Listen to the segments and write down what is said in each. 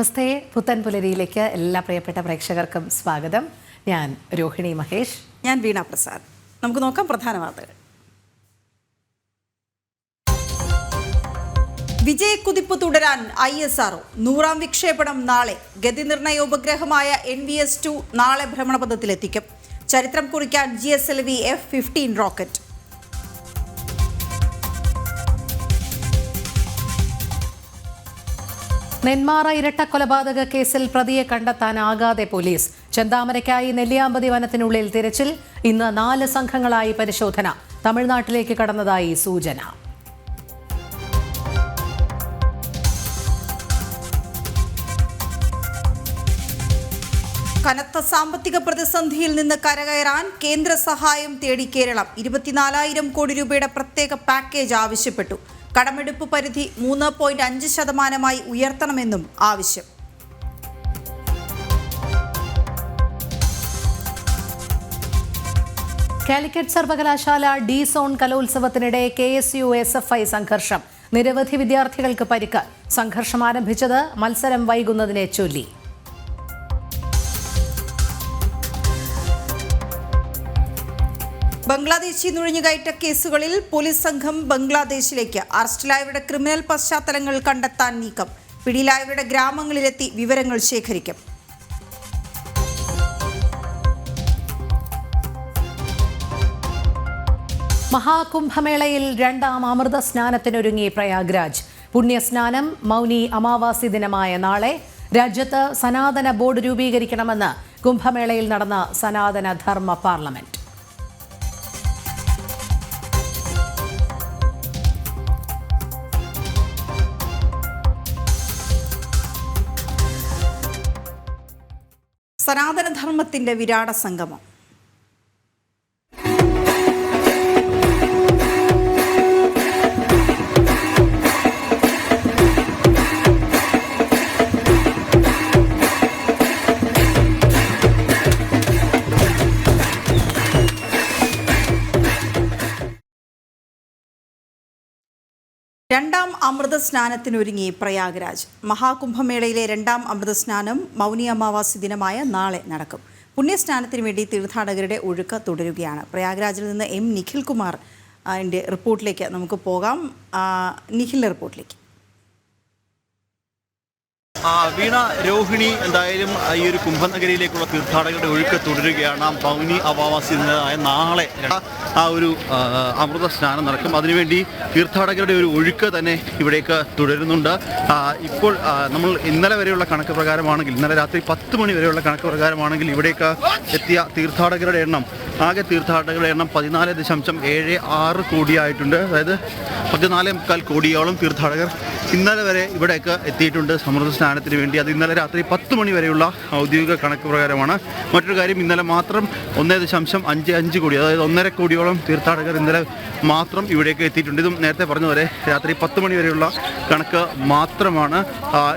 നമസ്തേ, പുത്തൻ പുലരിയിലേക്ക് എല്ലാ പ്രിയപ്പെട്ട പ്രേക്ഷകർക്കും സ്വാഗതം. ഞാൻ രോഹിണി മഹേഷ്. ഞാൻ വീണ പ്രസാദ്. നമുക്ക് നോക്കാം പ്രധാന വാർത്തകൾ. വിജയക്കുതിപ്പ് തുടരാൻ ISRO. 100ാം വിക്ഷേപണം നാളെ. ഗതിനിർണയ ഉപഗ്രഹമായ NVS-2 നാളെ ഭ്രമണപഥത്തിലെത്തിക്കും. ചരിത്രം കുറിക്കാൻ GSLV F-15 റോക്കറ്റ്. നെന്മാറ ഇരട്ടക്കൊലപാതക കേസിൽ പ്രതിയെ കണ്ടെത്താനാകാതെ പോലീസ്. ചെന്താമരയ്ക്കായി നെല്ലിയാമ്പതി വനത്തിനുള്ളിൽ തിരച്ചിൽ. ഇന്ന് 4 സംഘങ്ങളായി പരിശോധന. തമിഴ്നാട്ടിലേക്ക് കടന്നതായി സൂചന. കനത്ത സാമ്പത്തിക പ്രതിസന്ധിയിൽ നിന്ന് കരകയറാൻ കേന്ദ്ര സഹായം തേടി കേരളം. 24,000 കോടി രൂപയുടെ പ്രത്യേക പാക്കേജ് ആവശ്യപ്പെട്ടു. കടമെടുപ്പ് പരിധി 3.5% ഉയർത്തണമെന്നും ആവശ്യം. കാലിക്കറ്റ് സർവകലാശാല ഡി സോൺ കലോത്സവത്തിനിടെ KSU SFI സംഘർഷം. നിരവധി വിദ്യാർത്ഥികൾക്ക് പരിക്ക്. സംഘർഷം ആരംഭിച്ചത് മത്സരം വൈകുന്നതിനെ ചൊല്ലി. ബംഗ്ലാദേശി നുഴഞ്ഞുകയറ്റ കേസുകളിൽ പോലീസ് സംഘം ബംഗ്ലാദേശിലേക്ക്. അറസ്റ്റിലായവരുടെ ക്രിമിനൽ പശ്ചാത്തലങ്ങൾ കണ്ടെത്താൻ നീക്കം. പിടിയിലായവരുടെ ഗ്രാമങ്ങളിലെത്തി വിവരങ്ങൾ ശേഖരിക്കും. മഹാകുംഭമേളയിൽ 2ാം അമൃത സ്നാനത്തിനൊരുങ്ങി പ്രയാഗ്രാജ്. പുണ്യസ്നാനം മൗനി അമാവാസി ദിനമായ നാളെ. രാജ്യത്ത് സനാതന ബോർഡ് രൂപീകരിക്കണമെന്ന് കുംഭമേളയിൽ നടന്ന സനാതന ധർമ്മ പാർലമെന്റ്. സനാതനധർമ്മത്തിന്റെ വിരാട സംഗമം. രണ്ടാം അമൃത സ്നാനത്തിനൊരുങ്ങി പ്രയാഗ്രാജ്. മഹാകുംഭമേളയിലെ 2ാം അമൃത സ്നാനം മൗനി അമാവാസി ദിനമായ നാളെ നടക്കും. പുണ്യസ്നാനത്തിന് വേണ്ടി തീർത്ഥാടകരുടെ ഒഴുക്ക് തുടരുകയാണ്. പ്രയാഗ്രാജിൽ നിന്ന് നിഖിൽ കുമാർ റിപ്പോർട്ടിലേക്ക് നമുക്ക് പോകാം. നിഖിലിൻ്റെ റിപ്പോർട്ടിലേക്ക്. വീണ, രോഹിണി, എന്തായാലും ഈ ഒരു കുംഭനഗരിയിലേക്കുള്ള തീർത്ഥാടകരുടെ ഒഴുക്ക് തുടരുകയാണ്. മൗനി അമാവാസി ദിനമായ നാളെ ഒരു അമൃത സ്നാനം നടക്കും. അതിനുവേണ്ടി തീർത്ഥാടകരുടെ ഒരു ഒഴുക്ക് തന്നെ ഇവിടേക്ക് തുടരുന്നുണ്ട്. ഇപ്പോൾ നമ്മൾ ഇന്നലെ വരെയുള്ള കണക്ക് പ്രകാരമാണെങ്കിൽ, ഇന്നലെ രാത്രി 10 മണി വരെയുള്ള കണക്ക് പ്രകാരമാണെങ്കിൽ ഇവിടേക്ക് എത്തിയ തീർത്ഥാടകരുടെ എണ്ണം, ആകെ തീർത്ഥാടകരുടെ എണ്ണം 14.76 കോടിയായിട്ടുണ്ട്. അതായത് 14.25 കോടിയോളം തീർത്ഥാടകർ ഇന്നലെ വരെ ഇവിടേക്ക് എത്തിയിട്ടുണ്ട് അമൃത സ്നാനത്തിന് വേണ്ടി. അത് ഇന്നലെ രാത്രി 10 മണി വരെയുള്ള ഔദ്യോഗിക കണക്ക് പ്രകാരമാണ്. മറ്റൊരു കാര്യം, ഇന്നലെ മാത്രം 1.55 കോടി, അതായത് 1.5 കോടിയോളം തീർത്ഥാടകർ ഇന്നലെ മാത്രം ഇവിടേക്ക് എത്തിയിട്ടുണ്ട്. ഇതും നേരത്തെ പറഞ്ഞതുപോലെ രാത്രി 10 മണി വരെയുള്ള കണക്ക് മാത്രമാണ്.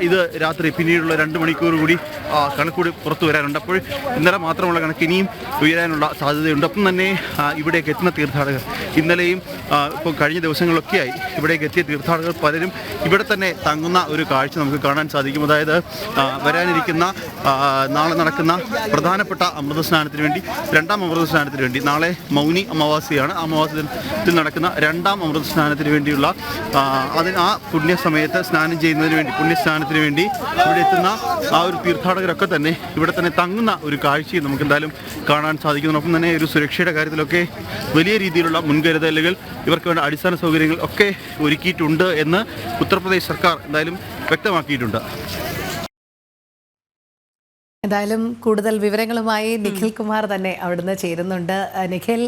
ഇത് രാത്രി പിന്നീടുള്ള 2 മണിക്കൂർ കൂടി കണക്കൂടി പുറത്തു വരാനുണ്ട്. അപ്പോൾ ഇന്നലെ മാത്രമുള്ള കണക്ക് ഇനിയും ഉയരാനുള്ള സാധ്യതയുണ്ട്. ഒപ്പം തന്നെ ഇവിടേക്ക് എത്തുന്ന തീർത്ഥാടകർ ഇന്നലെയും ഇപ്പോൾ കഴിഞ്ഞ ദിവസങ്ങളിലൊക്കെയായി ഇവിടേക്ക് എത്തിയ തീർത്ഥാടകർ പലരും ഇവിടെ തന്നെ തങ്ങുന്ന ഒരു കാഴ്ച നമുക്ക് കാണാൻ സാധിക്കും. അതായത് വരാനിരിക്കുന്ന നാളെ നടക്കുന്ന പ്രധാനപ്പെട്ട അമൃത സ്നാനത്തിന് വേണ്ടി, 2ാം അമൃത സ്നാനത്തിന് വേണ്ടി, നാളെ മൗനി അമാവാസിയാണ്. അമാവാസിയിൽ നടക്കുന്ന 2ാം അമൃത സ്നാനത്തിന് വേണ്ടിയുള്ള ആ പുണ്യസമയത്ത് സ്നാനം ചെയ്യുന്നതിന് വേണ്ടി, പുണ്യസ്നാനത്തിന് വേണ്ടി ഇവിടെ എത്തുന്ന ആ ഒരു തീർത്ഥാടകരൊക്കെ തന്നെ ഇവിടെ തന്നെ തങ്ങുന്ന ഒരു കാഴ്ചയും നമുക്ക് എന്തായാലും കാണാൻ സാധിക്കുന്നു. ഒപ്പം തന്നെ ഒരു സുരക്ഷയുടെ കാര്യത്തിലൊക്കെ വലിയ രീതിയിലുള്ള മുൻകരുതലുകൾ, ഇവർക്ക് വേണ്ട അടിസ്ഥാന സൗകര്യങ്ങൾ ഒക്കെ ഒരുക്കിയിട്ടുണ്ട് എന്ന് ഉത്തർപ്രദേശ് സർക്കാർ എന്തായാലും വ്യക്തമാക്കിയിട്ടുണ്ട്. എന്തായാലും കൂടുതൽ വിവരങ്ങളുമായി നിഖിൽ കുമാർ തന്നെ അവിടുന്ന് ചേരുന്നുണ്ട്. നിഖിൽ,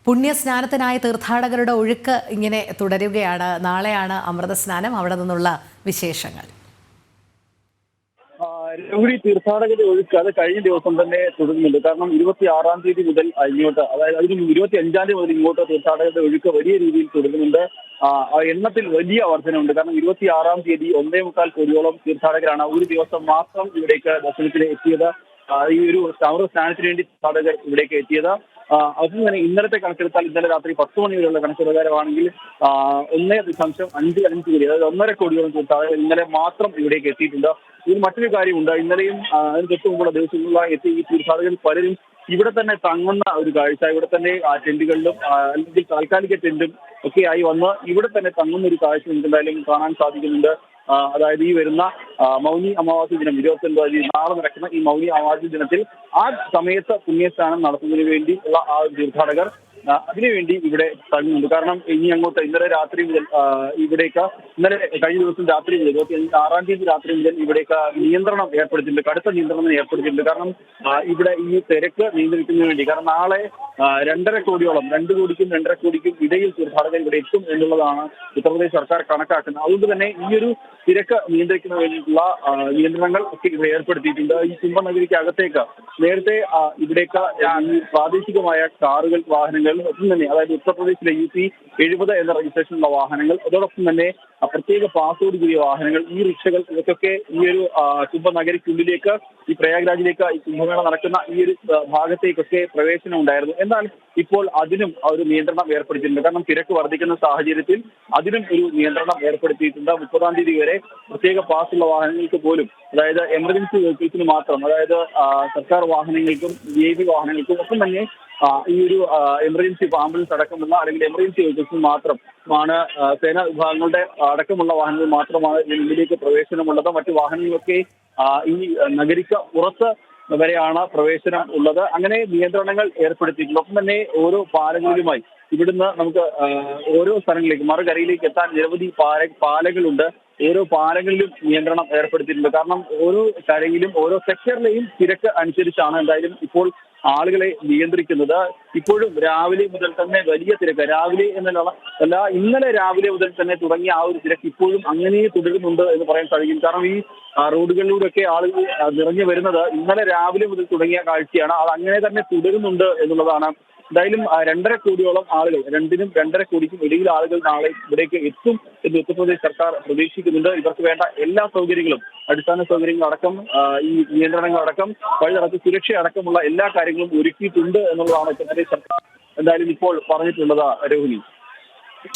പുണ്യസ്നാനത്തിനായി തീർത്ഥാടകരുടെ ഒഴുക്ക് ഇങ്ങനെ തുടരുകയാണ്. നാളെയാണ് അമൃത സ്നാനം. അവിടെ നിന്നുള്ള വിശേഷങ്ങൾ. രോഹിണി, തീർത്ഥാടകരുടെ ഒഴുക്ക് അത് കഴിഞ്ഞ ദിവസം തന്നെ തുടരുന്നുണ്ട്. കാരണം 26-ാം തീയതി മുതൽ ഇങ്ങോട്ട്, അതായത് അതിന് 25-ാം തീയതി മുതൽ ഇങ്ങോട്ട് തീർത്ഥാടകരുടെ ഒഴുക്ക് വലിയ രീതിയിൽ തുടരുന്നുണ്ട്. എണ്ണത്തിൽ വലിയ വർധനമുണ്ട്. കാരണം 26-ാം തീയതി 1.25 കോടിയോളം തീർത്ഥാടകരാണ് ഒരു ദിവസം മാത്രം ഇവിടേക്ക് ദർശനത്തിന് എത്തിയത്. ഈ ഒരു അമൃത സ്നാനത്തിന് വേണ്ടി തീർത്ഥാടകർ ഇവിടേക്ക് എത്തിയത്. അതും തന്നെ ഇന്നലത്തെ കണക്കെടുത്താൽ ഇന്നലെ രാത്രി 10 മണി വരെയുള്ള കണക്ക് പ്രകാരമാണെങ്കിൽ 1.55 കോടി, അതായത് 1.5 കോടിയോളം തീർത്ഥാടകർ ഇന്നലെ മാത്രം ഇവിടേക്ക് എത്തിയിട്ടുണ്ട്. ഇതിൽ മറ്റൊരു കാര്യമുണ്ട്. ഇന്നലെയും അതിന് തൊട്ട് മുമ്പുള്ള ദിവസങ്ങളിലായി എത്തിയ ഈ തീർത്ഥാടകരിൽ പലരും ഇവിടെ തന്നെ തങ്ങുന്ന ഒരു കാഴ്ച, ഇവിടെ തന്നെ ടെന്റുകളിലും അല്ലെങ്കിൽ താൽക്കാലിക ടെന്റും ഒക്കെ ആയി വന്ന് ഇവിടെ തന്നെ തങ്ങുന്ന ഒരു കാഴ്ച നമുക്ക് എന്തായാലും കാണാൻ സാധിക്കുന്നുണ്ട്. അതായത് ഈ വരുന്ന മൗനി അമാവാസി ദിനം 29 തീയതി നാളെ നടക്കുന്ന ഈ മൗനി അമാവാസി ദിനത്തിൽ ആ സമയത്ത് പുണ്യസ്നാനം നടത്തുന്നതിന് വേണ്ടി ഉള്ള ആ തീർത്ഥാടകർ അതിനുവേണ്ടി ഇവിടെ തങ്ങുന്നുണ്ട്. കാരണം ഇനി അങ്ങോട്ട് ഇന്നലെ രാത്രി മുതൽ ഇവിടേക്ക് ഇന്നലെ കഴിഞ്ഞ ദിവസം രാത്രി മുതൽ 26-ാം തീയതി രാത്രി മുതൽ ഇവിടേക്ക് നിയന്ത്രണം ഏർപ്പെടുത്തിയിട്ടുണ്ട്, കടുത്ത നിയന്ത്രണം ഏർപ്പെടുത്തിയിട്ടുണ്ട്. കാരണം ഇവിടെ ഈ തിരക്ക് നിയന്ത്രിക്കുന്നതിന് വേണ്ടി, കാരണം നാളെ 2.5 കോടിയോളം 2 കോടിക്കും 2.5 കോടിക്കും ഇടയിൽ തീർത്ഥാടകർ ഇവിടെ എത്തും എന്നുള്ളതാണ് ഉത്തർപ്രദേശ് സർക്കാർ കണക്കാക്കുന്നത്. അതുകൊണ്ട് തന്നെ ഈ ഒരു തിരക്ക് നിയന്ത്രിക്കുന്നതിന് വേണ്ടിയിട്ടുള്ള നിയന്ത്രണങ്ങൾ ഒക്കെ ഇവിടെ ഏർപ്പെടുത്തിയിട്ടുണ്ട്. ഈ കുംഭനഗരിക്ക് അകത്തേക്ക് നേരത്തെ ഇവിടേക്ക് ഈ പ്രാദേശികമായ കാറുകൾ, വാഹനങ്ങൾ ഒപ്പം തന്നെ, അതായത് ഉത്തർപ്രദേശിലെ UP 70 എന്ന രജിസ്ട്രേഷനുള്ള വാഹനങ്ങൾ, അതോടൊപ്പം തന്നെ പ്രത്യേക പാസോട് കൂടിയ വാഹനങ്ങൾ, ഈ റിക്ഷകൾ, ഇതൊക്കെ ഈ ഒരു കുംഭനഗരിക്കുള്ളിലേക്ക്, ഈ പ്രയാഗ്രാജിലേക്ക്, ഈ കുംഭമേള നടക്കുന്ന ഈ ഒരു ഭാഗത്തേക്കൊക്കെ പ്രവേശനം ഉണ്ടായിരുന്നു. എന്നാൽ ഇപ്പോൾ അതിനും ഒരു നിയന്ത്രണം ഏർപ്പെടുത്തിയിട്ടുണ്ട്. കാരണം തിരക്ക് വർദ്ധിക്കുന്ന സാഹചര്യത്തിൽ അതിനും ഒരു നിയന്ത്രണം ഏർപ്പെടുത്തിയിട്ടുണ്ട്. 30-ാം തീയതി വരെ പ്രത്യേക പാസുള്ള വാഹനങ്ങൾക്ക് പോലും, അതായത് എമർജൻസി വെഹിക്കിൾസിന് മാത്രം, അതായത് സർക്കാർ വാഹനങ്ങൾക്കും VIP വാഹനങ്ങൾക്കും ഒപ്പം തന്നെ ഈ ഒരു എമർജൻസി ആംബുലൻസ് അടക്കമുള്ള അല്ലെങ്കിൽ എമർജൻസി വെഹിക്കിൾസിന് മാത്രമാണ്, സേനാ വിഭാഗങ്ങളുടെ അടക്കമുള്ള വാഹനങ്ങൾ മാത്രമാണ് ഇതിലേക്ക് പ്രവേശനമുള്ളത്. മറ്റു വാഹനങ്ങളൊക്കെ ഈ നഗരിക്ക് പുറത്ത് വരെയാണ് പ്രവേശനം ഉള്ളത്. അങ്ങനെ നിയന്ത്രണങ്ങൾ ഏർപ്പെടുത്തിയിട്ടുണ്ട്. ഒപ്പം തന്നെ ഓരോ പാലങ്ങളിലുമായി ഇവിടുന്ന് നമുക്ക് ഓരോ സ്ഥലങ്ങളിലേക്ക് മറുകരയിലേക്ക് എത്താൻ നിരവധി പാലങ്ങളുണ്ട്. ഓരോ പാലങ്ങളിലും നിയന്ത്രണം ഏർപ്പെടുത്തിയിട്ടുണ്ട്. കാരണം ഓരോ കരയിലും ഓരോ സെക്ടറിലെയും തിരക്ക് അനുസരിച്ചാണ് എന്തായാലും ഇപ്പോൾ ആളുകളെ നിയന്ത്രിക്കുന്നത്. ഇപ്പോഴും രാവിലെ മുതൽ തന്നെ വലിയ തിരക്ക്, രാവിലെ എന്നല്ല ഇന്നലെ രാവിലെ മുതൽ തന്നെ തുടങ്ങിയ ആ ഒരു തിരക്ക് ഇപ്പോഴും അങ്ങനെ തുടരുന്നുണ്ട് എന്ന് പറയാൻ സാധിക്കും. കാരണം ഈ റോഡുകളിലൂടെയൊക്കെ ആളുകൾ നിറഞ്ഞു വരുന്നത് ഇന്നലെ രാവിലെ മുതൽ തുടങ്ങിയ കാഴ്ചയാണ്. അത് അങ്ങനെ തന്നെ തുടരുന്നുണ്ട് എന്നുള്ളതാണ്. എന്തായാലും 2.5 കോടിയോളം ആളുകൾ, 2.5 കോടിക്കും ഇടയിൽ ആളുകൾ നാളെ ഇവിടേക്ക് എത്തും എന്ന് ഉത്തർപ്രദേശ് സർക്കാർ പ്രതീക്ഷിക്കുന്നുണ്ട്. ഇവർക്ക് വേണ്ട എല്ലാ സൗകര്യങ്ങളും, അടിസ്ഥാന സൗകര്യങ്ങളടക്കം, ഈ നിയന്ത്രണങ്ങളടക്കം, വഴിനടക്ക് സുരക്ഷ അടക്കമുള്ള എല്ലാ കാര്യങ്ങളും ഒരുക്കിയിട്ടുണ്ട് എന്നുള്ളതാണ് ഉത്തർപ്രദേശ് സർക്കാർ എന്തായാലും ഇപ്പോൾ പറഞ്ഞിട്ടുള്ളത്. രോഹിണി.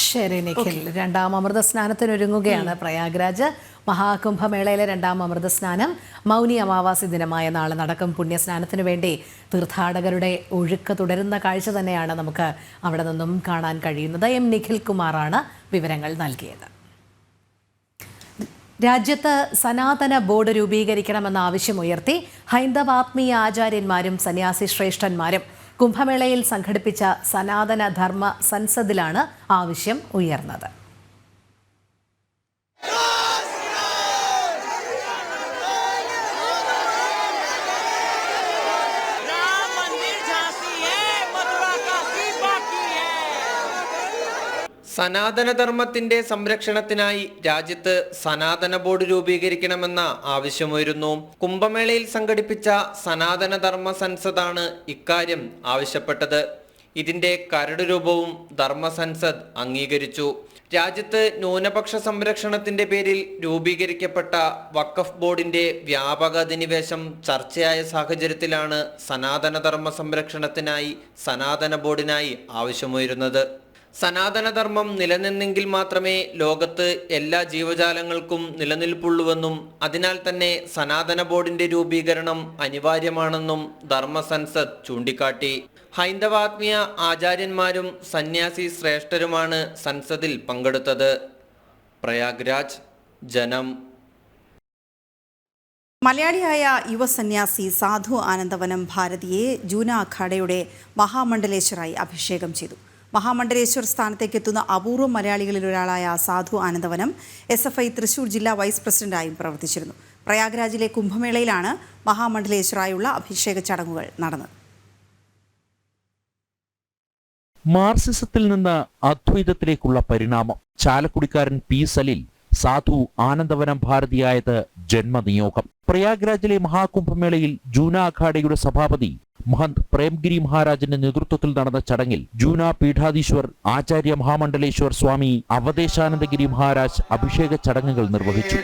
ശരി നിഖിൽ, 2ാം അമൃത സ്നാനത്തിനൊരുങ്ങുകയാണ് പ്രയാഗ്രാജ്. മഹാകുംഭമേളയിലെ 2ാം അമൃത സ്നാനം മൗനി അമാവാസി ദിനമായ നാളെ നടക്കും. പുണ്യസ്നാനത്തിനു വേണ്ടി തീർത്ഥാടകരുടെ ഒഴുക്ക് തുടരുന്ന കാഴ്ച തന്നെയാണ് നമുക്ക് അവിടെ നിന്നും കാണാൻ കഴിയുന്നത്. നിഖിൽ കുമാറാണ് വിവരങ്ങൾ നൽകിയത്. രാജ്യത്ത് സനാതന ബോർഡ് രൂപീകരിക്കണമെന്ന ആവശ്യമുയർത്തി ഹൈന്ദവാത്മീയ ആചാര്യന്മാരും സന്യാസി ശ്രേഷ്ഠന്മാരും കുംഭമേളയിൽ സംഘടിപ്പിച്ച സനാതന ധർമ്മ സൻസദിലാണ് ആവശ്യം ഉയർന്നത്. സനാതനധർമ്മത്തിന്റെ സംരക്ഷണത്തിനായി രാജ്യത്ത് സനാതന ബോർഡ് രൂപീകരിക്കണമെന്ന ആവശ്യമുയരുന്നു. കുംഭമേളയിൽ സംഘടിപ്പിച്ച സനാതനധർമ്മ സൻസദാണ് ഇക്കാര്യം ആവശ്യപ്പെട്ടത്. ഇതിന്റെ കരട് രൂപവും ധർമ്മ സൻസദ് അംഗീകരിച്ചു. രാജ്യത്ത് ന്യൂനപക്ഷ സംരക്ഷണത്തിന്റെ പേരിൽ രൂപീകരിക്കപ്പെട്ട വഖഫ് ബോർഡിന്റെ വ്യാപക അധിനിവേശം ചർച്ചയായ സാഹചര്യത്തിലാണ് സനാതനധർമ്മ സംരക്ഷണത്തിനായി സനാതന ബോർഡിനായി ആവശ്യമുയരുന്നത്. സനാതനധർമ്മം നിലനിന്നെങ്കിൽ മാത്രമേ ലോകത്ത് എല്ലാ ജീവജാലങ്ങൾക്കും നിലനിൽപ്പുള്ളൂവെന്നും അതിനാൽ തന്നെ സനാതന ബോർഡിന്റെ രൂപീകരണം അനിവാര്യമാണെന്നും ധർമ്മ സൻസദ് ചൂണ്ടിക്കാട്ടി. ഹൈന്ദവാത്മീയ ആചാര്യന്മാരും സന്യാസി ശ്രേഷ്ഠരുമാണ് സൻസദിൽ പങ്കെടുത്തത്. പ്രയാഗ്രാജ്, ജനം. മലയാളിയായ യുവസന്യാസി സാധു ആനന്ദവനം ഭാരതിയെ ജൂന അഖാഡയുടെ മഹാമണ്ഡലേശ്വറായി അഭിഷേകം ചെയ്തു. മഹാമണ്ഡലേശ്വർ സ്ഥാനത്തേക്ക് എത്തുന്ന അപൂർവം മലയാളികളിൽ ഒരാളായ സാധു ആനന്ദവനം SFI തൃശൂർ ജില്ലാ വൈസ് പ്രസിഡന്റായും പ്രവർത്തിച്ചിരുന്നു. പ്രയാഗ്രാജിലെ കുംഭമേളയിലാണ് മഹാമണ്ഡലേശ്വറായുള്ള അഭിഷേക ചടങ്ങുകൾ നടന്നത്. മാർസിസത്തിൽ നിന്ന് അദ്വൈതത്തിലേക്കുള്ള പരിണാമം. ചാലക്കുടിക്കാരൻ P. സലിൽ സാധു ആനന്ദവനം ഭാരതിയായത് ജന്മനിയോഗം. പ്രയാഗ്രാജിലെ മഹാകുംഭമേളയിൽ ജൂന അഖാഡയുടെ സഭാപതി മഹന്ത് പ്രേംഗിരി മഹാരാജിന്റെ നേതൃത്വത്തിൽ നടന്ന ചടങ്ങിൽ ജൂന പീഠാധീശ്വർ ആചാര്യ മഹാമണ്ഡലേശ്വർ സ്വാമി അവദേശാനന്ദഗിരി മഹാരാജ് അഭിഷേക ചടങ്ങുകൾ നിർവഹിച്ചു.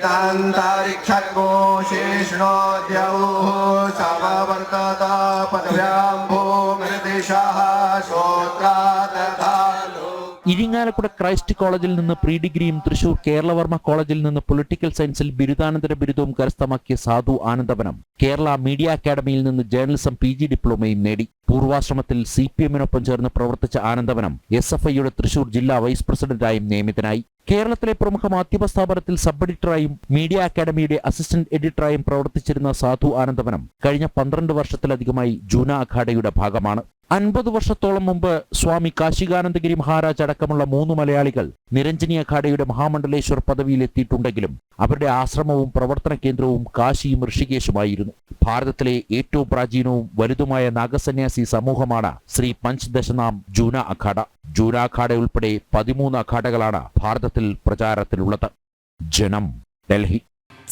ഇരിങ്ങാലക്കുട ക്രൈസ്റ്റ് കോളേജിൽ നിന്ന് പ്രീ ഡിഗ്രിയും തൃശൂർ കേരളവർമ്മ കോളേജിൽ നിന്ന് പൊളിറ്റിക്കൽ സയൻസിൽ ബിരുദാനന്തര ബിരുദവും കരസ്ഥമാക്കിയ സാധു ആനന്ദവനം കേരള മീഡിയ അക്കാദമിയിൽ നിന്ന് ജേർണലിസം PG ഡിപ്ലോമയും നേടി. പൂർവാശ്രമത്തിൽ CPM-നൊപ്പം ചേർന്ന് പ്രവർത്തിച്ച ആനന്ദവനം SFIയുടെ തൃശൂർ ജില്ലാ വൈസ് പ്രസിഡന്റായും നിയമിതനായി. കേരളത്തിലെ പ്രമുഖ മാധ്യമ സ്ഥാപനത്തിൽ സബ് എഡിറ്ററായും മീഡിയ അക്കാദമിയുടെ അസിസ്റ്റന്റ് എഡിറ്ററായും പ്രവർത്തിച്ചിരുന്ന സാധു ആനന്ദവനം കഴിഞ്ഞ 12 വർഷത്തിലധികമായി ജൂന അഖാഡയുടെ ഭാഗമാണ്. 50 വർഷത്തോളം മുമ്പ് സ്വാമി കാശികാനന്ദഗിരി മഹാരാജ് അടക്കമുള്ള 3 മലയാളികൾ നിരഞ്ജനി അഖാഡയുടെ മഹാമണ്ഡലേശ്വർ പദവിയിലെത്തിയിട്ടുണ്ടെങ്കിലും അവരുടെ ആശ്രമവും പ്രവർത്തന കേന്ദ്രവും കാശിയും ഋഷികേശുമായിരുന്നു. ഭാരതത്തിലെ ഏറ്റവും പ്രാചീനവും വലുതുമായ നാഗസന്യാസി സമൂഹമാണ് ശ്രീ പഞ്ചദശനാം ജൂന അഖാഡ. ജൂന അഖാഡ ഉൾപ്പെടെ 13 അഖാഡകളാണ് ഭാരതത്തിൽ പ്രചാരത്തിലുള്ളത്. ജനം, ഡൽഹി.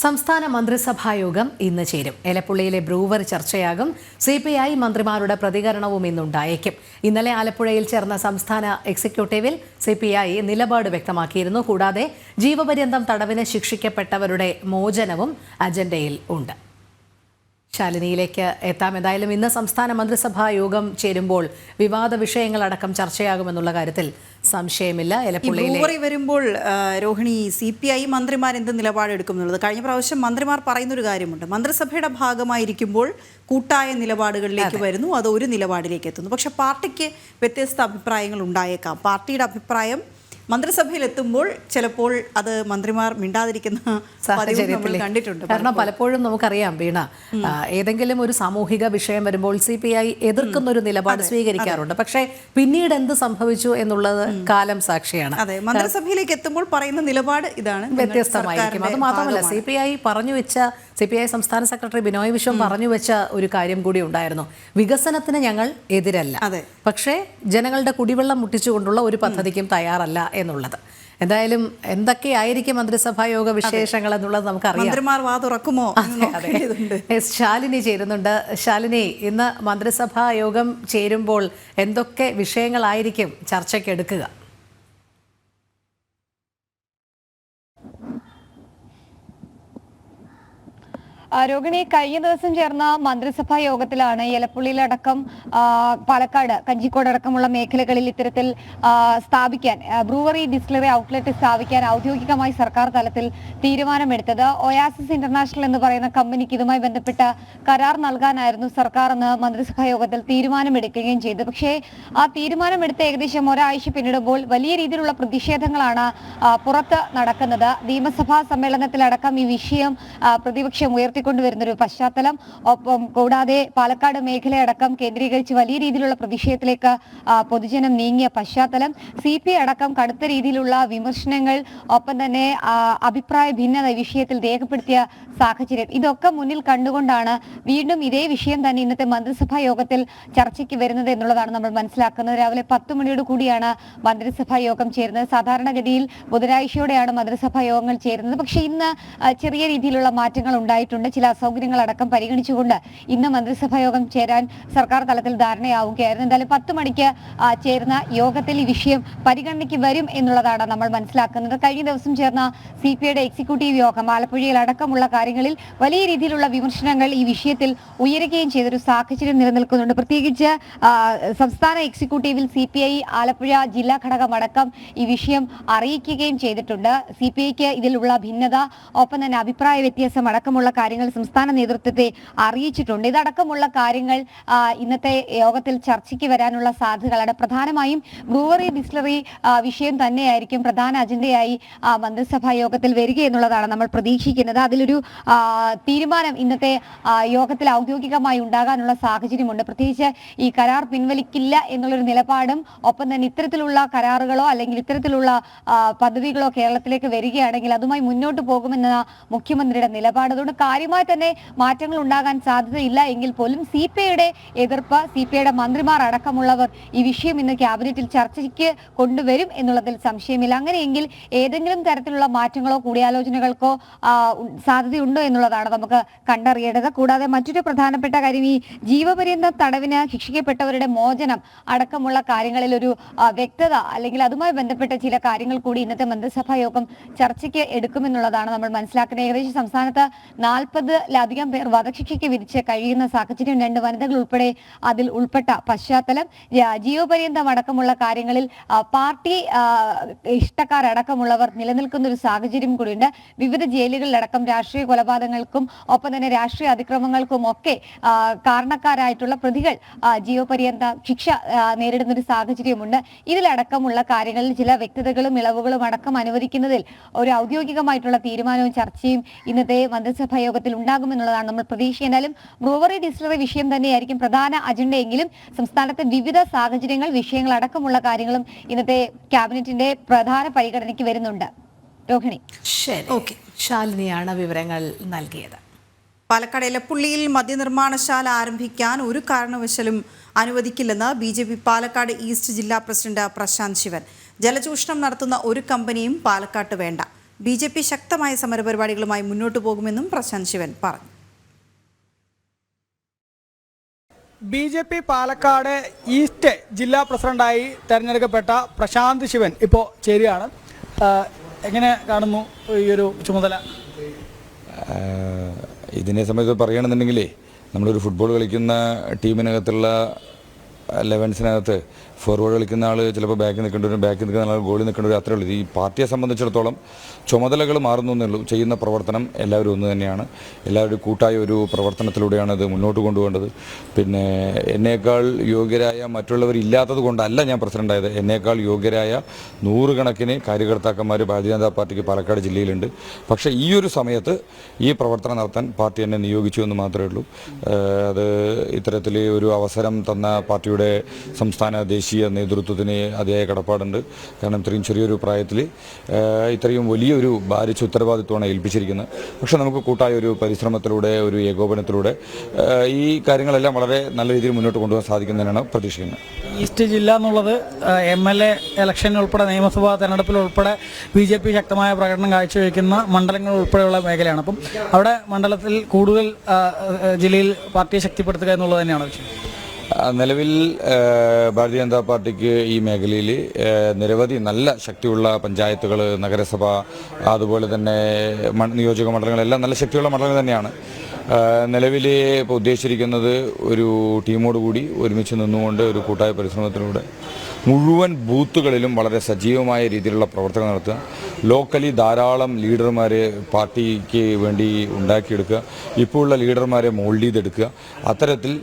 സംസ്ഥാന മന്ത്രിസഭാ യോഗം ഇന്ന് ചേരും. എലപ്പുള്ളിയിലെ ബ്രൂവർ ചർച്ചയാകും. CPI മന്ത്രിമാരുടെ പ്രതികരണവും ഇന്നുണ്ടായേക്കും. ഇന്നലെ ആലപ്പുഴയിൽ ചേർന്ന സംസ്ഥാന എക്സിക്യൂട്ടീവിൽ CPI നിലപാട് വ്യക്തമാക്കിയിരുന്നു. കൂടാതെ ജീവപര്യന്തം തടവിന് ശിക്ഷിക്കപ്പെട്ടവരുടെ മോചനവും അജണ്ടയിൽ ഉണ്ട്. ശാലിനിയിലേക്ക് എത്താം. എന്തായാലും ഇന്ന് സംസ്ഥാന മന്ത്രിസഭാ യോഗം ചേരുമ്പോൾ വിവാദ വിഷയങ്ങളടക്കം ചർച്ചയാകുമെന്നുള്ള കാര്യത്തിൽ സംശയമില്ല. ബ്രൂവറി വരുമ്പോൾ രോഹിണി, CPI മന്ത്രിമാർ എന്ത് നിലപാടെടുക്കും എന്നുള്ളത് കഴിഞ്ഞ പ്രാവശ്യം മന്ത്രിമാർ പറയുന്നൊരു കാര്യമുണ്ട്. മന്ത്രിസഭയുടെ ഭാഗമായിരിക്കുമ്പോൾ കൂട്ടായ നിലപാടുകളിലേക്ക് വരുന്നു, അത് ഒരു നിലപാടിലേക്ക് എത്തുന്നു. പക്ഷെ പാർട്ടിക്ക് വ്യത്യസ്ത അഭിപ്രായങ്ങൾ ഉണ്ടായേക്കാം. പാർട്ടിയുടെ അഭിപ്രായം മന്ത്രിസഭയിൽ എത്തുമ്പോൾ ചിലപ്പോൾ അത് മന്ത്രിമാർ മിണ്ടാതിരിക്കുന്ന സാഹചര്യത്തിൽ കണ്ടിട്ടുണ്ട്. കാരണം പലപ്പോഴും നമുക്കറിയാം വീണ, ഏതെങ്കിലും ഒരു സാമൂഹിക വിഷയം വരുമ്പോൾ CPI എതിർക്കുന്ന ഒരു നിലപാട് സ്വീകരിക്കാറുണ്ട്. പക്ഷേ പിന്നീട് എന്ത് സംഭവിച്ചു എന്നുള്ളത് കാലം സാക്ഷിയാണ്. അതെ, മന്ത്രിസഭയിലേക്ക് എത്തുമ്പോൾ പറയുന്ന നിലപാട് ഇതാണ്, വ്യത്യസ്തമായിരിക്കും. അത് മാത്രമല്ല, CPI സംസ്ഥാന സെക്രട്ടറി ബിനോയ് വിശ്വം പറഞ്ഞു വെച്ച ഒരു കാര്യം കൂടി ഉണ്ടായിരുന്നു. വികസനത്തിന് ഞങ്ങൾ എതിരല്ല, പക്ഷേ ജനങ്ങളുടെ കുടിവെള്ളം മുട്ടിച്ചുകൊണ്ടുള്ള ഒരു പദ്ധതിക്കും തയ്യാറല്ല എന്നുള്ളത്. എന്തായാലും എന്തൊക്കെയായിരിക്കും മന്ത്രിസഭാ യോഗ വിശേഷങ്ങൾ എന്നുള്ളത് നമുക്കറിയാം. മന്ത്രിമാർ വാ തുറക്കുമോ? ശാലിനി ചേരുന്നുണ്ട്. ശാലിനി, ഇന്ന് മന്ത്രിസഭാ യോഗം ചേരുമ്പോൾ എന്തൊക്കെ വിഷയങ്ങളായിരിക്കും ചർച്ചയ്ക്ക് എടുക്കുക? രോഹിണി, കഴിഞ്ഞ ദിവസം ചേർന്ന മന്ത്രിസഭാ യോഗത്തിലാണ് എലപ്പുള്ളിയിലടക്കം പാലക്കാട്, കഞ്ചിക്കോട് അടക്കമുള്ള മേഖലകളിൽ ഇത്തരത്തിൽ സ്ഥാപിക്കാൻ ബ്രൂവറി ഡിസ്റ്റിലറി ഔട്ട്ലെറ്റ് സ്ഥാപിക്കാൻ ഔദ്യോഗികമായി സർക്കാർ തലത്തിൽ തീരുമാനമെടുത്തത്. ഒയാസിസ് ഇന്റർനാഷണൽ എന്ന് പറയുന്ന കമ്പനിക്ക് ഇതുമായി ബന്ധപ്പെട്ട കരാർ നൽകാനായിരുന്നു സർക്കാർ എന്ന് മന്ത്രിസഭാ യോഗത്തിൽ തീരുമാനമെടുക്കുകയും ചെയ്തു. പക്ഷേ ആ തീരുമാനമെടുത്ത് ഏകദേശം ഒരാഴ്ച പിന്നിടുമ്പോൾ വലിയ രീതിയിലുള്ള പ്രതിഷേധങ്ങളാണ് പുറത്ത് നടക്കുന്നത്. നിയമസഭാ സമ്മേളനത്തിലടക്കം ഈ വിഷയം പ്രതിപക്ഷം ഉയർത്തിക്കൊണ്ടുവരുന്നൊരു പശ്ചാത്തലം, ഒപ്പം കൂടാതെ പാലക്കാട് മേഖലയടക്കം കേന്ദ്രീകരിച്ച് വലിയ രീതിയിലുള്ള പ്രതിഷേധത്തിലേക്ക് പൊതുജനം നീങ്ങിയ പശ്ചാത്തലം, CPI അടക്കം കടുത്ത രീതിയിലുള്ള വിമർശനങ്ങൾ, ഒപ്പം തന്നെ അഭിപ്രായ ഭിന്നത വിഷയത്തിൽ രേഖപ്പെടുത്തിയ സാഹചര്യം, ഇതൊക്കെ മുന്നിൽ കണ്ടുകൊണ്ടാണ് വീണ്ടും ഇതേ വിഷയം തന്നെ ഇന്നത്തെ മന്ത്രിസഭാ യോഗത്തിൽ ചർച്ചയ്ക്ക് വരുന്നത് എന്നുള്ളതാണ് നമ്മൾ മനസ്സിലാക്കുന്നത്. രാവിലെ 10 മണിയോട് കൂടിയാണ് മന്ത്രിസഭാ യോഗം ചേരുന്നത്. സാധാരണഗതിയിൽ ബുധനാഴ്ചയോടെയാണ് മന്ത്രിസഭാ യോഗങ്ങൾ ചേരുന്നത്. പക്ഷേ ഇന്ന് ചെറിയ രീതിയിലുള്ള മാറ്റങ്ങൾ ഉണ്ടായിട്ടുണ്ട്. ചില അസൗകര്യങ്ങളടക്കം പരിഗണിച്ചുകൊണ്ട് ഇന്ന് മന്ത്രിസഭാ യോഗം ചേരാൻ സർക്കാർ തലത്തിൽ ധാരണയാവുകയായിരുന്നു. എന്തായാലും 10 മണിക്ക് ചേർന്ന യോഗത്തിൽ ഈ വിഷയം പരിഗണനയ്ക്ക് വരും എന്നുള്ളതാണ് നമ്മൾ മനസ്സിലാക്കുന്നത്. കഴിഞ്ഞ ദിവസം ചേർന്ന CPIയുടെ എക്സിക്യൂട്ടീവ് യോഗം ആലപ്പുഴയിൽ അടക്കമുള്ള കാര്യങ്ങളിൽ വലിയ രീതിയിലുള്ള വിമർശനങ്ങൾ ഈ വിഷയത്തിൽ ഉയരുകയും ചെയ്തൊരു സാഹചര്യം നിലനിൽക്കുന്നുണ്ട്. പ്രത്യേകിച്ച് സംസ്ഥാന എക്സിക്യൂട്ടീവിൽ CPI ആലപ്പുഴ ജില്ലാ ഘടകം അടക്കം ഈ വിഷയം അറിയിക്കുകയും ചെയ്തിട്ടുണ്ട്. CPIക്ക് ഇതിലുള്ള ഭിന്നത, ഒപ്പം തന്നെ അഭിപ്രായ വ്യത്യാസം അടക്കമുള്ള കാര്യങ്ങൾ സംസ്ഥാന നേതൃത്വത്തെ അറിയിച്ചിട്ടുണ്ട്. ഇതടക്കമുള്ള കാര്യങ്ങൾ ഇന്നത്തെ യോഗത്തിൽ ചർച്ചയ്ക്ക് വരാനുള്ള സാധ്യതകളാണ്. പ്രധാനമായും ബ്രൂവറി ഡിസ്റ്റിലറി വിഷയം തന്നെയായിരിക്കും പ്രധാന അജണ്ടയായി മന്ത്രിസഭാ യോഗത്തിൽ വരിക എന്നുള്ളതാണ് നമ്മൾ പ്രതീക്ഷിക്കുന്നത്. അതിലൊരു തീരുമാനം ഇന്നത്തെ യോഗത്തിൽ ഔദ്യോഗികമായി ഉണ്ടാകാനുള്ള സാഹചര്യമുണ്ട്. പ്രത്യേകിച്ച് ഈ കരാർ പിൻവലിക്കില്ല എന്നുള്ളൊരു നിലപാടും, ഒപ്പം തന്നെ ഇത്തരത്തിലുള്ള കരാറുകളോ അല്ലെങ്കിൽ ഇത്തരത്തിലുള്ള പദ്ധതികളോ കേരളത്തിലേക്ക് വരികയാണെങ്കിൽ അതുമായി മുന്നോട്ട് പോകുമെന്ന മുഖ്യമന്ത്രിയുടെ നിലപാട്. അതുകൊണ്ട് കാര്യമായി തന്നെ മാറ്റങ്ങൾ ഉണ്ടാകാൻ സാധ്യതയില്ല എങ്കിൽ പോലും CPIയുടെ എതിർപ്പ്, CPIയുടെ മന്ത്രിമാർ അടക്കമുള്ളവർ ഈ വിഷയം ഇന്ന് ക്യാബിനറ്റിൽ ചർച്ചയ്ക്ക് കൊണ്ടുവരും എന്നുള്ളതിൽ സംശയമില്ല. അങ്ങനെയെങ്കിൽ ഏതെങ്കിലും തരത്തിലുള്ള മാറ്റങ്ങളോ കൂടിയാലോചനകൾക്കോ സാധ്യതയുണ്ടോ എന്നുള്ളതാണ് നമുക്ക് കണ്ടറിയേണ്ടത്. കൂടാതെ മറ്റൊരു പ്രധാനപ്പെട്ട കാര്യം, ഈ ജീവപര്യന്തം തടവിന് ശിക്ഷിക്കപ്പെട്ടവരുടെ മോചനം അടക്കമുള്ള കാര്യങ്ങളിൽ ഒരു വ്യക്തത, അല്ലെങ്കിൽ അതുമായി ബന്ധപ്പെട്ട ചില കാര്യങ്ങൾ കൂടി ഇന്നത്തെ മന്ത്രിസഭാ യോഗം ചർച്ചയ്ക്ക് എടുക്കുമെന്നുള്ളതാണ് നമ്മൾ മനസ്സിലാക്കുന്നത്. ഏകദേശം സംസ്ഥാനത്ത് 40 40-ലധികം പേർ വധശിക്ഷയ്ക്ക് വിധിച്ച് കഴിയുന്ന സാഹചര്യം, 2 വനിതകൾ ഉൾപ്പെടെ അതിൽ ഉൾപ്പെട്ട പശ്ചാത്തലം, ജീവപര്യന്തം അടക്കമുള്ള കാര്യങ്ങളിൽ പാർട്ടി ഇഷ്ടക്കാരടക്കമുള്ളവർ നിലനിൽക്കുന്ന ഒരു സാഹചര്യം കൂടിയുണ്ട്. വിവിധ ജയിലുകളിലടക്കം രാഷ്ട്രീയ കൊലപാതകങ്ങൾക്കും ഒപ്പം തന്നെ രാഷ്ട്രീയ അതിക്രമങ്ങൾക്കും ഒക്കെ കാരണക്കാരായിട്ടുള്ള പ്രതികൾ ജീവപര്യന്ത ശിക്ഷ നേരിടുന്ന ഒരു സാഹചര്യമുണ്ട്. ഇതിലടക്കമുള്ള കാര്യങ്ങളിൽ ചില വ്യക്തതകളും ഇളവുകളും അടക്കം അനുവദിക്കുന്നതിൽ ഒരു ഔദ്യോഗികമായിട്ടുള്ള തീരുമാനവും ചർച്ചയും ഇന്നത്തെ മന്ത്രിസഭാ യോഗത്തിൽ ഉണ്ടാകുമെന്നുള്ളതാണ് നമ്മൾ പ്രതീക്ഷ. എന്നാലും ബ്രൂവറി ഡിസ്റ്റിലറി വിഷയം തന്നെയായിരിക്കും പ്രധാന അജണ്ടയെങ്കിലും സംസ്ഥാനത്തെ വിവിധ സാഹചര്യങ്ങൾ, വിഷയങ്ങൾ അടക്കമുള്ള കാര്യങ്ങളും ഇന്നത്തെ ക്യാബിനറ്റിന്റെ പ്രധാന പരിഗണനയ്ക്ക് വരുന്നുണ്ട്. രോഹിണി. ശരി, ഓക്കെ. ശാലിനിയാണ് വിവരങ്ങൾ നൽകിയത്. പാലക്കാട് എലപ്പുള്ളിയിൽ മദ്യനിർമ്മാണശാല ആരംഭിക്കാൻ ഒരു കാരണവശാലും അനുവദിക്കില്ലെന്ന് BJP പാലക്കാട് ഈസ്റ്റ് ജില്ലാ പ്രസിഡന്റ് പ്രശാന്ത് ശിവൻ. ജലചൂഷണം നടത്തുന്ന ഒരു കമ്പനിയും പാലക്കാട്ട് വേണ്ട. BJP ശക്തമായ സമരപരിപാടികളുമായി മുന്നോട്ടു പോകുമെന്നും പ്രശാന്ത് ശിവൻ പറഞ്ഞു. BJP പാലക്കാട് ഈസ്റ്റ് ജില്ലാ പ്രസിഡന്റായി തെരഞ്ഞെടുക്കപ്പെട്ട പ്രശാന്ത് ശിവൻ ഇപ്പോൾ ചേരുകയാണ്. എങ്ങനെ കാണുന്നു ഈ ഒരു ചുമതല? ഇതിനെ സംബന്ധിച്ച് പറയുകയാണെന്നുണ്ടെങ്കിൽ നമ്മളൊരു ഫുട്ബോൾ കളിക്കുന്ന ടീമിനകത്തുള്ള 11-നകത്ത് ഫോർവേഡ് കളിക്കുന്ന ആൾ ചിലപ്പോൾ ബാക്കിൽ നിൽക്കേണ്ടി വരും, ബാക്കിൽ നിൽക്കുന്ന ആൾ ഗോളിൽ നിൽക്കേണ്ടി വരും. അത്രേ ഉള്ളൂ. ഈ പാർട്ടിയെ സംബന്ധിച്ചിടത്തോളം ചുമതലകൾ മാറുന്നു എന്നുള്ളൂ. ചെയ്യുന്ന പ്രവർത്തനം എല്ലാവരും ഒന്ന് തന്നെയാണ്. എല്ലാവരും കൂട്ടായ ഒരു പ്രവർത്തനത്തിലൂടെയാണ് ഇത് മുന്നോട്ട് കൊണ്ടുപോകേണ്ടത്. പിന്നെ എന്നേക്കാൾ യോഗ്യരായ മറ്റുള്ളവരില്ലാത്തത് കൊണ്ടല്ല ഞാൻ പ്രസിഡൻ്റായത്. എന്നേക്കാൾ യോഗ്യരായ 100 കണക്കിന് കാര്യകർത്താക്കന്മാർ ഭാരതീയ ജനതാ പാർട്ടിക്ക് പാലക്കാട് ജില്ലയിലുണ്ട്. പക്ഷേ ഈ ഒരു സമയത്ത് ഈ പ്രവർത്തനം നടത്താൻ പാർട്ടി എന്നെ നിയോഗിച്ചു എന്ന് മാത്രമേ ഉള്ളൂ. അത് ഇത്തരത്തിൽ ഒരു അവസരം തന്ന പാർട്ടിയുടെ സംസ്ഥാന ദേശീയ നേതൃത്വത്തിന് അതിയായ കടപ്പാടുണ്ട്. കാരണം ഇത്രയും ചെറിയൊരു പ്രായത്തിൽ ഇത്രയും വലിയൊരു ഭാരിച്ച ഉത്തരവാദിത്വമാണ് ഏൽപ്പിച്ചിരിക്കുന്നത്. പക്ഷേ നമുക്ക് കൂട്ടായ ഒരു പരിശ്രമത്തിലൂടെ, ഒരു ഏകോപനത്തിലൂടെ ഈ കാര്യങ്ങളെല്ലാം വളരെ നല്ല രീതിയിൽ മുന്നോട്ട് കൊണ്ടുപോകാൻ സാധിക്കുന്നതിനാണ് പ്രതീക്ഷിക്കുന്നത്. ഈസ്റ്റ് ജില്ല എന്നുള്ളത് MLA ഇലക്ഷൻ ഉൾപ്പെടെ നിയമസഭാ തെരഞ്ഞെടുപ്പിൽ ഉൾപ്പെടെ BJP ശക്തമായ പ്രകടനം കാഴ്ചവെക്കുന്ന മണ്ഡലങ്ങൾ ഉൾപ്പെടെയുള്ള മേഖലയാണ്. അപ്പം അവിടെ മണ്ഡലത്തിൽ കൂടുതൽ ജില്ലയിൽ പാർട്ടിയെ ശക്തിപ്പെടുത്തുക എന്നുള്ളത് തന്നെയാണ് വിഷയം. നിലവിൽ ഭാരതീയ ജനതാ പാർട്ടിക്ക് ഈ മേഖലയിൽ നിരവധി നല്ല ശക്തിയുള്ള പഞ്ചായത്തുകൾ, നഗരസഭ, അതുപോലെ തന്നെ നിയോജക മണ്ഡലങ്ങളെല്ലാം നല്ല ശക്തിയുള്ള മണ്ഡലങ്ങൾ തന്നെയാണ്. നിലവിൽ ഇപ്പോൾ ഉദ്ദേശിച്ചിരിക്കുന്നത് ഒരു ടീമോട് കൂടി ഒരുമിച്ച് നിന്നുകൊണ്ട് ഒരു കൂട്ടായ പരിശ്രമത്തിലൂടെ മുഴുവൻ ബൂത്തുകളിലും വളരെ സജീവമായ രീതിയിലുള്ള പ്രവർത്തനം നടത്തുക. ലോക്കലി ധാരാളം ലീഡർമാരെ പാർട്ടിക്ക് വേണ്ടി ഉണ്ടാക്കിയെടുക്കുക. ഇപ്പോൾ ഉള്ള ലീഡർമാരെ മോൾഡ് ചെയ്തെടുക്കുക. അത്തരത്തിൽ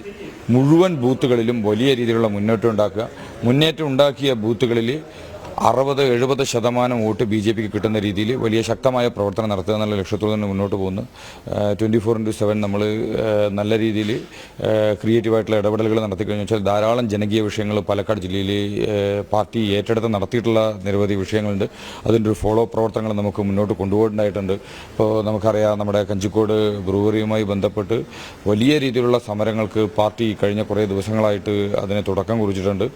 മുഴുവൻ ബൂത്തുകളിലും വലിയ രീതിയിലുള്ള മുന്നേറ്റം ഉണ്ടാക്കുക. മുന്നേറ്റം ഉണ്ടാക്കിയ ബൂത്തുകളിൽ 60-70% വോട്ട് BJPക്ക് കിട്ടുന്ന രീതിയിൽ വലിയ ശക്തമായ പ്രവർത്തനം നടത്തുക എന്നുള്ള ലക്ഷ്യത്തോടെ തന്നെ മുന്നോട്ട് പോകുന്നു. 24/7 നമ്മൾ നല്ല രീതിയിൽ ക്രിയേറ്റീവായിട്ടുള്ള ഇടപെടലുകൾ നടത്തിക്കഴിഞ്ഞു വെച്ചാൽ ധാരാളം ജനകീയ വിഷയങ്ങൾ പാലക്കാട് ജില്ലയിൽ പാർട്ടി ഏറ്റെടുത്ത് നടത്തിയിട്ടുള്ള നിരവധി വിഷയങ്ങളുണ്ട്. അതിൻ്റെ ഒരു ഫോളോ പ്രവർത്തനങ്ങൾ നമുക്ക് മുന്നോട്ട് കൊണ്ടുപോകേണ്ടതായിട്ടുണ്ട്. ഇപ്പോൾ നമുക്കറിയാം, നമ്മുടെ കഞ്ചിക്കോട് ബ്രൂവറിയുമായി ബന്ധപ്പെട്ട് വലിയ രീതിയിലുള്ള സമരങ്ങൾക്ക് പാർട്ടി കഴിഞ്ഞ കുറേ ദിവസങ്ങളായിട്ട് അതിന് തുടക്കം കുറിച്ചിട്ടുണ്ട്.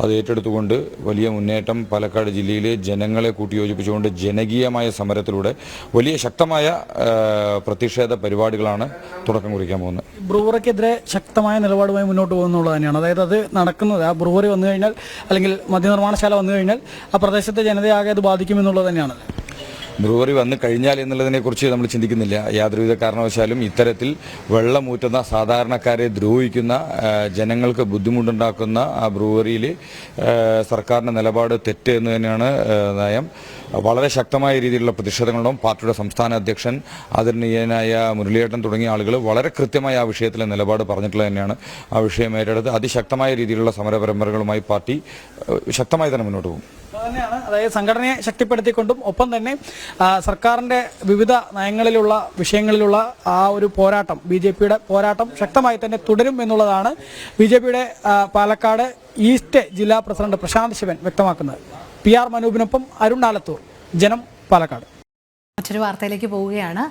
അത് ഏറ്റെടുത്തുകൊണ്ട് വലിയ മുന്നേറ്റം പാലക്കാട് ജില്ലയിലെ ജനങ്ങളെ കൂട്ടിയോജിപ്പിച്ചുകൊണ്ട് ജനകീയമായ സമരത്തിലൂടെ വലിയ ശക്തമായ പ്രതിഷേധ പരിപാടികളാണ് തുടക്കം കുറിക്കാൻ പോകുന്നത്. ബ്രൂവറിക്കെതിരെ ശക്തമായ നിലപാടുമായി മുന്നോട്ട് പോകുന്നുള്ളത് തന്നെയാണ്. അതായത് അത് നടക്കുന്നത്, ആ ബ്രൂവറി വന്നു കഴിഞ്ഞാൽ അല്ലെങ്കിൽ മദ്യനിർമ്മാണശാല വന്നു കഴിഞ്ഞാൽ ആ പ്രദേശത്തെ ജനതയാകെ അത് ബാധിക്കുമെന്നുള്ളത് തന്നെയാണ്. ബ്രൂവറി വന്നു കഴിഞ്ഞാൽ എന്നുള്ളതിനെക്കുറിച്ച് നമ്മൾ ചിന്തിക്കുന്നില്ല. യാതൊരുവിധ കാരണവശാലും ഇത്തരത്തിൽ വെള്ളമൂറ്റുന്ന, സാധാരണക്കാരെ ദ്രോഹിക്കുന്ന, ജനങ്ങൾക്ക് ബുദ്ധിമുട്ടുണ്ടാക്കുന്ന ആ ബ്രൂവറിയിൽ സർക്കാരിൻ്റെ നിലപാട് തെറ്റ് എന്ന് തന്നെയാണ് നയം. വളരെ ശക്തമായ രീതിയിലുള്ള പ്രതിഷേധങ്ങളുണ്ടാവും. പാർട്ടിയുടെ സംസ്ഥാന അധ്യക്ഷൻ ആദരണീയനായ മുരളിയേട്ടൻ തുടങ്ങിയ ആളുകൾ വളരെ കൃത്യമായ ആ വിഷയത്തിലെ നിലപാട് പറഞ്ഞിട്ടുള്ളത് തന്നെയാണ്. ആ വിഷയം ഏറ്റെടുത്ത് അതിശക്തമായ രീതിയിലുള്ള സമരപരമ്പരകളുമായി പാർട്ടി ശക്തമായി തന്നെ മുന്നോട്ട് പോകും. തന്നെയാണ്, അതായത് സംഘടനയെ ശക്തിപ്പെടുത്തിക്കൊണ്ടും ഒപ്പം തന്നെ സർക്കാരിൻ്റെ വിവിധ നയങ്ങളിലുള്ള വിഷയങ്ങളിലുള്ള ആ ഒരു പോരാട്ടം, BJPയുടെ പോരാട്ടം ശക്തമായി തന്നെ തുടരും എന്നുള്ളതാണ് BJPയുടെ പാലക്കാട് ഈസ്റ്റ് ജില്ലാ പ്രസിഡന്റ് പ്രശാന്ത് ശിവൻ വ്യക്തമാക്കുന്നത്. PR മനൂപിനൊപ്പം അരുൺ ആലത്തൂർ, ജനം, പാലക്കാട്. മറ്റൊരു വാർത്തയിലേക്ക് പോവുകയാണ്.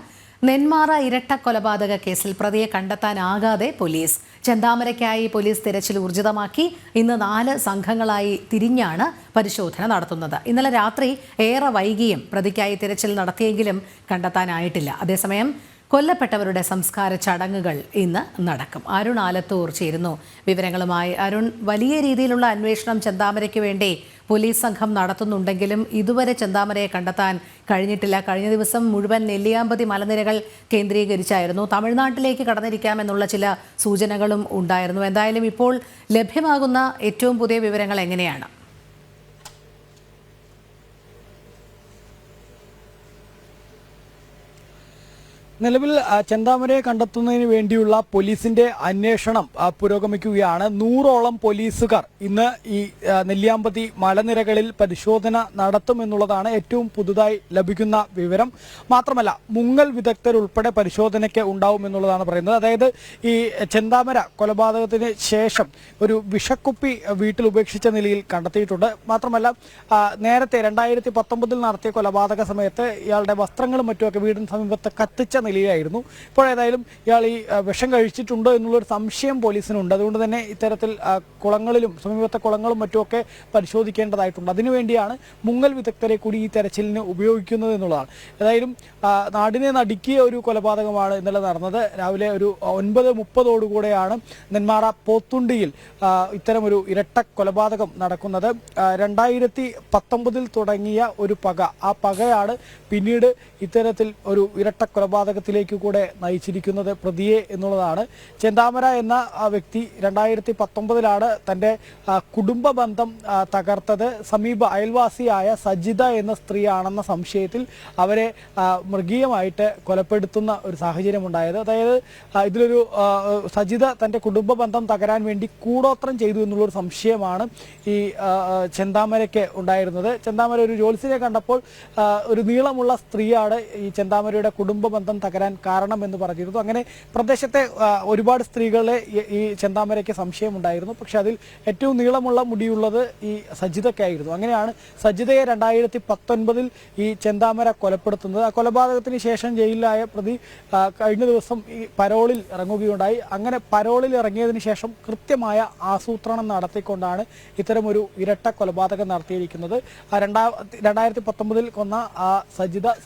നെന്മാറ ഇരട്ട കൊലപാതക കേസിൽ പ്രതിയെ കണ്ടെത്താനാകാതെ പോലീസ്. ചെന്താമരയ്ക്കായി പോലീസ് തിരച്ചിൽ ഊർജിതമാക്കി. ഇന്ന് 4 സംഘങ്ങളായി തിരിഞ്ഞാണ് പരിശോധന നടത്തുന്നത്. ഇന്നലെ രാത്രി ഏറെ വൈകിയും പ്രതിക്കായി തിരച്ചിൽ നടത്തിയെങ്കിലും കണ്ടെത്താനായിട്ടില്ല. അതേസമയം കൊല്ലപ്പെട്ടവരുടെ സംസ്കാര ചടങ്ങുകൾ ഇന്ന് നടക്കും. അരുൺ ആലത്തൂർ ചേരുന്നു വിവരങ്ങളുമായി. അരുൺ, വലിയ രീതിയിലുള്ള അന്വേഷണം ചെന്താമരയ്ക്ക് വേണ്ടി പോലീസ് സംഘം നടത്തുന്നുണ്ടെങ്കിലും ഇതുവരെ ചെന്താമരയെ കണ്ടെത്താൻ കഴിഞ്ഞിട്ടില്ല. കഴിഞ്ഞ ദിവസം മുഴുവൻ നെല്ലിയാമ്പതി മലനിരകൾ കേന്ദ്രീകരിച്ചായിരുന്നു. തമിഴ്നാട്ടിലേക്ക് കടന്നിരിക്കാമെന്നുള്ള ചില സൂചനകളും ഉണ്ടായിരുന്നു. എന്തായാലും ഇപ്പോൾ ലഭ്യമാകുന്ന ഏറ്റവും പുതിയ വിവരങ്ങൾ എങ്ങനെയാണ്? നിലവിൽ ചെന്താമരയെ കണ്ടെത്തുന്നതിന് വേണ്ടിയുള്ള പോലീസിന്റെ അന്വേഷണം പുരോഗമിക്കുകയാണ്. 100ഓളം പോലീസുകാർ ഇന്ന് ഈ നെല്ലിയാമ്പതി മലനിരകളിൽ പരിശോധന നടത്തുമെന്നുള്ളതാണ് ഏറ്റവും പുതുതായി ലഭിക്കുന്ന വിവരം. മാത്രമല്ല, മുങ്ങൽ വിദഗ്ധരുൾപ്പെടെ പരിശോധനയ്ക്ക് ഉണ്ടാവുമെന്നുള്ളതാണ് പറയുന്നത്. അതായത് ഈ ചെന്താമര കൊലപാതകത്തിന് ശേഷം ഒരു വിഷക്കുപ്പി വീട്ടിൽ ഉപേക്ഷിച്ച നിലയിൽ കണ്ടെത്തിയിട്ടുണ്ട്. മാത്രമല്ല, നേരത്തെ 2019 നടത്തിയ കൊലപാതക സമയത്ത് ഇയാളുടെ വസ്ത്രങ്ങളും മറ്റുമൊക്കെ വീടിന് സമീപത്ത് കത്തിച്ച നിലയിലായിരുന്നു. ഇപ്പോൾ ഏതായാലും ഇയാൾ ഈ വിഷം കഴിച്ചിട്ടുണ്ടോ എന്നുള്ളൊരു സംശയം പോലീസിനുണ്ട്. അതുകൊണ്ട് തന്നെ ഇത്തരത്തിൽ കുളങ്ങളിലും സമീപത്തെ കുളങ്ങളും മറ്റുമൊക്കെ പരിശോധിക്കേണ്ടതായിട്ടുണ്ട്. അതിനുവേണ്ടിയാണ് മുങ്ങൽ വിദഗ്ധരെ കൂടി ഈ തെരച്ചിലിന് ഉപയോഗിക്കുന്നത് എന്നുള്ളതാണ്. ഏതായാലും നാടിനെ നടുക്കിയ ഒരു കൊലപാതകമാണ് ഇന്നലെ നടന്നത്. രാവിലെ ഒരു 9:30 നെന്മാറ പോത്തുണ്ടിയിൽ ഇത്തരമൊരു ഇരട്ട കൊലപാതകം നടക്കുന്നത്. 2019 തുടങ്ങിയ ഒരു പക, ആ പകയാണ് പിന്നീട് ഇത്തരത്തിൽ ഒരു ഇരട്ട കൊലപാതകത്തിലേക്ക് കൂടെ നയിച്ചിരിക്കുന്നത് പ്രതിയെ എന്നുള്ളതാണ്. ചെന്താമര എന്ന വ്യക്തി 2019 തൻ്റെ കുടുംബ ബന്ധം തകർത്തത് സമീപ അയൽവാസിയായ സജിത എന്ന സ്ത്രീയാണെന്ന സംശയത്തിൽ അവരെ മൃഗീയമായിട്ട് കൊലപ്പെടുത്തുന്ന ഒരു സാഹചര്യം ഉണ്ടായത്. അതായത് ഇതിലൊരു സജിത തൻ്റെ കുടുംബ ബന്ധം തകരാൻ വേണ്ടി കൂടോത്രം ചെയ്തു എന്നുള്ളൊരു സംശയമാണ് ഈ ചെന്താമരയ്ക്ക് ഉണ്ടായിരുന്നത്. ചെന്താമര ഒരു ജ്യോത്സ്യനെ കണ്ടപ്പോൾ ഒരു നീളമുള്ള സ്ത്രീയാണ് ഈ ചെന്താമരയുടെ കുടുംബ ബന്ധം തകരാൻ കാരണമെന്ന് പറഞ്ഞിരുന്നു. അങ്ങനെ പ്രദേശത്തെ ഒരുപാട് സ്ത്രീകളെ ഈ ചെന്താമരയ്ക്ക് സംശയമുണ്ടായിരുന്നു. പക്ഷെ അതിൽ ഏറ്റവും നീളമുള്ള മുടിയുള്ളത് ഈ സജിതയ്ക്കായിരുന്നു. അങ്ങനെയാണ് സജിതയെ 2019 ഈ ചെന്താമര കൊലപ്പെടുത്തുന്നത്. ആ കൊലപാതകത്തിന് ശേഷം ജയിലിലായ പ്രതി കഴിഞ്ഞ ദിവസം ഈ പരോളിൽ ഇറങ്ങുകയുണ്ടായി. അങ്ങനെ പരോളിൽ ഇറങ്ങിയതിന് ശേഷം കൃത്യമായ ആസൂത്രണം നടത്തിക്കൊണ്ടാണ് ഇത്തരമൊരു ഇരട്ട കൊലപാതകം നടത്തിയിരിക്കുന്നത്. 2019 കൊന്ന ആ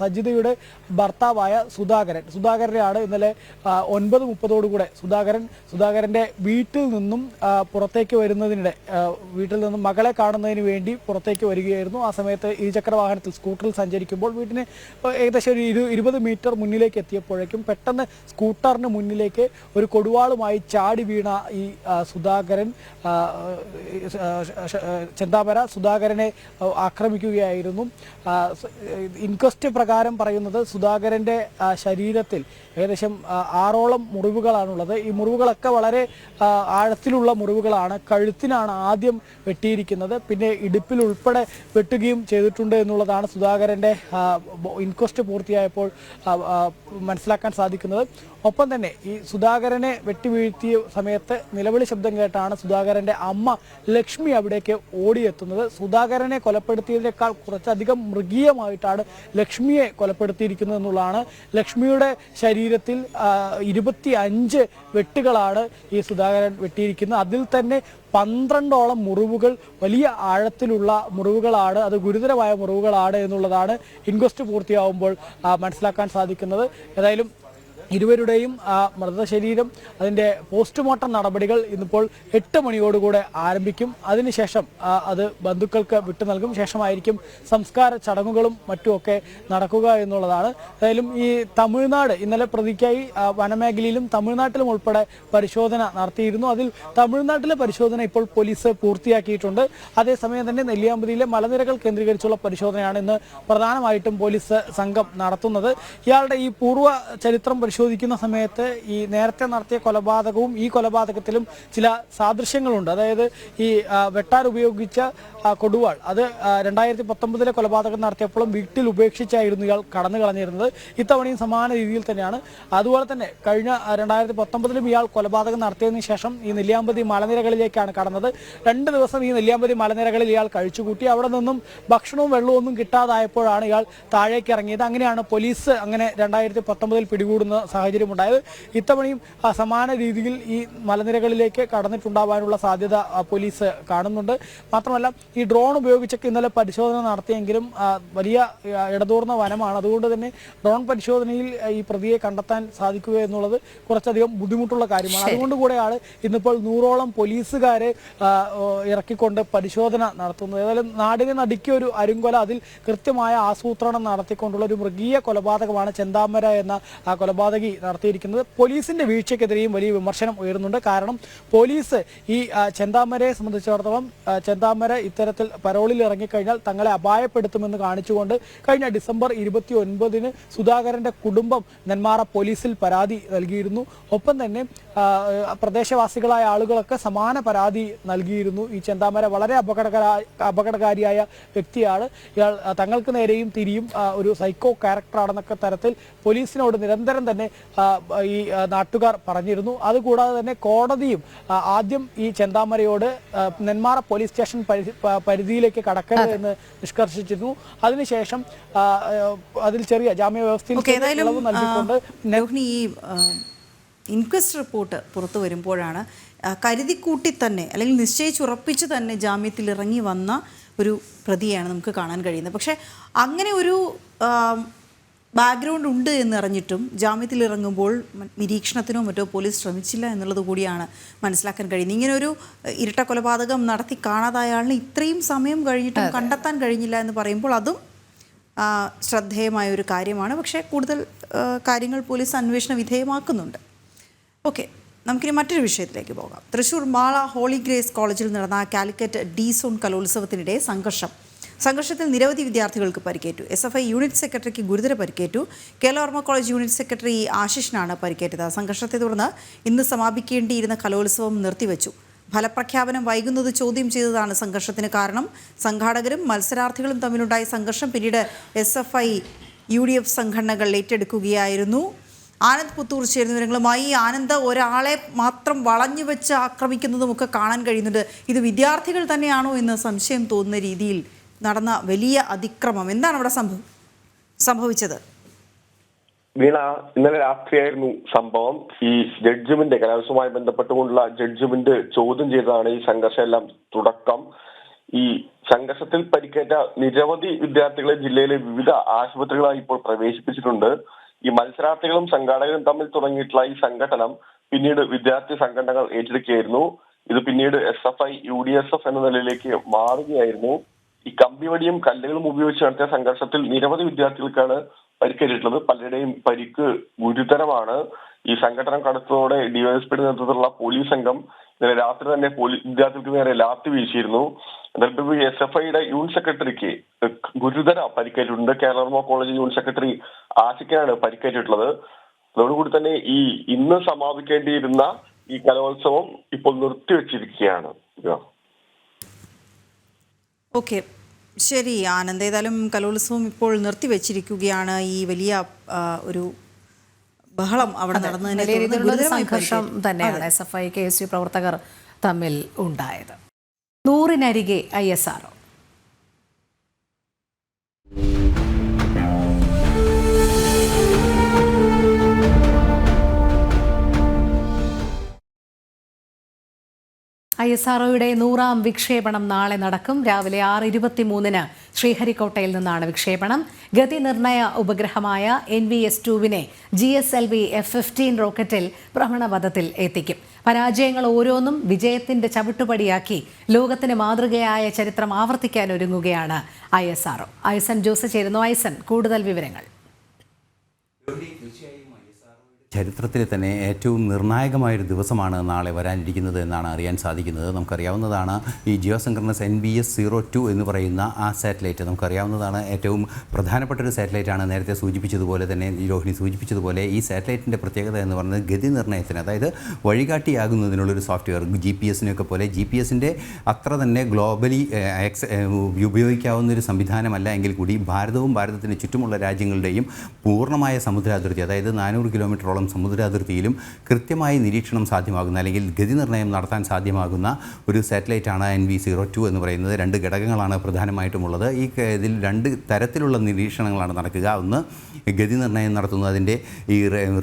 സജിതയുടെ ഭർത്താവായ സുധാകരനെയാണ് ഇന്നലെ 9:30 സുധാകരന്റെ വീട്ടിൽ നിന്നും പുറത്തേക്ക് വരുന്നതിനിടെ വീട്ടിൽ നിന്നും മകളെ കാണുന്നതിന് വേണ്ടി പുറത്തേക്ക് വരികയായിരുന്നു. ആ സമയത്ത് ഇരുചക്രവാഹനത്തിൽ സ്കൂട്ടറിൽ സഞ്ചരിക്കുമ്പോൾ വീട്ടിന് ഏകദേശം ഒരു 20 മീറ്റർ മുന്നിലേക്ക് എത്തിയപ്പോഴേക്കും പെട്ടെന്ന് സ്കൂട്ടറിന് മുന്നിലേക്ക് ഒരു കൊടുവാളുമായി ചാടി വീണ ഈ ചെന്താമര സുധാകരനെ ആക്രമിക്കുകയായിരുന്നു. ഇൻക്വസ്റ്റ് പ്രകാരം പറയുന്നത് സുധാകരന്റെ ശരീരത്തിൽ ഏകദേശം 6ഓളം മുറിവുകളാണുള്ളത്. ഈ മുറിവുകളൊക്കെ വളരെ ആഴത്തിലുള്ള മുറിവുകളാണ്. കഴുത്തിനാണ് ആദ്യം വെട്ടിയിരിക്കുന്നത്, പിന്നെ ഇടുപ്പിൽ ഉൾപ്പെടെ വെട്ടുകയും ചെയ്തിട്ടുണ്ട് എന്നുള്ളതാണ് സുധാകരന്റെ ഇൻക്വസ്റ്റ് പൂർത്തിയായപ്പോൾ മനസ്സിലാക്കാൻ സാധിക്കുന്നത്. ഒപ്പം തന്നെ ഈ സുധാകരനെ വെട്ടിവീഴ്ത്തിയ സമയത്ത് നിലവിളി ശബ്ദം കേട്ടാണ് സുധാകരന്റെ അമ്മ ലക്ഷ്മി അവിടേക്ക് ഓടിയെത്തുന്നത്. സുധാകരനെ കൊലപ്പെടുത്തിയതിനേക്കാൾ കുറച്ചധികം മൃഗീയമായിട്ടാണ് ലക്ഷ്മിയെ കൊലപ്പെടുത്തിയിരിക്കുന്നത് എന്നുള്ളതാണ്. ലക്ഷ്മിയുടെ ശരീരത്തിൽ 25 വെട്ടുകളാണ് ഈ സുധാകരൻ വെട്ടിയിരിക്കുന്നത്. അതിൽ തന്നെ 12ഓളം മുറിവുകൾ വലിയ ആഴത്തിലുള്ള മുറിവുകളാണ്, അത് ഗുരുതരമായ മുറിവുകളാണ് എന്നുള്ളതാണ് ഇൻക്വസ്റ്റ് പൂർത്തിയാവുമ്പോൾ മനസ്സിലാക്കാൻ സാധിക്കുന്നത്. ഏതായാലും ഇരുവരുടെയും മൃതശരീരം അതിൻ്റെ പോസ്റ്റ്മോർട്ടം നടപടികൾ ഇന്നിപ്പോൾ 8 മണിയോടുകൂടെ ആരംഭിക്കും. അതിനുശേഷം അത് ബന്ധുക്കൾക്ക് വിട്ടു നൽകും. ശേഷമായിരിക്കും സംസ്കാര ചടങ്ങുകളും മറ്റുമൊക്കെ നടക്കുക എന്നുള്ളതാണ്. ഏതായാലും ഈ തമിഴ്നാട് ഇന്നലെ പ്രതിക്കായി വനമേഖലയിലും തമിഴ്നാട്ടിലും ഉൾപ്പെടെ പരിശോധന നടത്തിയിരുന്നു. അതിൽ തമിഴ്നാട്ടിലെ പരിശോധന ഇപ്പോൾ പോലീസ് പൂർത്തിയാക്കിയിട്ടുണ്ട്. അതേസമയം തന്നെ നെല്ലിയാമ്പതിയിലെ മലനിരകൾ കേന്ദ്രീകരിച്ചുള്ള പരിശോധനയാണ് ഇന്ന് പ്രധാനമായിട്ടും പോലീസ് സംഘം നടത്തുന്നത്. ഇയാളുടെ ഈ പൂർവ്വ ചരിത്രം പരിശോധിക്കുന്ന സമയത്ത് ഈ നേരത്തെ നടത്തിയ കൊലപാതകവും ഈ കൊലപാതകത്തിലും ചില സാദൃശ്യങ്ങളുണ്ട്. അതായത് ഈ വെട്ടാൻ ഉപയോഗിച്ച കൊടുവാൾ അത് 2019 കൊലപാതകം നടത്തിയപ്പോഴും വീട്ടിൽ ഉപേക്ഷിച്ചായിരുന്നു ഇയാൾ കടന്നു കളഞ്ഞിരുന്നത്. ഇത്തവണയും സമാന രീതിയിൽ തന്നെയാണ്. അതുപോലെ തന്നെ കഴിഞ്ഞ 2019 ഇയാൾ കൊലപാതകം നടത്തിയതിനു ശേഷം ഈ നെല്ലിയാമ്പതി മലനിരകളിലേക്കാണ് കടന്നത്. 2 ദിവസം ഈ നെല്ലിയാമ്പതി മലനിരകളിൽ ഇയാൾ കഴിച്ചുകൂട്ടി. അവിടെ നിന്നും ഭക്ഷണവും വെള്ളവും ഒന്നും കിട്ടാതായപ്പോഴാണ് ഇയാൾ താഴേക്ക് ഇറങ്ങിയത്. അങ്ങനെയാണ് പോലീസ് അങ്ങനെ 2019 പിടികൂടുന്ന സാഹചര്യമുണ്ടായത്. ഇത്തവണയും സമാന രീതിയിൽ ഈ മലനിരകളിലേക്ക് കടന്നിട്ടുണ്ടാവാനുള്ള സാധ്യത പോലീസ് കാണുന്നുണ്ട്. മാത്രമല്ല ഈ ഡ്രോൺ ഉപയോഗിച്ചൊക്കെ ഇന്നലെ പരിശോധന നടത്തിയെങ്കിലും വലിയ ഇടതൂർന്ന വനമാണ്. അതുകൊണ്ട് തന്നെ ഡ്രോൺ പരിശോധനയിൽ ഈ പ്രതിയെ കണ്ടെത്താൻ സാധിക്കുക എന്നുള്ളത് കുറച്ചധികം ബുദ്ധിമുട്ടുള്ള കാര്യമാണ്. അതുകൊണ്ട് കൂടെയാണ് ഇന്നിപ്പോൾ 100ഓളം പോലീസുകാരെ ഇറക്കിക്കൊണ്ട് പരിശോധന നടത്തുന്നത്. ഏതായാലും നാടിനെ നടുക്കിയ ഒരു അരുങ്കൊല, അതിൽ കൃത്യമായ ആസൂത്രണം നടത്തിക്കൊണ്ടുള്ള ഒരു മൃഗീയ കൊലപാതകമാണ് ചെന്താമര എന്ന കൊലപാതകി നടത്തിയിരിക്കുന്നത്. പോലീസിന്റെ വീഴ്ചയ്ക്കെതിരെയും വലിയ വിമർശനം ഉയരുന്നുണ്ട്. കാരണം പോലീസ് ഈ ചെന്താമരയെ സംബന്ധിച്ചിടത്തോളം ചെന്താമര ഇത്തരത്തിൽ പരോളിൽ ഇറങ്ങിക്കഴിഞ്ഞാൽ തങ്ങളെ അപായപ്പെടുത്തുമെന്ന് കാണിച്ചുകൊണ്ട് കഴിഞ്ഞ ഡിസംബർ 29-ന് സുധാകരന്റെ കുടുംബം നെന്മാറ പോലീസിൽ പരാതി നൽകിയിരുന്നു. ഒപ്പം തന്നെ പ്രദേശവാസികളായ ആളുകളൊക്കെ സമാന പരാതി നൽകിയിരുന്നു. ഈ ചെന്താമര വളരെ അപകടകാരിയായ വ്യക്തിയാണ്, ഇയാൾ തങ്ങൾക്ക് നേരെയും തിരിയും, ഒരു സൈക്കോ ക്യാരക്ടറാണെന്നൊക്കെ തരത്തിൽ പോലീസിനോട് നിരന്തരം തന്നെ ഈ നാട്ടുകാർ പറഞ്ഞിരുന്നു. അതുകൂടാതെ തന്നെ കോടതിയും ആദ്യം ഈ ചെന്താമരയോട് നെന്മാറ പോലീസ് സ്റ്റേഷൻ പരിധിയിലേക്ക് കടക്കരുത് എന്ന് നിഷ്കർഷിച്ചിരുന്നു. അതിനുശേഷം അതിൽ ചെറിയ ജാമ്യ വ്യവസ്ഥയിൽ ഇളവ് നൽകിക്കൊണ്ട് ഈ ഇൻക്വസ്റ്റ് റിപ്പോർട്ട് പുറത്തു വരുമ്പോഴാണ് കരുതിക്കൂട്ടി തന്നെ അല്ലെങ്കിൽ നിശ്ചയിച്ചുറപ്പിച്ച് തന്നെ ജാമ്യത്തിൽ ഇറങ്ങി വന്ന ഒരു പ്രതിയാണ് നമുക്ക് കാണാൻ കഴിയുന്നത്. പക്ഷേ അങ്ങനെ ഒരു ബാക്ക്ഗ്രൗണ്ട് ഉണ്ട് എന്നറിഞ്ഞിട്ടും ജാമ്യത്തിൽ ഇറങ്ങുമ്പോൾ നിരീക്ഷണത്തിനോ മറ്റോ പോലീസ് ശ്രമിച്ചില്ല എന്നുള്ളത് കൂടിയാണ് മനസ്സിലാക്കാൻ കഴിയുന്നത്. ഇങ്ങനൊരു ഇരട്ട കൊലപാതകം നടത്തി കാണാതായ ആളിന് ഇത്രയും സമയം കഴിഞ്ഞിട്ടും കണ്ടെത്താൻ കഴിഞ്ഞില്ല എന്ന് പറയുമ്പോൾ അതും ശ്രദ്ധേയമായ ഒരു കാര്യമാണ്. പക്ഷേ കൂടുതൽ കാര്യങ്ങൾ പോലീസ് അന്വേഷണ വിധേയമാക്കുന്നുണ്ട്. ഓക്കെ, നമുക്കിനി മറ്റൊരു വിഷയത്തിലേക്ക് പോകാം. തൃശ്ശൂർ മാള ഹോളി ഗ്രേസ് കോളേജിൽ നടന്ന കാലിക്കറ്റ് ഡി സോൺ കലോത്സവത്തിനിടെ സംഘർഷത്തിൽ നിരവധി വിദ്യാർത്ഥികൾക്ക് പരിക്കേറ്റു. SFI യൂണിറ്റ് സെക്രട്ടറിക്ക് ഗുരുതര പരിക്കേറ്റു. കേരളവർമ്മ കോളേജ് യൂണിറ്റ് സെക്രട്ടറി ആശിഷിനാണ് പരിക്കേറ്റത്. സംഘർഷത്തെ തുടർന്ന് ഇന്ന് സമാപിക്കേണ്ടിയിരുന്ന കലോത്സവം നിർത്തിവെച്ചു. ഫലപ്രഖ്യാപനം വൈകുന്നത് ചോദ്യം ചെയ്തതാണ് സംഘർഷത്തിന് കാരണം. സംഘാടകരും മത്സരാർത്ഥികളും തമ്മിലുണ്ടായ സംഘർഷം പിന്നീട് SFI UDF സംഘടനകൾ ഏറ്റെടുക്കുകയായിരുന്നു. ആനന്ദ് പുത്തൂർ ചേരുന്ന വിവരങ്ങളുമായി. ആനന്ദ്, ഒരാളെ മാത്രം വളഞ്ഞു വെച്ച് ആക്രമിക്കുന്നതുമൊക്കെ കാണാൻ കഴിയുന്നുണ്ട്. ഇത് വിദ്യാർത്ഥികൾ തന്നെയാണോ എന്ന് സംശയം തോന്നുന്ന രീതിയിൽ നടന്ന വലിയ അതിക്രമം, എന്താണ് അവിടെ സംഭവിച്ചത്? വീണ, ഇന്നലെ രാത്രിയായിരുന്നു സംഭവം. ഈ ജഡ്ജ്മെന്റ്, കലോത്സവവുമായി ബന്ധപ്പെട്ടുകൊണ്ടുള്ള ജഡ്ജ്മെന്റ് ചോദ്യം ചെയ്തതാണ് ഈ സംഘർഷമെല്ലാം തുടക്കം. ഈ സംഘർഷത്തിൽ പരിക്കേറ്റ നിരവധി വിദ്യാർത്ഥികളെ ജില്ലയിലെ വിവിധ ആശുപത്രികളായി ഇപ്പോൾ പ്രവേശിപ്പിച്ചിട്ടുണ്ട്. ഈ മത്സരാർത്ഥികളും സംഘാടകരും തമ്മിൽ തുടങ്ങിയിട്ടുള്ള ഈ സംഘടനം പിന്നീട് വിദ്യാർത്ഥി സംഘടനകൾ ഏറ്റെടുക്കുകയായിരുന്നു. ഇത് പിന്നീട് SFI UDSF എന്ന നിലയിലേക്ക് മാറുകയായിരുന്നു. ഈ കമ്പിവടിയും കല്ലുകളും ഉപയോഗിച്ച് നടത്തിയ സംഘർഷത്തിൽ നിരവധി വിദ്യാർത്ഥികൾക്കാണ് പരിക്കേറ്റിട്ടുള്ളത്. പലരുടെയും പരിക്ക് ഗുരുതരമാണ്. ഈ സംഘടന കടുത്തതോടെ DYSPയുടെ നേതൃത്വത്തിലുള്ള പോലീസ് സംഘം ഇന്നലെ രാത്രി തന്നെ വിദ്യാർത്ഥികൾക്ക് നേരെ ലാത്തി വീശിയിരുന്നു. എന്നാൽ SFIയുടെ യൂണിറ്റ് സെക്രട്ടറിക്ക് ഗുരുതര പരിക്കേറ്റിട്ടുണ്ട്. കേരളവർമ്മ കോളേജ് യൂണിറ്റ് സെക്രട്ടറി ആശിക്കാനാണ് പരിക്കേറ്റിട്ടുള്ളത്. അതോടുകൂടി തന്നെ ഈ ഇന്ന് സമാപിക്കേണ്ടിയിരുന്ന ഈ കലോത്സവം ഇപ്പോൾ നിർത്തിവെച്ചിരിക്കുകയാണ്. ഓക്കെ, ശരി ആനന്ദ്. ഏതായാലും കലോത്സവം ഇപ്പോൾ നിർത്തിവെച്ചിരിക്കുകയാണ്. ഈ വലിയ ഒരു ബഹളം അവിടെ നടന്നതിനെ സംഘർഷം തന്നെയാണ് SFI KSU പ്രവർത്തകർ തമ്മിൽ ഉണ്ടായത്. 100-നരികെ ISRO. ISROയുടെ 100ാം വിക്ഷേപണം നാളെ നടക്കും. രാവിലെ 6:23-ന് ശ്രീഹരിക്കോട്ടയിൽ നിന്നാണ് വിക്ഷേപണം. ഗതി നിർണയ ഉപഗ്രഹമായ NVS-2വിനെ GSLV F-15 റോക്കറ്റിൽ ഭ്രമണപഥത്തിൽ എത്തിക്കും. പരാജയങ്ങൾ ഓരോന്നും വിജയത്തിന്റെ ചവിട്ടുപടിയാക്കി ലോകത്തിന് മാതൃകയായ ചരിത്രം ആവർത്തിക്കാൻ ഒരുങ്ങുകയാണ് ISRO. ഐസൻ ജോസ് ചേരുന്നു. ഐസൻ, കൂടുതൽ വിവരങ്ങൾ. ചരിത്രത്തിലെ തന്നെ ഏറ്റവും നിർണായകമായൊരു ദിവസമാണ് നാളെ വരാനിരിക്കുന്നത് എന്നാണ് അറിയാൻ സാധിക്കുന്നത്. നമുക്കറിയാവുന്നതാണ് ഈ ജിയോസിൻക്രണസ് NVS-02 എന്ന് പറയുന്ന ആ സാറ്റലൈറ്റ്. നമുക്കറിയാവുന്നതാണ് ഏറ്റവും പ്രധാനപ്പെട്ട ഒരു സാറ്റലൈറ്റാണ്. നേരത്തെ സൂചിപ്പിച്ചതുപോലെ തന്നെ രോഹിണി സൂചിപ്പിച്ചതുപോലെ ഈ സാറ്റലൈറ്റിൻ്റെ പ്രത്യേകത എന്ന് പറയുന്നത് ഗതി നിർണ്ണയത്തിന്, അതായത് വഴികാട്ടിയാകുന്നതിനുള്ളൊരു സോഫ്റ്റ്വെയർ, GPS-നെയൊക്കെ പോലെ GPS-ൻ്റെ അത്ര തന്നെ ഗ്ലോബലി ഉപയോഗിക്കാവുന്ന ഒരു സംവിധാനമല്ല എങ്കിൽ കൂടി ഭാരതവും ഭാരതത്തിന് ചുറ്റുമുള്ള രാജ്യങ്ങളുടെയും പൂർണ്ണമായ സമുദ്രാതിർത്തി, അതായത് 400 കിലോമീറ്ററോളം കിലോമീറ്ററോളം സമുദ്രാതിർത്തിയിലും കൃത്യമായി നിരീക്ഷണം സാധ്യമാകുന്ന അല്ലെങ്കിൽ ഗതി നിർണ്ണയം നടത്താൻ സാധ്യമാകുന്ന ഒരു സാറ്റലൈറ്റാണ് NV-02 എന്ന് പറയുന്നത്. 2 ഘടകങ്ങളാണ് പ്രധാനമായിട്ടുമുള്ളത്. ഇതിൽ 2 തരത്തിലുള്ള നിരീക്ഷണങ്ങളാണ് നടക്കുക. ഒന്ന് ഗതി നിർണ്ണയം നടത്തുന്നു, അതിൻ്റെ ഈ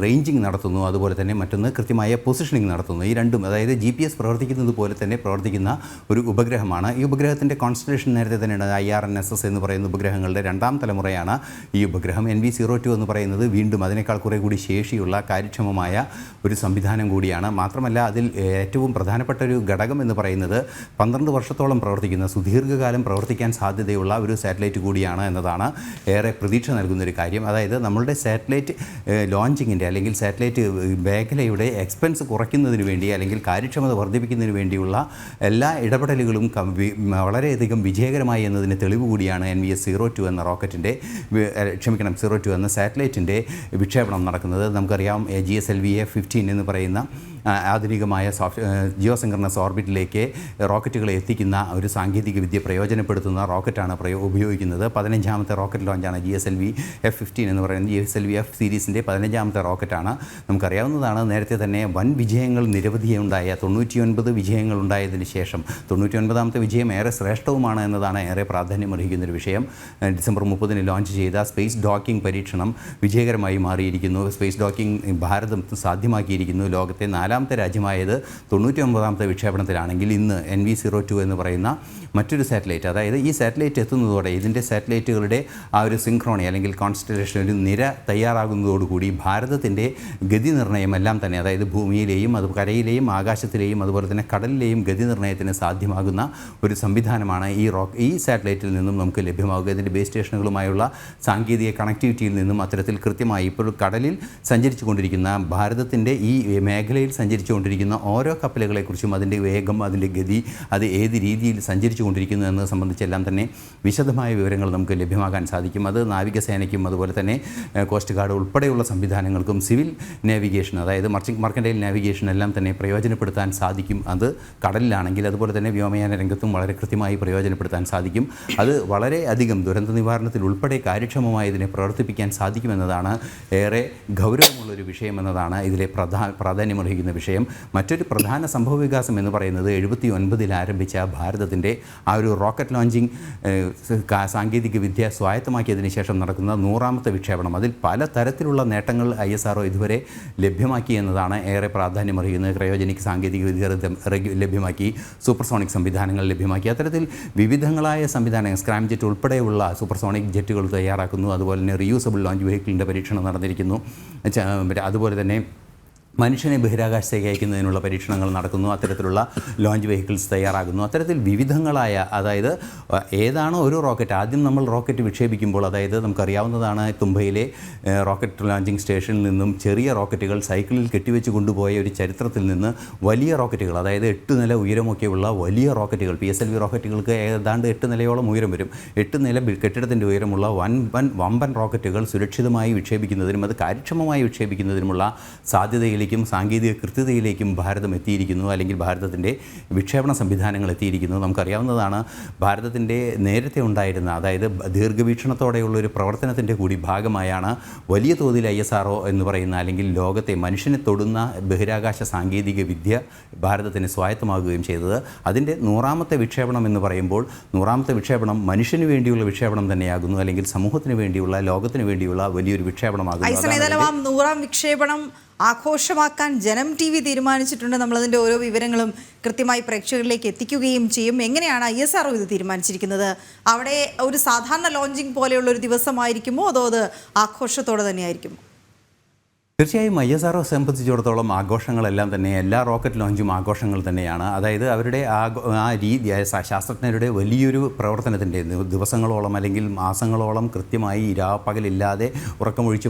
റേഞ്ചിങ് നടത്തുന്നു, അതുപോലെ തന്നെ മറ്റൊന്ന് കൃത്യമായ പൊസിഷനിങ് നടത്തുന്നു. ഈ രണ്ടും, അതായത് GPS പ്രവർത്തിക്കുന്നത് പോലെ തന്നെ പ്രവർത്തിക്കുന്ന ഒരു ഉപഗ്രഹമാണ്. ഈ ഉപഗ്രഹത്തിൻ്റെ കോൺസ്റ്റലേഷൻ നേരത്തെ തന്നെയാണ് IRNSS എന്ന് പറയുന്ന ഉപഗ്രഹങ്ങളുടെ 2ാം തലമുറയാണ് ഈ ഉപഗ്രഹം. NV-02 എന്ന് പറയുന്നത് വീണ്ടും അതിനേക്കാൾ കുറേ കൂടി ശേഷിയുള്ള കാര്യക്ഷമമായ ഒരു സംവിധാനം കൂടിയാണ്. മാത്രമല്ല അതിൽ ഏറ്റവും പ്രധാനപ്പെട്ട ഒരു ഘടകം എന്ന് പറയുന്നത് 12 വർഷത്തോളം പ്രവർത്തിക്കുന്ന, സുദീർഘകാലം പ്രവർത്തിക്കാൻ സാധ്യതയുള്ള ഒരു സാറ്റലൈറ്റ് കൂടിയാണ് എന്നതാണ് ഏറെ പ്രതീക്ഷ നൽകുന്നൊരു കാര്യം. അതായത് നമ്മളുടെ സാറ്റലൈറ്റ് ലോഞ്ചിങ്ങിൻ്റെ അല്ലെങ്കിൽ സാറ്റലൈറ്റ് മേഖലയുടെ എക്സ്പെൻസ് കുറയ്ക്കുന്നതിന് വേണ്ടി അല്ലെങ്കിൽ കാര്യക്ഷമത വർദ്ധിപ്പിക്കുന്നതിന് വേണ്ടിയുള്ള എല്ലാ ഇടപെടലുകളും വളരെയധികം വിജയകരമായി എന്നതിന് തെളിവ് കൂടിയാണ് NVS-02 എന്ന റോക്കറ്റിൻ്റെ 02 എന്ന സാറ്റലൈറ്റിൻ്റെ വിക്ഷേപണം നടക്കുന്നത്. നമുക്കറിയാം GSLV-15 എന്ന് പറയുന്ന ആധുനികമായ ജിയോസിൻക്രണസ് ഓർബിറ്റിലേക്ക് റോക്കറ്റുകളെ എത്തിക്കുന്ന ഒരു സാങ്കേതിക വിദ്യ പ്രയോജനപ്പെടുത്തുന്ന റോക്കറ്റാണ് ഉപയോഗിക്കുന്നത്. 15ാമത്തെ റോക്കറ്റ് ലോഞ്ചാണ് GSLV-F15 എന്ന് പറയുന്നത്. GSLV-F സീരീസിൻ്റെ 15ാമത്തെ റോക്കറ്റാണ്. നമുക്കറിയാവുന്നതാണ്, നേരത്തെ തന്നെ വൻ വിജയങ്ങൾ നിരവധിയുണ്ടായ 99 വിജയങ്ങൾ ഉണ്ടായതിന് ശേഷം 99ാമത്തെ വിജയം ഏറെ ശ്രേഷ്ഠവുമാണ് എന്നതാണ് ഏറെ പ്രാധാന്യമർഹിക്കുന്നൊരു വിഷയം. ഡിസംബർ 30 ലോഞ്ച് ചെയ്ത സ്പേസ് ഡോക്കിംഗ് പരീക്ഷണം വിജയകരമായി മാറിയിരിക്കുന്നു. സ്പേസ് ഡോക്കിംഗ് ഭാരതം സാധ്യമാക്കിയിരിക്കുന്നു. ലോകത്തെ 4ാമത്തെ രാജ്യമായത് 99ാമത്തെ വിക്ഷേപണത്തിലാണെങ്കിൽ ഇന്ന് NV-02 എന്ന് പറയുന്ന മറ്റൊരു സാറ്റലൈറ്റ്, അതായത് ഈ സാറ്റലൈറ്റ് എത്തുന്നതോടെ ഇതിൻ്റെ സാറ്റലൈറ്റുകളുടെ ആ ഒരു സിങ്ക്രോണി അല്ലെങ്കിൽ കോൺസ്റ്റലേഷൻ ഒരു നിര തയ്യാറാകുന്നതോടുകൂടി ഭാരതത്തിൻ്റെ ഗതി നിർണ്ണയം എല്ലാം തന്നെ, അതായത് ഭൂമിയിലെയും കരയിലെയും ആകാശത്തിലെയും അതുപോലെ തന്നെ കടലിലെയും ഗതി നിർണ്ണയത്തിന് സാധ്യമാകുന്ന ഒരു സംവിധാനമാണ് ഈ സാറ്റലൈറ്റിൽ നിന്നും നമുക്ക് ലഭ്യമാകുക. ഇതിൻ്റെ ബേസ് സ്റ്റേഷനുകളുമായുള്ള സാങ്കേതിക കണക്ടിവിറ്റിയിൽ നിന്നും അത്തരത്തിൽ കൃത്യമായി ഇപ്പോൾ കടലിൽ സഞ്ചരിച്ചു കൊണ്ടിരിക്കുന്ന ഭാരതത്തിൻ്റെ ഈ മേഖലയിൽ സഞ്ചരിച്ചുകൊണ്ടിരിക്കുന്ന ഓരോ കപ്പലുകളെക്കുറിച്ചും അതിൻ്റെ വേഗം, അതിൻ്റെ ഗതി, അത് ഏത് രീതിയിൽ സഞ്ചരിച്ചു കൊണ്ടിരിക്കുന്നു എന്നത് സംബന്ധിച്ചെല്ലാം തന്നെ വിശദമായ വിവരങ്ങൾ നമുക്ക് ലഭ്യമാക്കാൻ സാധിക്കും. അത് നാവികസേനയ്ക്കും അതുപോലെ തന്നെ കോസ്റ്റ് ഗാർഡ് ഉൾപ്പെടെയുള്ള സംവിധാനങ്ങൾക്കും സിവിൽ നാവിഗേഷൻ, അതായത് മർക്കൻഡൈൽ നാവിഗേഷൻ എല്ലാം തന്നെ പ്രയോജനപ്പെടുത്താൻ സാധിക്കും. അത് കടലിലാണെങ്കിൽ അതുപോലെ തന്നെ വ്യോമയാന രംഗത്തും വളരെ കൃത്യമായി പ്രയോജനപ്പെടുത്താൻ സാധിക്കും. അത് വളരെയധികം ദുരന്ത നിവാരണത്തിൽ ഉൾപ്പെടെ കാര്യക്ഷമമായി ഇതിനെ പ്രവർത്തിപ്പിക്കാൻ സാധിക്കുമെന്നതാണ് ഏറെ ഗൗരവമുള്ളൊരു വിഷയമെന്നതാണ് ഇതിലെ പ്രാധാന്യമർഹിക്കുന്ന വിഷയം. മറ്റൊരു പ്രധാന സംഭവ വികാസം എന്ന് പറയുന്നത് 79 ആരംഭിച്ച ഭാരതത്തിൻ്റെ ആ ഒരു റോക്കറ്റ് ലോഞ്ചിങ് സാങ്കേതിക വിദ്യ സ്വായത്തമാക്കിയതിന് ശേഷം നടക്കുന്ന 100ാമത്തെ വിക്ഷേപണം. അതിൽ പല തരത്തിലുള്ള നേട്ടങ്ങൾ ISRO ഇതുവരെ ലഭ്യമാക്കി എന്നതാണ് ഏറെ പ്രാധാന്യമർഹിക്കുന്നത്. ക്രയോജനിക് സാങ്കേതിക വിദ്യ ലഭ്യമാക്കി, സൂപ്പർസോണിക് സംവിധാനങ്ങൾ ലഭ്യമാക്കി, അത്തരത്തിൽ വിവിധങ്ങളായ സംവിധാനങ്ങൾ, സ്ക്രാം ജെറ്റ് ഉൾപ്പെടെയുള്ള സൂപ്പർസോണിക് ജെറ്റുകൾ തയ്യാറാക്കുന്നു. അതുപോലെ തന്നെ റീയൂസബിൾ ലോഞ്ച് വെഹിക്കിളിൻ്റെ പരീക്ഷണം നടന്നിരിക്കുന്നു. അതുപോലെ തന്നെ മനുഷ്യനെ ബഹിരാകാശത്തേക്ക് അയക്കുന്നതിനുള്ള പരീക്ഷണങ്ങൾ നടക്കുന്നു. അത്തരത്തിലുള്ള ലോഞ്ച് വെഹിക്കിൾസ് തയ്യാറാകുന്നു. അത്തരത്തിൽ വിവിധങ്ങളായ, അതായത് ഏതാണോ ഒരു റോക്കറ്റ്, ആദ്യം നമ്മൾ റോക്കറ്റ് വിക്ഷേപിക്കുമ്പോൾ, അതായത് നമുക്കറിയാവുന്നതാണ് തുമ്പയിലെ റോക്കറ്റ് ലോഞ്ചിങ് സ്റ്റേഷനിൽ നിന്നും ചെറിയ റോക്കറ്റുകൾ സൈക്കിളിൽ കെട്ടിവെച്ച് കൊണ്ടുപോയ ഒരു ചരിത്രത്തിൽ നിന്ന് വലിയ റോക്കറ്റുകൾ, അതായത് 8 നില ഉയരമൊക്കെയുള്ള വലിയ റോക്കറ്റുകൾ, PSLV റോക്കറ്റുകൾക്ക് ഏതാണ്ട് 8 നിലയോളം ഉയരം വരും. 8 നില കെട്ടിടത്തിൻ്റെ ഉയരമുള്ള വമ്പൻ റോക്കറ്റുകൾ സുരക്ഷിതമായി വിക്ഷേപിക്കുന്നതിനും അത് കാര്യക്ഷമമായി വിക്ഷേപിക്കുന്നതിനുമുള്ള സാധ്യതയിൽ സാങ്കേതിക കൃത്യതയിലേക്കും ഭാരതം എത്തിയിരിക്കുന്നു, അല്ലെങ്കിൽ ഭാരതത്തിൻ്റെ വിക്ഷേപണ സംവിധാനങ്ങൾ എത്തിയിരിക്കുന്നു. നമുക്കറിയാവുന്നതാണ്, ഭാരതത്തിൻ്റെ നേരത്തെ ഉണ്ടായിരുന്ന, അതായത് ദീർഘവീക്ഷണത്തോടെയുള്ള ഒരു പ്രവർത്തനത്തിൻ്റെ കൂടി ഭാഗമായാണ് വലിയ തോതിൽ ISRO എന്ന് പറയുന്ന, അല്ലെങ്കിൽ ലോകത്തെ മനുഷ്യനെ തൊടുന്ന ബഹിരാകാശ സാങ്കേതിക വിദ്യ ഭാരതത്തിന് സ്വായത്തമാകുകയും ചെയ്തത്. അതിൻ്റെ 100ാമത്തെ വിക്ഷേപണം എന്ന് പറയുമ്പോൾ 100ാമത്തെ വിക്ഷേപണം മനുഷ്യന് വേണ്ടിയുള്ള വിക്ഷേപണം തന്നെയാകുന്നു, അല്ലെങ്കിൽ സമൂഹത്തിന് വേണ്ടിയുള്ള, ലോകത്തിന് വേണ്ടിയുള്ള വലിയൊരു വിക്ഷേപണമാകുന്നു. 100ാം വിക്ഷേപണം ആഘോഷമാക്കാൻ ജനം TV തീരുമാനിച്ചിട്ടുണ്ട്. നമ്മളതിൻ്റെ ഓരോ വിവരങ്ങളും കൃത്യമായി പ്രേക്ഷകരിലേക്ക് എത്തിക്കുകയും ചെയ്യും. എങ്ങനെയാണ് ISRO ഇത് തീരുമാനിച്ചിരിക്കുന്നത്? അവിടെ ഒരു സാധാരണ ലോഞ്ചിങ് പോലെയുള്ള ഒരു ദിവസമായിരിക്കുമോ, അതോ അത് ആഘോഷത്തോടെ തന്നെയായിരിക്കുമോ? തീർച്ചയായും ISRO സംബന്ധിച്ചിടത്തോളം ആഘോഷങ്ങളെല്ലാം തന്നെ, എല്ലാ റോക്കറ്റ് ലോഞ്ചും ആഘോഷങ്ങൾ തന്നെയാണ്. അതായത് അവരുടെ ആ രീതി, ശാസ്ത്രജ്ഞരുടെ വലിയൊരു പ്രവർത്തനത്തിൻ്റെ ദിവസങ്ങളോളം അല്ലെങ്കിൽ മാസങ്ങളോളം കൃത്യമായി പകലില്ലാതെ ഉറക്കമൊഴിച്ച്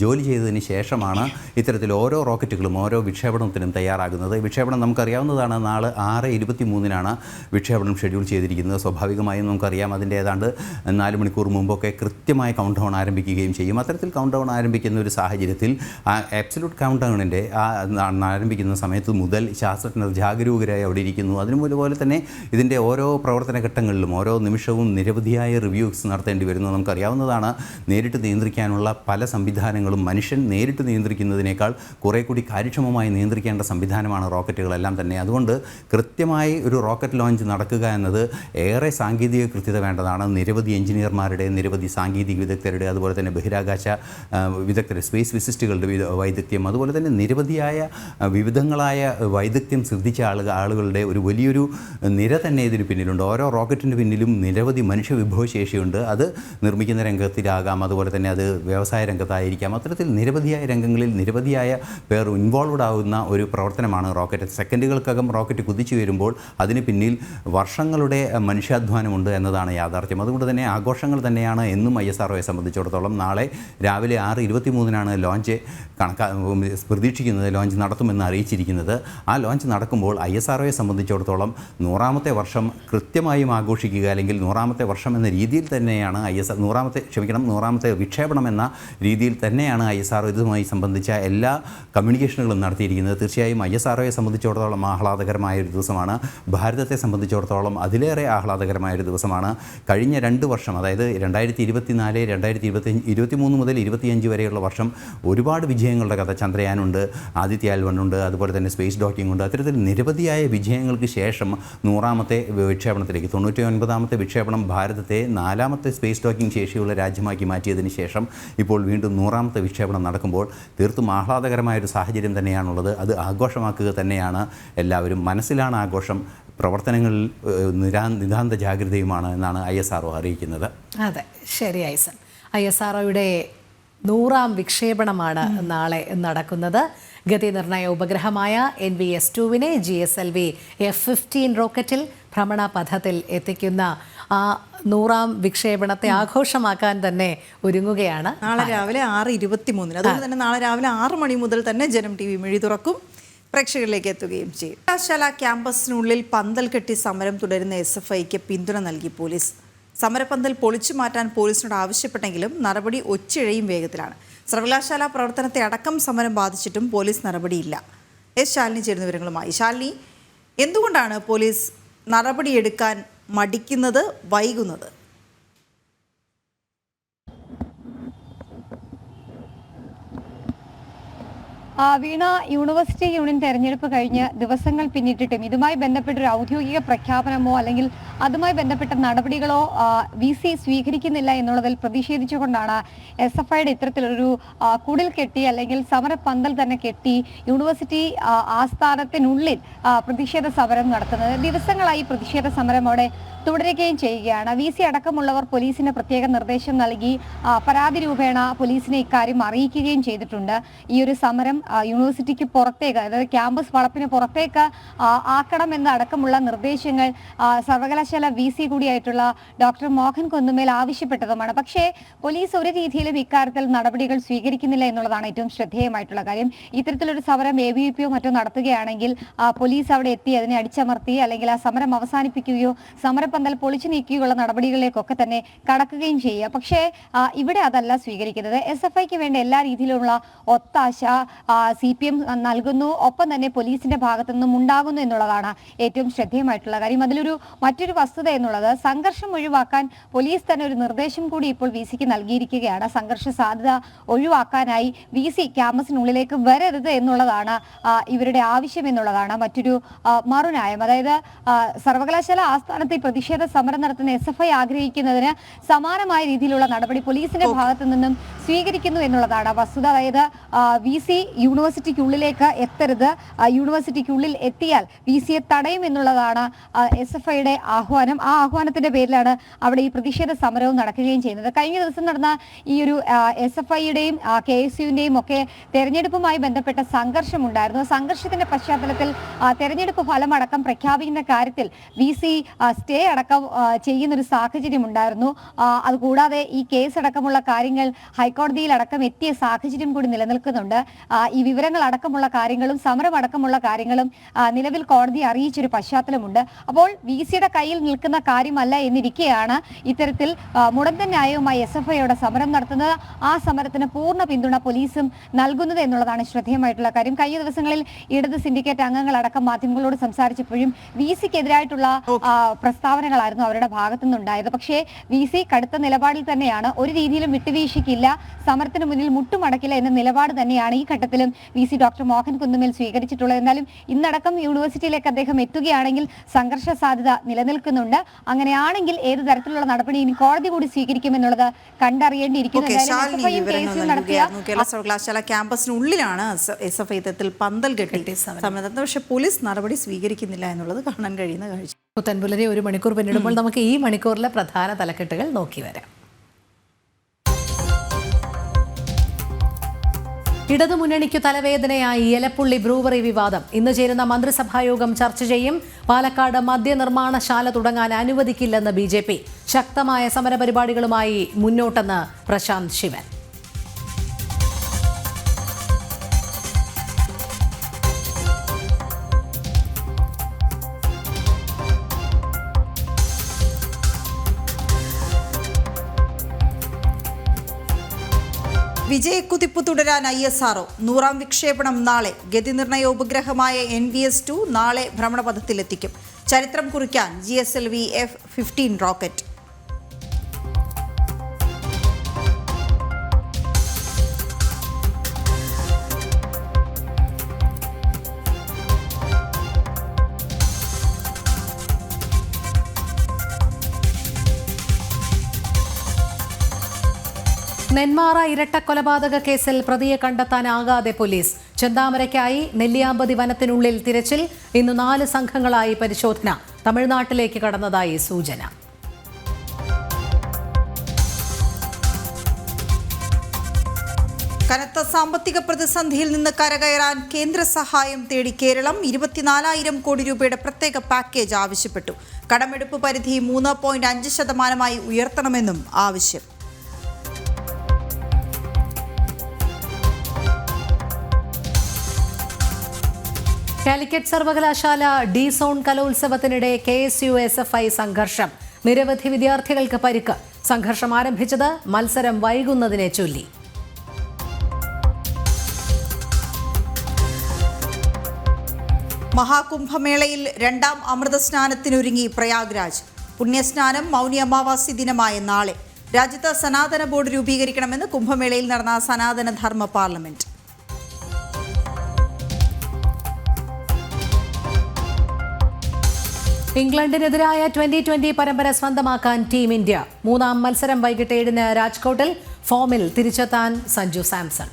ജോലി ചെയ്തതിന് ശേഷമാണ് ഇത്തരത്തിൽ ഓരോ റോക്കറ്റുകളും ഓരോ വിക്ഷേപണത്തിനും തയ്യാറാകുന്നത്. വിക്ഷേപണം നമുക്കറിയാവുന്നതാണ്, നാളെ 6:23-നാണ് വിക്ഷേപണം ഷെഡ്യൂൾ ചെയ്തിരിക്കുന്നത്. സ്വാഭാവികമായും നമുക്കറിയാം, അതിൻ്റെ ഏതാണ്ട് 4 മണിക്കൂർ മുമ്പൊക്കെ കൃത്യമായ കൗണ്ട് ഡൗൺ ആരംഭിക്കുകയും ചെയ്യും. അത്തരത്തിൽ കൗണ്ട് ഡൗൺ ആരംഭിക്കുന്ന ഒരു സാഹചര്യത്തിൽ ആബ്സല്യൂട്ട് കൗണ്ട് ഡൗണിൻ്റെ ആരംഭിക്കുന്ന സമയത്ത് മുതൽ ശാസ്ത്രജ്ഞർ ജാഗരൂകരായി അവിടെ ഇരിക്കുന്നു. അതുപോലെ തന്നെ ഇതിൻ്റെ ഓരോ പ്രവർത്തന ഘട്ടങ്ങളിലും ഓരോ നിമിഷവും നിരവധിയായ റിവ്യൂസ് നടത്തേണ്ടി വരുന്നു. നമുക്കറിയാവുന്നതാണ്, നേരിട്ട് നിയന്ത്രിക്കാനുള്ള പല സംവിധാനങ്ങളും മനുഷ്യൻ നേരിട്ട് നിയന്ത്രിക്കുന്നതിനേക്കാൾ കുറേ കൂടി കാര്യക്ഷമമായി നിയന്ത്രിക്കേണ്ട സംവിധാനമാണ് റോക്കറ്റുകളെല്ലാം തന്നെ. അതുകൊണ്ട് കൃത്യമായി ഒരു റോക്കറ്റ് ലോഞ്ച് നടക്കുക എന്നത് ഏറെ സാങ്കേതിക കൃത്യത വേണ്ടതാണ്. നിരവധി എഞ്ചിനീയർമാരുടെ, നിരവധി സാങ്കേതിക വിദഗ്ധരുടെ, അതുപോലെ തന്നെ ബഹിരാകാശ വിദഗ്ധരുടെ, സ്പേസ് ഫിസിസ്റ്റുകളുടെ വൈദഗ്ധ്യം, അതുപോലെ തന്നെ നിരവധിയായ വിവിധങ്ങളായ വൈദഗ്ധ്യം സിദ്ധിച്ച ആളുകളുടെ ഒരു വലിയൊരു നിര തന്നെ ഇതിന് പിന്നിലുണ്ട്. ഓരോ റോക്കറ്റിൻ്റെ പിന്നിലും നിരവധി മനുഷ്യ വിഭവശേഷിയുണ്ട്. അത് നിർമ്മിക്കുന്ന രംഗത്തിലാകാം, അതുപോലെ തന്നെ അത് വ്യവസായ രംഗത്തായിരിക്കാം. അത്തരത്തിൽ നിരവധിയായ രംഗങ്ങളിൽ നിരവധിയായ പേർ ഇൻവോൾവ്ഡ് ആകുന്ന ഒരു പ്രവർത്തനമാണ് റോക്കറ്റ്. സെക്കൻഡുകൾക്കകം റോക്കറ്റ് കുതിച്ചു വരുമ്പോൾ അതിന് പിന്നിൽ വർഷങ്ങളുടെ മനുഷ്യാധ്വാനമുണ്ട് എന്നതാണ് യാഥാർത്ഥ്യം. അതുകൊണ്ട് തന്നെ ആഘോഷങ്ങൾ തന്നെയാണ് എന്നും ISROയെ സംബന്ധിച്ചിടത്തോളം. നാളെ രാവിലെ 6:23 ലോഞ്ച് പ്രതീക്ഷിക്കുന്നത്, ലോഞ്ച് നടത്തുമെന്ന് അറിയിച്ചിരിക്കുന്നത്. ആ ലോഞ്ച് നടക്കുമ്പോൾ ISROയെ സംബന്ധിച്ചിടത്തോളം 100ാമത്തെ വർഷം കൃത്യമായും ആഘോഷിക്കുക, അല്ലെങ്കിൽ 100ാമത്തെ വർഷം എന്ന രീതിയിൽ തന്നെയാണ് 100ാമത്തെ വിക്ഷേപണം എന്ന രീതിയിൽ തന്നെയാണ് ISRO ഇതുമായി സംബന്ധിച്ച എല്ലാ കമ്മ്യൂണിക്കേഷനുകളും നടത്തിയിരിക്കുന്നത്. തീർച്ചയായും ISROയെ സംബന്ധിച്ചിടത്തോളം ആഹ്ലാദകരമായ ഒരു ദിവസമാണ്. ഭാരതത്തെ സംബന്ധിച്ചിടത്തോളം അതിലേറെ ആഹ്ലാദകരമായ ഒരു ദിവസമാണ്. കഴിഞ്ഞ 2 വർഷം, അതായത് 2024, 2023 മുതൽ 25 വരെയുള്ള വർഷം ഒരുപാട് വിജയങ്ങളുടെ കഥ. ചന്ദ്രയാനുണ്ട്, ആദിത്യ L1 ഉണ്ട്, അതുപോലെ തന്നെ സ്പേസ് ഡോക്കിംഗ് ഉണ്ട്. അത്തരത്തിൽ നിരവധിയായ വിജയങ്ങൾക്ക് ശേഷം 100ാമത്തെ വിക്ഷേപണത്തിലേക്ക്, 99ാമത്തെ വിക്ഷേപണം ഭാരതത്തെ 4ാമത്തെ സ്പേസ് ഡോക്കിംഗ് ശേഷിയുള്ള രാജ്യമാക്കി മാറ്റിയതിന് ശേഷം ഇപ്പോൾ വീണ്ടും 100ാമത്തെ വിക്ഷേപണം നടക്കുമ്പോൾ തീർത്തും ആഹ്ലാദകരമായൊരു സാഹചര്യം തന്നെയാണുള്ളത്. അത് ആഘോഷമാക്കുക തന്നെയാണ് എല്ലാവരും. മനസ്സിലാണ് ആഘോഷം, പ്രവർത്തനങ്ങളിൽ നിതാന്ത ജാഗ്രതയുമാണ് എന്നാണ് ISRO അറിയിക്കുന്നത്. അതെ, ശരി ഐസൻ. ISROയുടെ 100ാം വിക്ഷേപണമാണ് നാളെ നടക്കുന്നത്. ഗതിനിർണയ ഉപഗ്രഹമായ NVS-2വിനെ GSLV F-15 റോക്കറ്റിൽ ഭ്രമണപഥത്തിൽ എത്തിക്കുന്ന ആ 100ാം വിക്ഷേപണത്തെ ആഘോഷമാക്കാൻ തന്നെ ഒരുങ്ങുകയാണ്. നാളെ രാവിലെ 6:23. അതുകൊണ്ട് തന്നെ നാളെ രാവിലെ 6 മണി മുതൽ തന്നെ ജനം TV മിഴി തുറക്കും, പ്രേക്ഷകരിലേക്ക് എത്തുകയും ചെയ്യും. കലാശാല ക്യാമ്പസിനുള്ളിൽ പന്തൽ കെട്ടി സമരം തുടരുന്ന SFIക്ക് പിന്തുണ നൽകി പോലീസ്. സമരപന്തൽ പൊളിച്ചു മാറ്റാൻ പോലീസിനോട് ആവശ്യപ്പെട്ടെങ്കിലും നടപടി ഒച്ചിഴയും വേഗത്തിലാണ്. സർവകലാശാല പ്രവർത്തനത്തെ അടക്കം സമരം ബാധിച്ചിട്ടും പോലീസ് നടപടിയില്ല. ശാലിനി ചേരുന്ന വിവരങ്ങളുമായി. ശാലിനി, എന്തുകൊണ്ടാണ് പോലീസ് നടപടിയെടുക്കാൻ മടിക്കുന്നത്, വൈകുന്നത്? വീണ, യൂണിവേഴ്സിറ്റി യൂണിയൻ തെരഞ്ഞെടുപ്പ് കഴിഞ്ഞ് ദിവസങ്ങൾ പിന്നിട്ടിട്ടും ഇതുമായി ബന്ധപ്പെട്ടൊരു ഔദ്യോഗിക പ്രഖ്യാപനമോ അല്ലെങ്കിൽ അതുമായി ബന്ധപ്പെട്ട നടപടികളോ VC സ്വീകരിക്കുന്നില്ല എന്നുള്ളതിൽ പ്രതിഷേധിച്ചുകൊണ്ടാണ് SFIയുടെ ഇത്തരത്തിലൊരു കുടിൽ കെട്ടി അല്ലെങ്കിൽ സമരപന്തൽ തന്നെ കെട്ടി യൂണിവേഴ്സിറ്റി ആസ്ഥാനത്തിനുള്ളിൽ പ്രതിഷേധ സമരം നടത്തുന്നത്. ദിവസങ്ങളായി പ്രതിഷേധ സമരം അവിടെ തുടരുകയും ചെയ്യുകയാണ്. VC അടക്കമുള്ളവർ പോലീസിന് പ്രത്യേക നിർദ്ദേശം നൽകി പരാതി രൂപേണ പോലീസിനെ ഇക്കാര്യം അറിയിക്കുകയും ചെയ്തിട്ടുണ്ട്. ഈ ഒരു സമരം യൂണിവേഴ്സിറ്റിക്ക് പുറത്തേക്ക്, അതായത് ക്യാമ്പസ് വളപ്പിന് പുറത്തേക്ക് ആക്കണമെന്ന അടക്കമുള്ള നിർദ്ദേശങ്ങൾ സർവകലാശാല VC കൂടിയായിട്ടുള്ള ഡോക്ടർ മോഹൻ കുന്നുമേൽ ആവശ്യപ്പെട്ടതുമാണ്. പക്ഷേ പോലീസ് ഒരു രീതിയിലും ഇക്കാര്യത്തിൽ നടപടികൾ സ്വീകരിക്കുന്നില്ല എന്നുള്ളതാണ് ഏറ്റവും ശ്രദ്ധേയമായിട്ടുള്ള കാര്യം. ഇത്തരത്തിലൊരു സമരം ABVPയോ മറ്റോ നടത്തുകയാണെങ്കിൽ പോലീസ് അവിടെ എത്തി അതിനെ അടിച്ചമർത്തി അല്ലെങ്കിൽ ആ സമരം അവസാനിപ്പിക്കുകയോ സമരപന്തൽ പൊളിച്ചു നീക്കുകയുള്ള നടപടികളിലേക്കൊക്കെ തന്നെ കടക്കുകയും ചെയ്യുക. പക്ഷേ ഇവിടെ അതല്ല സ്വീകരിക്കുന്നത്. SFIക്ക് വേണ്ട എല്ലാ രീതിയിലുള്ള ഒത്താശ CPM നൽകുന്നു, ഒപ്പം തന്നെ പോലീസിന്റെ ഭാഗത്തു നിന്നും ഉണ്ടാകുന്നു എന്നുള്ളതാണ് ഏറ്റവും ശ്രദ്ധേയമായിട്ടുള്ള കാര്യം. അതിലൊരു മറ്റൊരു വസ്തുത എന്നുള്ളത്, സംഘർഷം ഒഴിവാക്കാൻ പോലീസ് തന്നെ ഒരു നിർദ്ദേശം കൂടി ഇപ്പോൾ VCക്ക് നൽകിയിരിക്കുകയാണ്. സംഘർഷ സാധ്യത ഒഴിവാക്കാനായി VC ക്യാമ്പസിനുള്ളിലേക്ക് വരരുത് എന്നുള്ളതാണ് ഇവരുടെ ആവശ്യം എന്നുള്ളതാണ് മറ്റൊരു മറുന്യായം. അതായത് സർവകലാശാല ആസ്ഥാനത്ത് പ്രതിഷേധ സമരം നടത്തുന്ന SFI ആഗ്രഹിക്കുന്നതിന് സമാനമായ രീതിയിലുള്ള നടപടി പോലീസിന്റെ ഭാഗത്തു നിന്നും സ്വീകരിക്കുന്നു എന്നുള്ളതാണ് വസ്തുത. അതായത് VC യൂണിവേഴ്സിറ്റിക്കുള്ളിലേക്ക് എത്തരുത്, യൂണിവേഴ്സിറ്റിക്കുള്ളിൽ എത്തിയാൽ VCയെ തടയും എന്നുള്ളതാണ് SFIയുടെ ആഹ്വാനം. ആ ആഹ്വാനത്തിന്റെ പേരിലാണ് അവിടെ ഈ പ്രതിഷേധ സമരവും നടക്കുകയും ചെയ്യുന്നത്. കഴിഞ്ഞ ദിവസം നടന്ന ഈ ഒരു SFIയുടെയും KSUവിന്റെയും ഒക്കെ തെരഞ്ഞെടുപ്പുമായി ബന്ധപ്പെട്ട സംഘർഷമുണ്ടായിരുന്നു. സംഘർഷത്തിന്റെ പശ്ചാത്തലത്തിൽ തെരഞ്ഞെടുപ്പ് ഫലമടക്കം പ്രഖ്യാപിക്കുന്ന കാര്യത്തിൽ VC സ്റ്റേ അടക്കം ചെയ്യുന്നൊരു സാഹചര്യം ഉണ്ടായിരുന്നു. അതുകൂടാതെ ഈ കേസ് അടക്കമുള്ള കാര്യങ്ങൾ ഹൈക്കോടതിയിൽ അടക്കം എത്തിയ സാഹചര്യം കൂടി നിലനിൽക്കുന്നുണ്ട്. ഈ വിവരങ്ങൾ അടക്കമുള്ള കാര്യങ്ങളും സമരം അടക്കമുള്ള കാര്യങ്ങളും നിലവിൽ കോടതിയെ അറിയിച്ചൊരു പശ്ചാത്തലമുണ്ട്. അപ്പോൾ VC-യുടെ കയ്യിൽ നിൽക്കുന്ന കാര്യമല്ല എന്നിരിക്കെയാണ് ഇത്തരത്തിൽ മുടന്തൻ ന്യായവുമായി SFIയുടെ സമരം നടത്തുന്നത്. ആ സമരത്തിന് പൂർണ്ണ പിന്തുണ പോലീസും നൽകുന്നത് എന്നുള്ളതാണ് ശ്രദ്ധേയമായിട്ടുള്ള കാര്യം. കഴിഞ്ഞ ദിവസങ്ങളിൽ ഇടത് സിൻഡിക്കേറ്റ് അംഗങ്ങളടക്കം മാധ്യമങ്ങളോട് സംസാരിച്ചപ്പോഴും VC-ക്കെതിരായിട്ടുള്ള പ്രസ്താവനകളായിരുന്നു അവരുടെ ഭാഗത്തു നിന്നുണ്ടായത്. പക്ഷേ VC കടുത്ത നിലപാടിൽ തന്നെയാണ്. ഒരു രീതിയിലും വിട്ടുവീഴ്ചയ്ക്കില്ല, സമരത്തിന് മുന്നിൽ മുട്ടുമടക്കില്ല എന്ന നിലപാട് തന്നെയാണ് ഈ ഘട്ടത്തിലും VC ഡോക്ടർ മോഹൻ കുന്നുമേൽ സ്വീകരിച്ചിട്ടുള്ളത്. എന്നാലും ഇന്നടക്കം യൂണിവേഴ്സിറ്റിയിലേക്ക് അദ്ദേഹം എത്തുകയാണെങ്കിൽ സംഘർഷ സാധ്യത നിലനിൽക്കുന്നുണ്ട്. അങ്ങനെയാണെങ്കിൽ ഏത് തരത്തിലുള്ള നടപടി ഇനി കോടതി കൂടി സ്വീകരിക്കുമെന്നുള്ളത് കണ്ടറിയേണ്ടിയിരിക്കുന്നു. കേരള സർവകലാശാല ക്യാമ്പസിനുള്ളിലാണ് SFI ഇത്തരത്തിൽ പന്തൽ കെട്ടി സമരത്തെ, പക്ഷേ പോലീസ് നടപടി സ്വീകരിക്കുന്നില്ല എന്നുള്ളത് കാണാൻ കഴിയുന്ന കാഴ്ച. പുത്തൻപുലരി 1 മണിക്കൂർ പിന്നിടുമ്പോൾ നമുക്ക് ഈ മണിക്കൂറിലെ പ്രധാന തലക്കെട്ടുകൾ നോക്കി വരാം. ഇടതുമുന്നണിക്കു തലവേദനയായി എലപ്പുള്ളി ബ്രൂവറി വിവാദം. ഇന്ന് ചേരുന്ന മന്ത്രിസഭായോഗം ചർച്ച ചെയ്യും. പാലക്കാട് മദ്യനിർമ്മാണശാല തുടങ്ങാൻ അനുവദിക്കില്ലെന്ന് BJP. ശക്തമായ സമരപരിപാടികളുമായി മുന്നോട്ടെന്ന് പ്രശാന്ത് ശിവൻ. വിജയക്കുതിപ്പ് തുടരാൻ ISRO. 100ാം വിക്ഷേപണം നാളെ. ഗതിനിർണയ ഉപഗ്രഹമായ NVS-2 നാളെ ഭ്രമണപഥത്തിലെത്തിക്കും. ചരിത്രം കുറിക്കാൻ GSLV F-15 റോക്കറ്റ്. നെന്മാറ ഇരട്ടക്കൊലപാതക കേസിൽ പ്രതിയെ കണ്ടെത്താനാകാതെ പോലീസ്. ചെന്താമരയ്ക്കായി നെല്ലിയാമ്പതി വനത്തിനുള്ളിൽ തിരച്ചിൽ. ഇന്ന് 4 സംഘങ്ങളായി പരിശോധന. തമിഴ്നാട്ടിലേക്ക് കടന്നതായി സൂചന. കനത്ത സാമ്പത്തിക പ്രതിസന്ധിയിൽ നിന്ന് കരകയറാൻ കേന്ദ്ര സഹായം തേടി കേരളം 24,000 കോടി രൂപയുടെ പ്രത്യേക പാക്കേജ് ആവശ്യപ്പെട്ടു. കടമെടുപ്പ് പരിധി 3.5% ഉയർത്തണമെന്നും ആവശ്യം. കാലിക്കറ്റ് സർവകലാശാല D സോൺ കലോത്സവത്തിനിടെ KSU SFI സംഘർഷം. നിരവധി വിദ്യാർത്ഥികൾക്ക് പരിക്ക്. സംഘർഷം ആരംഭിച്ചത് മത്സരം വൈകുന്നതിനെ ചൊല്ലി. മഹാകുംഭമേളയിൽ 2ാം അമൃതസ്നാനത്തിനൊരുങ്ങി പ്രയാഗ്രാജ്. പുണ്യസ്നാനം മൗനി അമാവാസി ദിനമായ നാളെ. രാജ്യത്ത് സനാതന ബോർഡ് രൂപീകരിക്കണമെന്ന് കുംഭമേളയിൽ നടന്ന സനാതന ധർമ്മ പാർലമെന്റ്. ഇംഗ്ലണ്ടിനെതിരായ 2020 പരമ്പര സ്വന്തമാക്കാൻ ടീം ഇന്ത്യ. 3ാം മത്സരം വൈകിട്ട് 7-ന് രാജ്കോട്ടിൽ. ഫോമിൽ തിരിച്ചെത്താൻ സഞ്ജു സാംസൺ.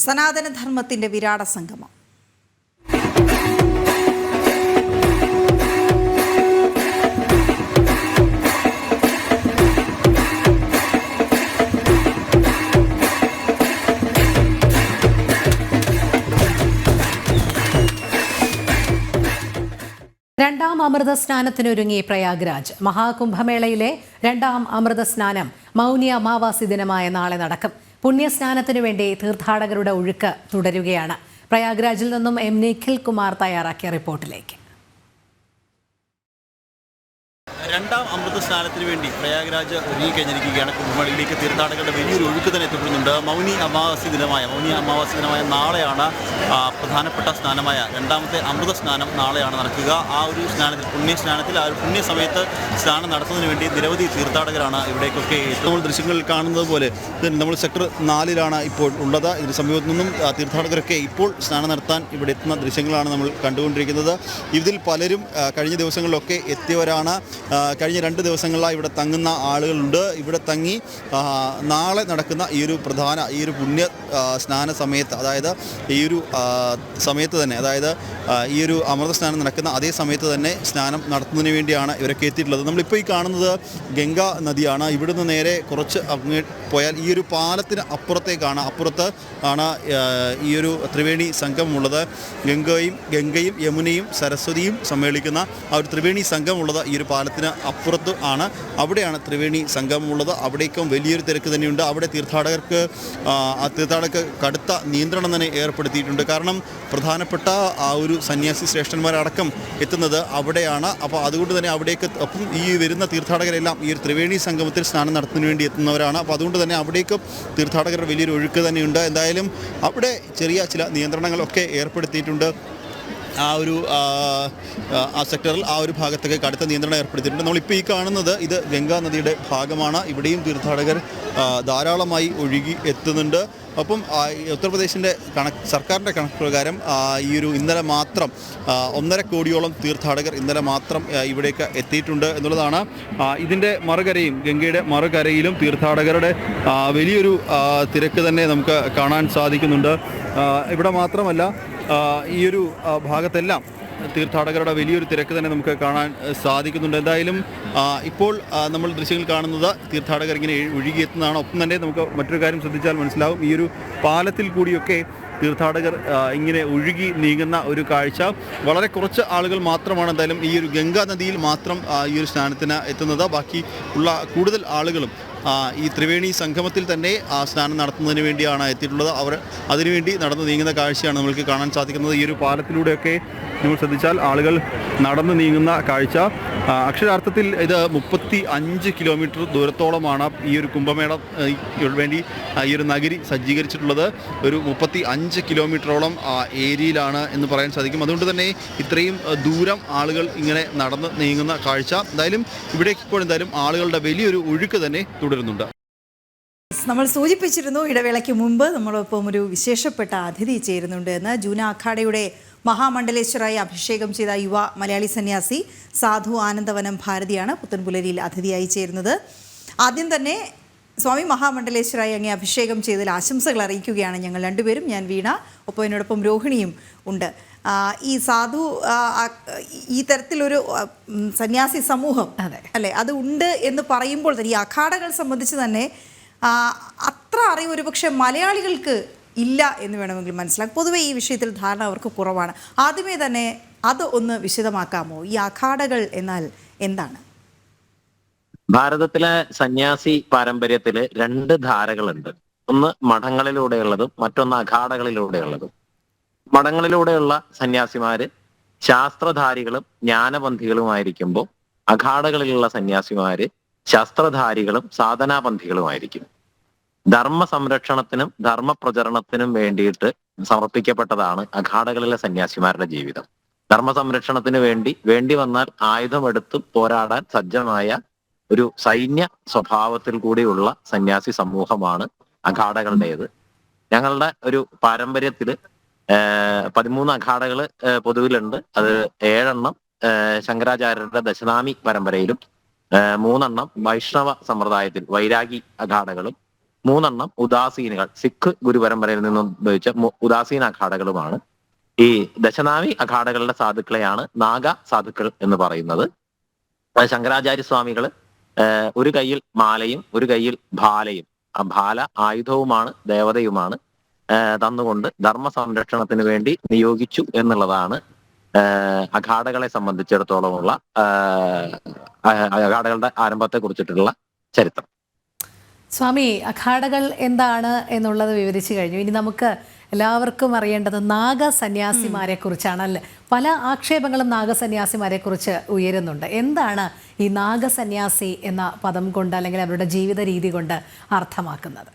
സനാതനധർമ്മത്തിന്റെ വിരാട സംഗമം. രണ്ടാം അമൃത സ്നാനത്തിനൊരുങ്ങി പ്രയാഗ്രാജ്. മഹാകുംഭമേളയിലെ 2ാം അമൃത സ്നാനം മൗനി അമാവാസി ദിനമായ നാളെ നടക്കും. പുണ്യസ്നാനത്തിനു വേണ്ടി തീർത്ഥാടകരുടെ ഒഴുക്ക് തുടരുകയാണ്. പ്രയാഗ്രാജിൽ നിന്നും നിഖിൽ കുമാർ തയ്യാറാക്കിയ റിപ്പോർട്ടിലേക്ക്. 2ാം അമൃത സ്നാനത്തിന് വേണ്ടി പ്രയാഗ്രാജ് ഒരുങ്ങിക്കഴിഞ്ഞിരിക്കുകയാണ്. കുംഭമേളയിലേക്ക് തീർത്ഥാടകരുടെ വലിയൊരു ഒഴുക്ക് തന്നെ തുടരുന്നുണ്ട്. മൗനി അമാവാസി ദിനമായ നാളെയാണ് പ്രധാനപ്പെട്ട സ്നാനമായ 2ാമത്തെ അമൃത സ്നാനം നാളെയാണ് നടക്കുക. ആ ഒരു സ്നാനത്തിൽ പുണ്യസ്നാനത്തിൽ ആ ഒരു പുണ്യസമയത്ത് സ്നാനം നടത്തുന്നതിന് വേണ്ടി നിരവധി തീർത്ഥാടകരാണ് ഇവിടേക്കൊക്കെ നമ്മൾ ദൃശ്യങ്ങളിൽ കാണുന്നത് പോലെ നമ്മൾ സെക്ടർ 4-ലാണ് ഇപ്പോൾ ഉള്ളത്. ഇതിന് സമീപത്തു നിന്നും തീർത്ഥാടകരൊക്കെ ഇപ്പോൾ സ്നാനം നടത്താൻ ഇവിടെ എത്തുന്ന ദൃശ്യങ്ങളാണ് നമ്മൾ കണ്ടുകൊണ്ടിരിക്കുന്നത്. ഇതിൽ പലരും കഴിഞ്ഞ ദിവസങ്ങളിലൊക്കെ എത്തിയവരാണ്. കഴിഞ്ഞ 2 ദിവസങ്ങളിലായി ഇവിടെ തങ്ങുന്ന ആളുകളുണ്ട്. ഇവിടെ തങ്ങി നാളെ നടക്കുന്ന ഈ ഒരു പുണ്യ സ്നാന സമയത്ത്, അതായത് ഈ ഒരു സമയത്ത് തന്നെ, അതായത് ഈ ഒരു അമൃത സ്നാനം നടക്കുന്ന അതേ സമയത്ത് തന്നെ സ്നാനം നടത്തുന്നതിന് വേണ്ടിയാണ് ഇവരൊക്കെ എത്തിയിട്ടുള്ളത്. നമ്മളിപ്പോൾ ഈ കാണുന്നത് ഗംഗാ നദിയാണ്. ഇവിടുന്ന് നേരെ കുറച്ച് പോയാൽ ഈ ഒരു പാലത്തിന് അപ്പുറത്ത് ആണ് ഈ ഒരു ത്രിവേണി സംഗമമുള്ളത്. ഗംഗയും യമുനയും സരസ്വതിയും സമ്മേളിക്കുന്ന ആ ഒരു ത്രിവേണി സംഗമമുള്ളത് ഈ ഒരു പാലത്തിന് അപ്പുറത്ത് ആണ്. അവിടെയാണ് ത്രിവേണി സംഗമമുള്ളത്. അവിടേക്കും വലിയൊരു തിരക്ക് തന്നെയുണ്ട്. അവിടെ തീർത്ഥാടകർക്ക് കടുത്ത നിയന്ത്രണം തന്നെ ഏർപ്പെടുത്തിയിട്ടുണ്ട്. കാരണം പ്രധാനപ്പെട്ട ആ ഒരു സന്യാസി ശ്രേഷ്ഠന്മാരടക്കം എത്തുന്നത് അവിടെയാണ്. അപ്പോൾ അതുകൊണ്ട് തന്നെ അവിടേക്ക് ഒപ്പം ഈ വരുന്ന തീർത്ഥാടകരെല്ലാം ഈ ഒരു ത്രിവേണി സംഗമത്തിൽ സ്നാനം നടത്തുന്നതിന് വേണ്ടി എത്തുന്നവരാണ്. അപ്പോൾ അതുകൊണ്ട് തന്നെ അവിടേക്കും തീർത്ഥാടകരുടെ വലിയൊരു ഒഴുക്ക് തന്നെയുണ്ട്. എന്തായാലും അവിടെ ചെറിയ ചില നിയന്ത്രണങ്ങളൊക്കെ ഏർപ്പെടുത്തിയിട്ടുണ്ട്. ആ ഒരു സെക്ടറിൽ ആ ഒരു ഭാഗത്തൊക്കെ കടുത്ത നിയന്ത്രണം ഏർപ്പെടുത്തിയിട്ടുണ്ട്. നമ്മളിപ്പോൾ ഈ കാണുന്നത് ഇത് ഗംഗാ നദിയുടെ ഭാഗമാണ്. ഇവിടെയും തീർത്ഥാടകർ ധാരാളമായി ഒഴുകി എത്തുന്നുണ്ട്. ഒപ്പം ഉത്തർപ്രദേശിൻ്റെ സർക്കാരിൻ്റെ കണക്ക് പ്രകാരം ഈ ഒരു ഇന്നലെ മാത്രം 1.5 കോടിയോളം തീർത്ഥാടകർ ഇന്നലെ മാത്രം ഇവിടേക്ക് എത്തിയിട്ടുണ്ട് എന്നുള്ളതാണ്. ഇതിൻ്റെ ഗംഗയുടെ മറുകരയിലും തീർത്ഥാടകരുടെ വലിയൊരു തിരക്ക് തന്നെ നമുക്ക് കാണാൻ സാധിക്കുന്നുണ്ട്. ഇവിടെ മാത്രമല്ല ഈ ഒരു ഭാഗത്തെല്ലാം തീർത്ഥാടകരുടെ വലിയൊരു തിരക്ക് തന്നെ നമുക്ക് കാണാൻ സാധിക്കുന്നുണ്ട്. എന്തായാലും ഇപ്പോൾ നമ്മൾ ദൃശ്യങ്ങൾ കാണുന്നത് തീർത്ഥാടകർ ഇങ്ങനെ ഒഴുകിയെത്തുന്നതാണ്. ഒപ്പം തന്നെ നമുക്ക് മറ്റൊരു കാര്യം ശ്രദ്ധിച്ചാൽ മനസ്സിലാവും, ഈ ഒരു പാലത്തിൽ കൂടിയൊക്കെ തീർത്ഥാടകർ ഇങ്ങനെ ഒഴുകി നീങ്ങുന്ന ഒരു കാഴ്ച. വളരെ കുറച്ച് ആളുകൾ മാത്രമാണ് എന്തായാലും ഈ ഒരു ഗംഗാ നദിയിൽ മാത്രം ഈ ഒരു സ്നാനത്തിന് എത്തുന്നത്. ബാക്കി ഉള്ള കൂടുതൽ ആളുകളും ഈ ത്രിവേണി സംഗമത്തിൽ തന്നെ സ്നാനം നടത്തുന്നതിന് വേണ്ടിയാണ് എത്തിയിട്ടുള്ളത്. അവർ അതിനുവേണ്ടി നടന്നു നീങ്ങുന്ന കാഴ്ചയാണ് നമ്മൾക്ക് കാണാൻ സാധിക്കുന്നത്. ഈ ഒരു പാലത്തിലൂടെയൊക്കെ നമ്മൾ ശ്രദ്ധിച്ചാൽ ആളുകൾ നടന്നു നീങ്ങുന്ന കാഴ്ച. അക്ഷരാർത്ഥത്തിൽ ഇത് 35 കിലോമീറ്റർ ദൂരത്തോളമാണ് ഈ ഒരു കുംഭമേള വേണ്ടി ഈ ഒരു നഗരി സജ്ജീകരിച്ചിട്ടുള്ളത്. ഒരു 35 കിലോമീറ്ററോളം ഏരിയയിലാണ് എന്ന് പറയാൻ സാധിക്കും. അതുകൊണ്ട് തന്നെ ഇത്രയും ദൂരം ആളുകൾ ഇങ്ങനെ നടന്ന് നീങ്ങുന്ന കാഴ്ച. എന്തായാലും ഇവിടേക്ക് ഇപ്പോൾ എന്തായാലും ആളുകളുടെ വലിയൊരു ഒഴുക്ക് തന്നെ തുടരുന്നുണ്ട്. നമ്മൾ സൂചിപ്പിച്ചിരുന്നു ഇടവേളയ്ക്ക് മുമ്പ് നമ്മളൊപ്പം ഒരു വിശേഷപ്പെട്ട അതിഥി ചേരുന്നുണ്ട് എന്ന്. ജൂന അഖാഡയുടെ മഹാമണ്ഡലേശ്വരായി അഭിഷേകം ചെയ്ത യുവ മലയാളി സന്യാസി സാധു ആനന്ദവനം ഭാരതിയാണ് പുത്തൻപുലരിയിൽ അതിഥിയായി ചേരുന്നത്. ആദ്യം തന്നെ സ്വാമി മഹാമണ്ഡലേശ്വരായി അങ്ങേ അഭിഷേകം ചെയ്തതിൽ ആശംസകൾ അറിയിക്കുകയാണ് ഞങ്ങൾ രണ്ടുപേരും. ഞാൻ വീണ, ഒപ്പം എന്നോടൊപ്പം രോഹിണിയും ഉണ്ട്. ഈ സാധു ഈ തരത്തിലൊരു സന്യാസി സമൂഹം അല്ലേ, അത് ഉണ്ട് എന്ന് പറയുമ്പോൾ തന്നെ ഈ അഖാഡകൾ സംബന്ധിച്ച് തന്നെ അത്ര അറിവ് ഒരുപക്ഷെ മലയാളികൾക്ക് ഇല്ല എന്ന് വേണമെങ്കിൽ മനസ്സിലാക്കാം. പൊതുവെ ഈ വിഷയത്തിൽ ധാരണ അവർക്ക് കുറവാണ്. ആദ്യമേ തന്നെ അത് ഒന്ന് വിശദമാക്കാമോ? ഈ അഖാഡകൾ എന്നാൽ എന്താണ്? ഭാരതത്തിലെ സന്യാസി പാരമ്പര്യത്തില് 2 ധാരകളുണ്ട്. ഒന്ന് മഠങ്ങളിലൂടെയുള്ളതും മറ്റൊന്ന് അഖാഡകളിലൂടെയുള്ളതും. മഠങ്ങളിലൂടെയുള്ള സന്യാസിമാര് ശാസ്ത്രധാരികളും ജ്ഞാനപന്ഥികളുമായിരിക്കുമ്പോൾ അഖാഡകളിലുള്ള സന്യാസിമാര് ശാസ്ത്രധാരികളും സാധനാപന്ഥികളുമായിരിക്കും. ധർമ്മ സംരക്ഷണത്തിനും ധർമ്മ പ്രചരണത്തിനും വേണ്ടിയിട്ട് സമർപ്പിക്കപ്പെട്ടതാണ് അഖാഡകളിലെ സന്യാസിമാരുടെ ജീവിതം. ധർമ്മ സംരക്ഷണത്തിന് വേണ്ടി വന്നാൽ ആയുധമെടുത്ത് പോരാടാൻ സജ്ജമായ ഒരു സൈന്യ സ്വഭാവത്തിൽ കൂടിയുള്ള സന്യാസി സമൂഹമാണ് അഖാഡകളുടേത്. ഞങ്ങളുടെ ഒരു പാരമ്പര്യത്തില് 13 അഖാഡകൾ പൊതുവിലുണ്ട്. അത് 7 എണ്ണം ശങ്കരാചാര്യരുടെ ദശനാമി പരമ്പരയിലും 3 എണ്ണം വൈഷ്ണവ സമ്പ്രദായത്തിൽ വൈരാഗി അഖാഡകളും 3 എണ്ണം ഉദാസീനുകൾ സിഖ് ഗുരുപരമ്പരയിൽ നിന്നും ഉദ്ഭവിച്ച ഉദാസീന അഖാഡകളുമാണ്. ഈ ദശനാമി അഖാഡകളുടെ സാധുക്കളെയാണ് നാഗ സാധുക്കൾ എന്ന് പറയുന്നത്. ശങ്കരാചാര്യ സ്വാമികള് ഒരു കയ്യിൽ മാലയും ഒരു കയ്യിൽ ഭാലയും, ആ ഭാല ആയുധവുമാണ് ദേവതയുമാണ്, തന്നുകൊണ്ട് ധർമ്മ സംരക്ഷണത്തിന് വേണ്ടി നിയോഗിച്ചു എന്നുള്ളതാണ് അഖാഡകളെ സംബന്ധിച്ചിടത്തോളമുള്ള അഖാഡകളുടെ ആരംഭത്തെ കുറിച്ചിട്ടുള്ള ചരിത്രം. സ്വാമി, അഖാഡകൾ എന്താണ് എന്നുള്ളത് വിവരിച്ചു കഴിഞ്ഞു. ഇനി നമുക്ക് എല്ലാവർക്കും അറിയേണ്ടത് നാഗസന്യാസിമാരെ കുറിച്ചാണല്ലേ. പല ആക്ഷേപങ്ങളും നാഗസന്യാസിമാരെ കുറിച്ച് ഉയരുന്നുണ്ട്. എന്താണ് ഈ നാഗസന്യാസി എന്ന പദം കൊണ്ട് അല്ലെങ്കിൽ അവരുടെ ജീവിത രീതി കൊണ്ട് അർത്ഥമാക്കുന്നത്?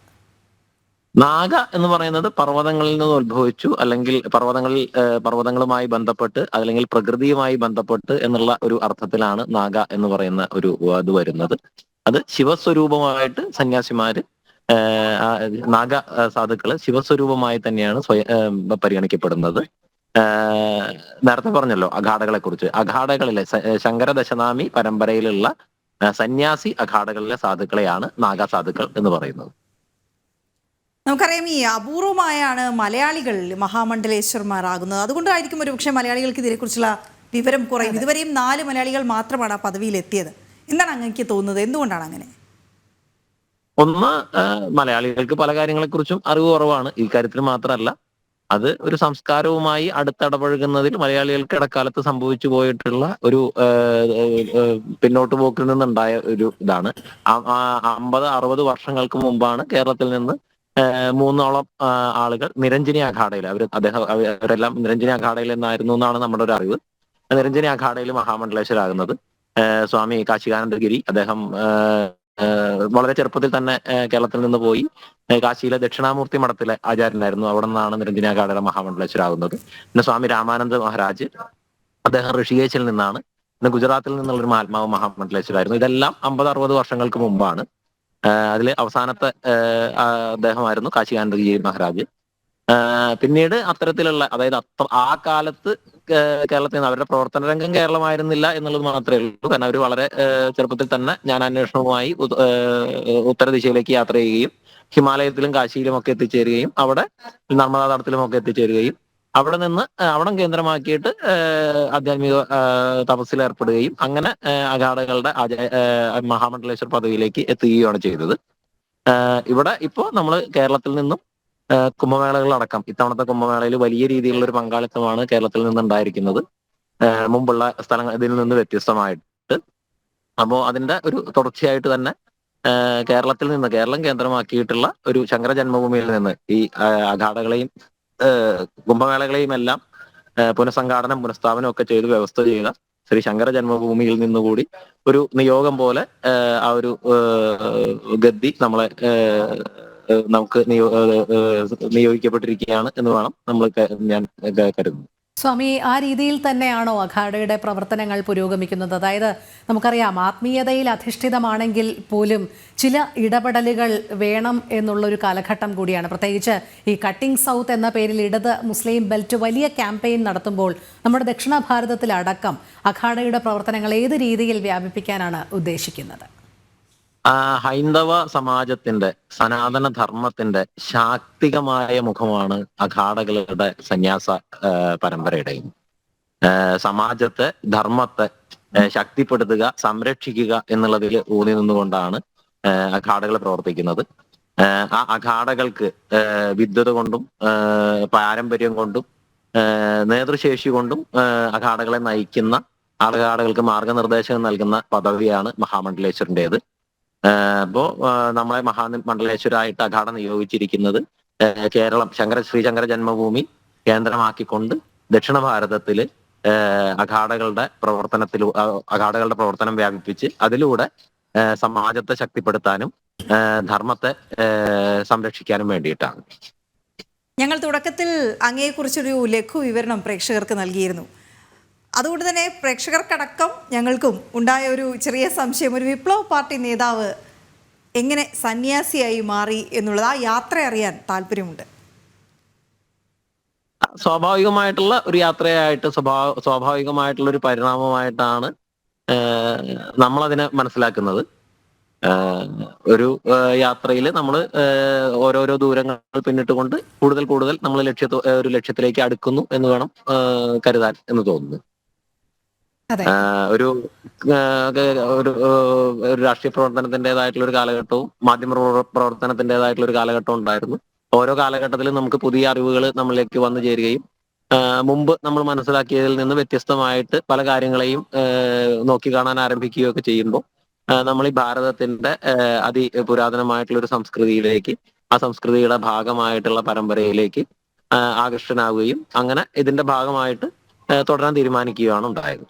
നാഗ എന്ന് പറയുന്നത് പർവ്വതങ്ങളിൽ നിന്ന് ഉത്ഭവിച്ചു, അല്ലെങ്കിൽ പർവ്വതങ്ങളുമായി ബന്ധപ്പെട്ട് അല്ലെങ്കിൽ പ്രകൃതിയുമായി ബന്ധപ്പെട്ട് എന്നുള്ള ഒരു അർത്ഥത്തിലാണ് നാഗ എന്ന് പറയുന്ന ഒരു ഇത് വരുന്നത്. അത് ശിവസ്വരൂപമായിട്ട് സന്യാസിമാര് നാഗ സാധുക്കള് ശിവസ്വരൂപമായി തന്നെയാണ് പരിഗണിക്കപ്പെടുന്നത്. നേരത്തെ പറഞ്ഞല്ലോ അഖാഡകളെ കുറിച്ച്. അഖാഡകളിലെ ശങ്കര ദശനാമി പരമ്പരയിലുള്ള സന്യാസി അഖാഡകളിലെ സാധുക്കളെയാണ് നാഗ സാധുക്കൾ എന്ന് പറയുന്നത്. നമുക്കറിയാം ഈ അപൂർവമായാണ് മലയാളികൾ മഹാമണ്ഡലേശ്വർമാരാകുന്നത്. അതുകൊണ്ടായിരിക്കും ഒരുപക്ഷെ മലയാളികൾക്ക് ഇതിനെക്കുറിച്ചുള്ള വിവരം കുറയും. ഇതുവരെയും 4 മലയാളികൾ മാത്രമാണ് ആ പദവിയിൽ എത്തിയത്. എന്താണ് അങ്ങേക്ക് തോന്നുന്നത്? എന്തുകൊണ്ടാണ് അങ്ങനെ? ഒന്ന്, മലയാളികൾക്ക് പല കാര്യങ്ങളെക്കുറിച്ചും അറിവ് കുറവാണ്. ഈ കാര്യത്തിൽ മാത്രമല്ല, അത് ഒരു സംസ്കാരവുമായി അടുത്തിടപഴകുന്നതിൽ മലയാളികൾക്ക് ഇടക്കാലത്ത് സംഭവിച്ചു പോയിട്ടുള്ള ഒരു പിന്നോട്ട് പോക്കിൽ നിന്നുണ്ടായ ഒരു ഇതാണ്. 50-60 വർഷങ്ങൾക്ക് മുമ്പാണ് കേരളത്തിൽ നിന്ന് 3ഓളം ആളുകൾ നിരഞ്ജനി അഖാഡയിൽ, അവരെല്ലാം നിരഞ്ജനി അഖാഡയിൽ നിന്നായിരുന്നു എന്നാണ് നമ്മുടെ ഒരു അറിവ്. നിരഞ്ജനി അഖാഡയിൽ മഹാമണ്ഡലേശ്വരാകുന്നത്. സ്വാമി കാശികാനന്ദഗിരി അദ്ദേഹം വളരെ ചെറുപ്പത്തിൽ തന്നെ കേരളത്തിൽ നിന്ന് പോയി കാശിയിലെ ദക്ഷിണാമൂർത്തി മഠത്തിലെ ആചാര്യനായിരുന്നു. അവിടെ നിന്നാണ് നിരഞ്ജനി അഖാഡയുടെ മഹാമണ്ഡലേശ്വരാകുന്നത്. പിന്നെ സ്വാമി രാമാനന്ദ മഹാരാജ് അദ്ദേഹം ഋഷികേശിൽ നിന്നാണ്. പിന്നെ ഗുജറാത്തിൽ നിന്നുള്ളൊരു മഹാത്മാവ് മഹാമണ്ഡലേശ്വരായിരുന്നു. ഇതെല്ലാം 50-60 വർഷങ്ങൾക്ക് മുമ്പാണ്. അതിൽ അവസാനത്തെ അദ്ദേഹമായിരുന്നു കാശികാനന്ദഗിരി മഹാരാജ്. പിന്നീട് അത്തരത്തിലുള്ള, അതായത് ആ കാലത്ത് കേരളത്തിൽ നിന്ന് അവരുടെ പ്രവർത്തന രംഗം കേരളമായിരുന്നില്ല എന്നുള്ളത് മാത്രമേ ഉള്ളൂ. കാരണം അവർ വളരെ ചെറുപ്പത്തിൽ തന്നെ ജ്ഞാനാന്വേഷണവുമായി ഉത്തരദിശയിലേക്ക് യാത്ര ചെയ്യുകയും ഹിമാലയത്തിലും കാശിയിലും ഒക്കെ എത്തിച്ചേരുകയും അവിടെ നർമ്മദാ തടത്തിലും ഒക്കെ എത്തിച്ചേരുകയും അവിടെ നിന്ന് അവിടം കേന്ദ്രമാക്കിയിട്ട് ആധ്യാത്മിക തപസ്സിൽ ഏർപ്പെടുകയും അങ്ങനെ അഖാഡകളുടെ മഹാമണ്ഡലേശ്വർ പദവിയിലേക്ക് എത്തുകയാണ് ചെയ്തത്. ഇവിടെ ഇപ്പോൾ നമ്മൾ കേരളത്തിൽ നിന്നും കുംഭമേളകളടക്കം ഇത്തവണത്തെ കുംഭമേളയിൽ വലിയ രീതിയിലുള്ള ഒരു പങ്കാളിത്തമാണ് കേരളത്തിൽ നിന്നുണ്ടായിരിക്കുന്നത്, മുമ്പുള്ള സ്ഥലങ്ങൾ ഇതിൽ നിന്ന് വ്യത്യസ്തമായിട്ട്. അപ്പോൾ അതിന്റെ ഒരു തുടർച്ചയായിട്ട് തന്നെ കേരളത്തിൽ നിന്ന്, കേരളം കേന്ദ്രമാക്കിയിട്ടുള്ള ഒരു ശങ്കര ജന്മഭൂമിയിൽ നിന്ന് ഈ അഖാഡകളെയും കുംഭമേളകളെയും എല്ലാം പുനഃസംഘാടനം പുനഃസ്ഥാപനം ഒക്കെ ചെയ്ത് വ്യവസ്ഥ ചെയ്ത ശ്രീ ശങ്കര ജന്മഭൂമിയിൽ നിന്നുകൂടി ഒരു നിയോഗം പോലെ ആ ഒരു ഗദ്ദി നമുക്ക് നിയോഗിക്കപ്പെട്ടിരിക്കുകയാണ് എന്ന് വേണം ഞാൻ കരുതുന്നു. സ്വാമി, ആ രീതിയിൽ തന്നെയാണോ അഖാഡയുടെ പ്രവർത്തനങ്ങൾ പുരോഗമിക്കുന്നത്? അതായത് നമുക്കറിയാം, ആത്മീയതയിൽ അധിഷ്ഠിതമാണെങ്കിൽ പോലും ചില ഇടപെടലുകൾ വേണം എന്നുള്ളൊരു കാലഘട്ടം കൂടിയാണ്. പ്രത്യേകിച്ച് ഈ കട്ടിംഗ് സൗത്ത് എന്ന പേരിൽ ഇടത് മുസ്ലിം ബെൽറ്റ് വലിയ ക്യാമ്പയിൻ നടത്തുമ്പോൾ നമ്മുടെ ദക്ഷിണ ഭാരതത്തിലടക്കം അഖാഡയുടെ പ്രവർത്തനങ്ങൾ ഏത് രീതിയിൽ വ്യാപിപ്പിക്കാനാണ് ഉദ്ദേശിക്കുന്നത്? ഹൈന്ദവ സമാജത്തിന്റെ, സനാതന ധർമ്മത്തിന്റെ ശാക്തികമായ മുഖമാണ് അഖാഡകളുടെ സന്യാസ പരമ്പരയുടെയും. സമാജത്തെ, ധർമ്മത്തെ ശക്തിപ്പെടുത്തുക, സംരക്ഷിക്കുക എന്നുള്ളതിൽ ഊന്നി നിന്നുകൊണ്ടാണ് അഖാഡകൾ പ്രവർത്തിക്കുന്നത്. ആ അഖാഡകൾക്ക് വിദ്വത കൊണ്ടും പാരമ്പര്യം കൊണ്ടും നേതൃശേഷി കൊണ്ടും അഖാഡകളെ നയിക്കുന്ന അഖാഡകൾക്ക് മാർഗനിർദ്ദേശം നൽകുന്ന പദവിയാണ് മഹാമണ്ഡലേശ്വരൻ്റെത്. അപ്പോ നമ്മളെ മഹാമണ്ഡലേശ്വരായിട്ട് അഖാഡ നിയോഗിച്ചിരിക്കുന്നത് കേരളം ശ്രീ ശങ്കര ജന്മഭൂമി കേന്ദ്രമാക്കിക്കൊണ്ട് ദക്ഷിണ ഭാരതത്തില് അഖാഡകളുടെ പ്രവർത്തനം വ്യാപിപ്പിച്ച് അതിലൂടെ സമാജത്തെ ശക്തിപ്പെടുത്താനും ധർമ്മത്തെ സംരക്ഷിക്കാനും വേണ്ടിയിട്ടാണ്. ഞങ്ങൾ തുടക്കത്തിൽ അങ്ങയെക്കുറിച്ചൊരു ലഘു വിവരണം പ്രേക്ഷകർക്ക് നൽകിയിരുന്നു. അതുകൊണ്ട് തന്നെ പ്രേക്ഷകർക്കടക്കം ഞങ്ങൾക്കും ഉണ്ടായ ഒരു ചെറിയ സംശയം, ഒരു വിപ്ലവ പാർട്ടി നേതാവ് എങ്ങനെ സന്യാസിയായി മാറി എന്നുള്ളത്, ആ യാത്ര അറിയാൻ താല്പര്യമുണ്ട്. സ്വാഭാവികമായിട്ടുള്ള ഒരു യാത്രയായിട്ട്, സ്വാഭാവികമായിട്ടുള്ള ഒരു പരിണാമമായിട്ടാണ് നമ്മളതിനെ മനസ്സിലാക്കുന്നത്. ഒരു യാത്രയിൽ നമ്മൾ ഓരോരോ ദൂരങ്ങൾ പിന്നിട്ടുകൊണ്ട് കൂടുതൽ നമ്മൾ ഒരു ലക്ഷ്യത്തിലേക്ക് അടുക്കുന്നു എന്ന് വേണം കരുതാൻ എന്ന് തോന്നുന്നു. ഒരു രാഷ്ട്രീയ പ്രവർത്തനത്തിൻ്റെതായിട്ടുള്ള ഒരു കാലഘട്ടവും മാധ്യമ പ്രവർത്തനത്തിൻ്റെതായിട്ടുള്ള ഒരു കാലഘട്ടവും ഉണ്ടായിരുന്നു. ഓരോ കാലഘട്ടത്തിലും നമുക്ക് പുതിയ അറിവുകൾ നമ്മളിലേക്ക് വന്നു ചേരുകയും മുമ്പ് നമ്മൾ മനസ്സിലാക്കിയതിൽ നിന്ന് വ്യത്യസ്തമായിട്ട് പല കാര്യങ്ങളെയും നോക്കിക്കാണാൻ ആരംഭിക്കുകയൊക്കെ ചെയ്യുമ്പോൾ നമ്മൾ ഈ ഭാരതത്തിന്റെ അതിപുരാതനമായിട്ടുള്ള ഒരു സംസ്കൃതിയിലേക്ക്, ആ സംസ്കൃതിയുടെ ഭാഗമായിട്ടുള്ള പരമ്പരയിലേക്ക് ആകർഷനാവുകയും അങ്ങനെ ഇതിന്റെ ഭാഗമായിട്ട് തുടരാൻ തീരുമാനിക്കുകയാണ് ഉണ്ടായത്.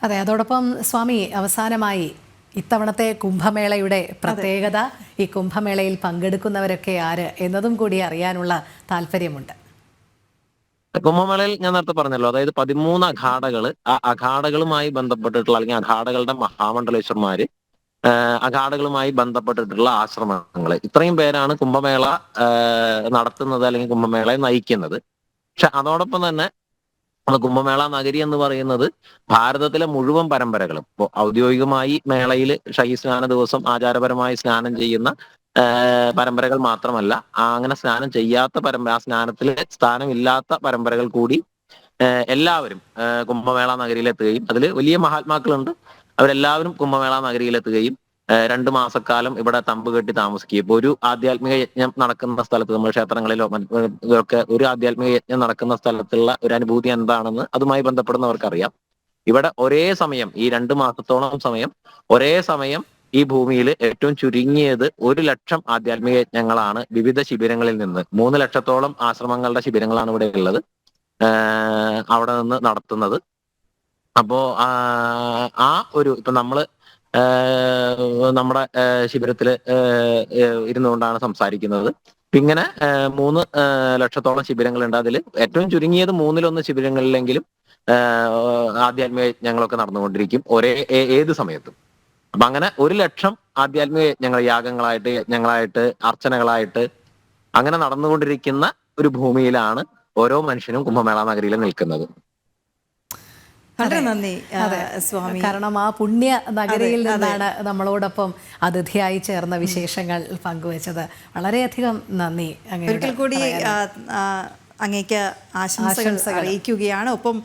അതെ, അതോടൊപ്പം സ്വാമി, അവസാനമായി ഇത്തവണത്തെ കുംഭമേളയുടെ പ്രത്യേകത, ഈ കുംഭമേളയിൽ പങ്കെടുക്കുന്നവരൊക്കെ ആര് എന്നതും കൂടി അറിയാനുള്ള താല്പര്യമുണ്ട്. കുംഭമേളയിൽ ഞാൻ നേരത്തെ പറഞ്ഞല്ലോ, അതായത് 13 അഖാഡകൾ, ആ അഖാഡകളുമായി ബന്ധപ്പെട്ടിട്ടുള്ള അല്ലെങ്കിൽ അഖാഡകളുടെ മഹാമണ്ഡലേശ്വർമാര്, അഖാഡകളുമായി ബന്ധപ്പെട്ടിട്ടുള്ള ആശ്രമങ്ങൾ, ഇത്രയും പേരാണ് കുംഭമേള നടത്തുന്നത് അല്ലെങ്കിൽ കുംഭമേളയെ നയിക്കുന്നത്. പക്ഷെ അതോടൊപ്പം തന്നെ കുംഭമേള നഗരി എന്ന് പറയുന്നത് ഭാരതത്തിലെ മുഴുവൻ പരമ്പരകളും ഇപ്പോൾ ഔദ്യോഗികമായി മേളയിൽ സ്നാന ദിവസം ആചാരപരമായി സ്നാനം ചെയ്യുന്ന പരമ്പരകൾ മാത്രമല്ല, അങ്ങനെ സ്നാനം ചെയ്യാത്ത ആ സ്നാനത്തിൽ സ്ഥാനമില്ലാത്ത പരമ്പരകൾ കൂടി എല്ലാവരും കുംഭമേള നഗരിയിലെത്തുകയും അതിൽ വലിയ മഹാത്മാക്കളുണ്ട്, അവരെല്ലാവരും കുംഭമേള നഗരിയിലെത്തുകയും 2 മാസക്കാലം ഇവിടെ തമ്പ് കെട്ടി താമസിക്കുകയും. ഇപ്പോൾ ഒരു ആധ്യാത്മിക യജ്ഞം നടക്കുന്ന സ്ഥലത്ത്, നമ്മൾ ക്ഷേത്രങ്ങളിലോ ഇതൊക്കെ ഒരു ആധ്യാത്മിക യജ്ഞം നടക്കുന്ന സ്ഥലത്തുള്ള ഒരു അനുഭൂതി എന്താണെന്ന് അതുമായി ബന്ധപ്പെടുന്നവർക്കറിയാം. ഇവിടെ ഒരേ സമയം ഈ 2 മാസത്തോളം സമയം ഒരേ സമയം ഈ ഭൂമിയിൽ ഏറ്റവും ചുരുങ്ങിയത് 1 ലക്ഷം ആധ്യാത്മിക യജ്ഞങ്ങളാണ് വിവിധ ശിബിരങ്ങളിൽ നിന്ന് 3 ലക്ഷത്തോളം ആശ്രമങ്ങളുടെ ശിബിരങ്ങളാണ് ഇവിടെ ഉള്ളത്, അവിടെ നിന്ന് നടത്തുന്നത്. അപ്പോ ആ ഒരു ഇപ്പൊ നമ്മള് നമ്മുടെ ശിബിരത്തില് ഇരുന്നുകൊണ്ടാണ് സംസാരിക്കുന്നത്. ഇങ്ങനെ 3 ലക്ഷത്തോളം ശിബിരങ്ങളുണ്ട്. അതിൽ ഏറ്റവും ചുരുങ്ങിയത് 1/3 ശിബിരങ്ങളിലെങ്കിലും ആധ്യാത്മിക യജ്ഞങ്ങളൊക്കെ നടന്നുകൊണ്ടിരിക്കും ഏത് സമയത്തും. അപ്പൊ അങ്ങനെ 1 ലക്ഷം ആധ്യാത്മിക യജ്ഞങ്ങൾ, യജ്ഞങ്ങളായിട്ട് അർച്ചനകളായിട്ട് അങ്ങനെ നടന്നുകൊണ്ടിരിക്കുന്ന ഒരു ഭൂമിയിലാണ് ഓരോ മനുഷ്യനും കുംഭമേള നഗരിയിൽ നിൽക്കുന്നത്. വളരെ നന്ദി സ്വാമി. കാരണം ആ പുണ്യ നഗരിയിൽ നിന്നാണ് നമ്മളോടൊപ്പം അതിഥിയായി ചേർന്ന വിശേഷങ്ങൾ പങ്കുവച്ചത്. വളരെയധികം നന്ദി. ഒരിക്കൽ കൂടി അങ്ങേക്ക് ആശംസകൾ അറിയിക്കുകയാണ്. ഒപ്പം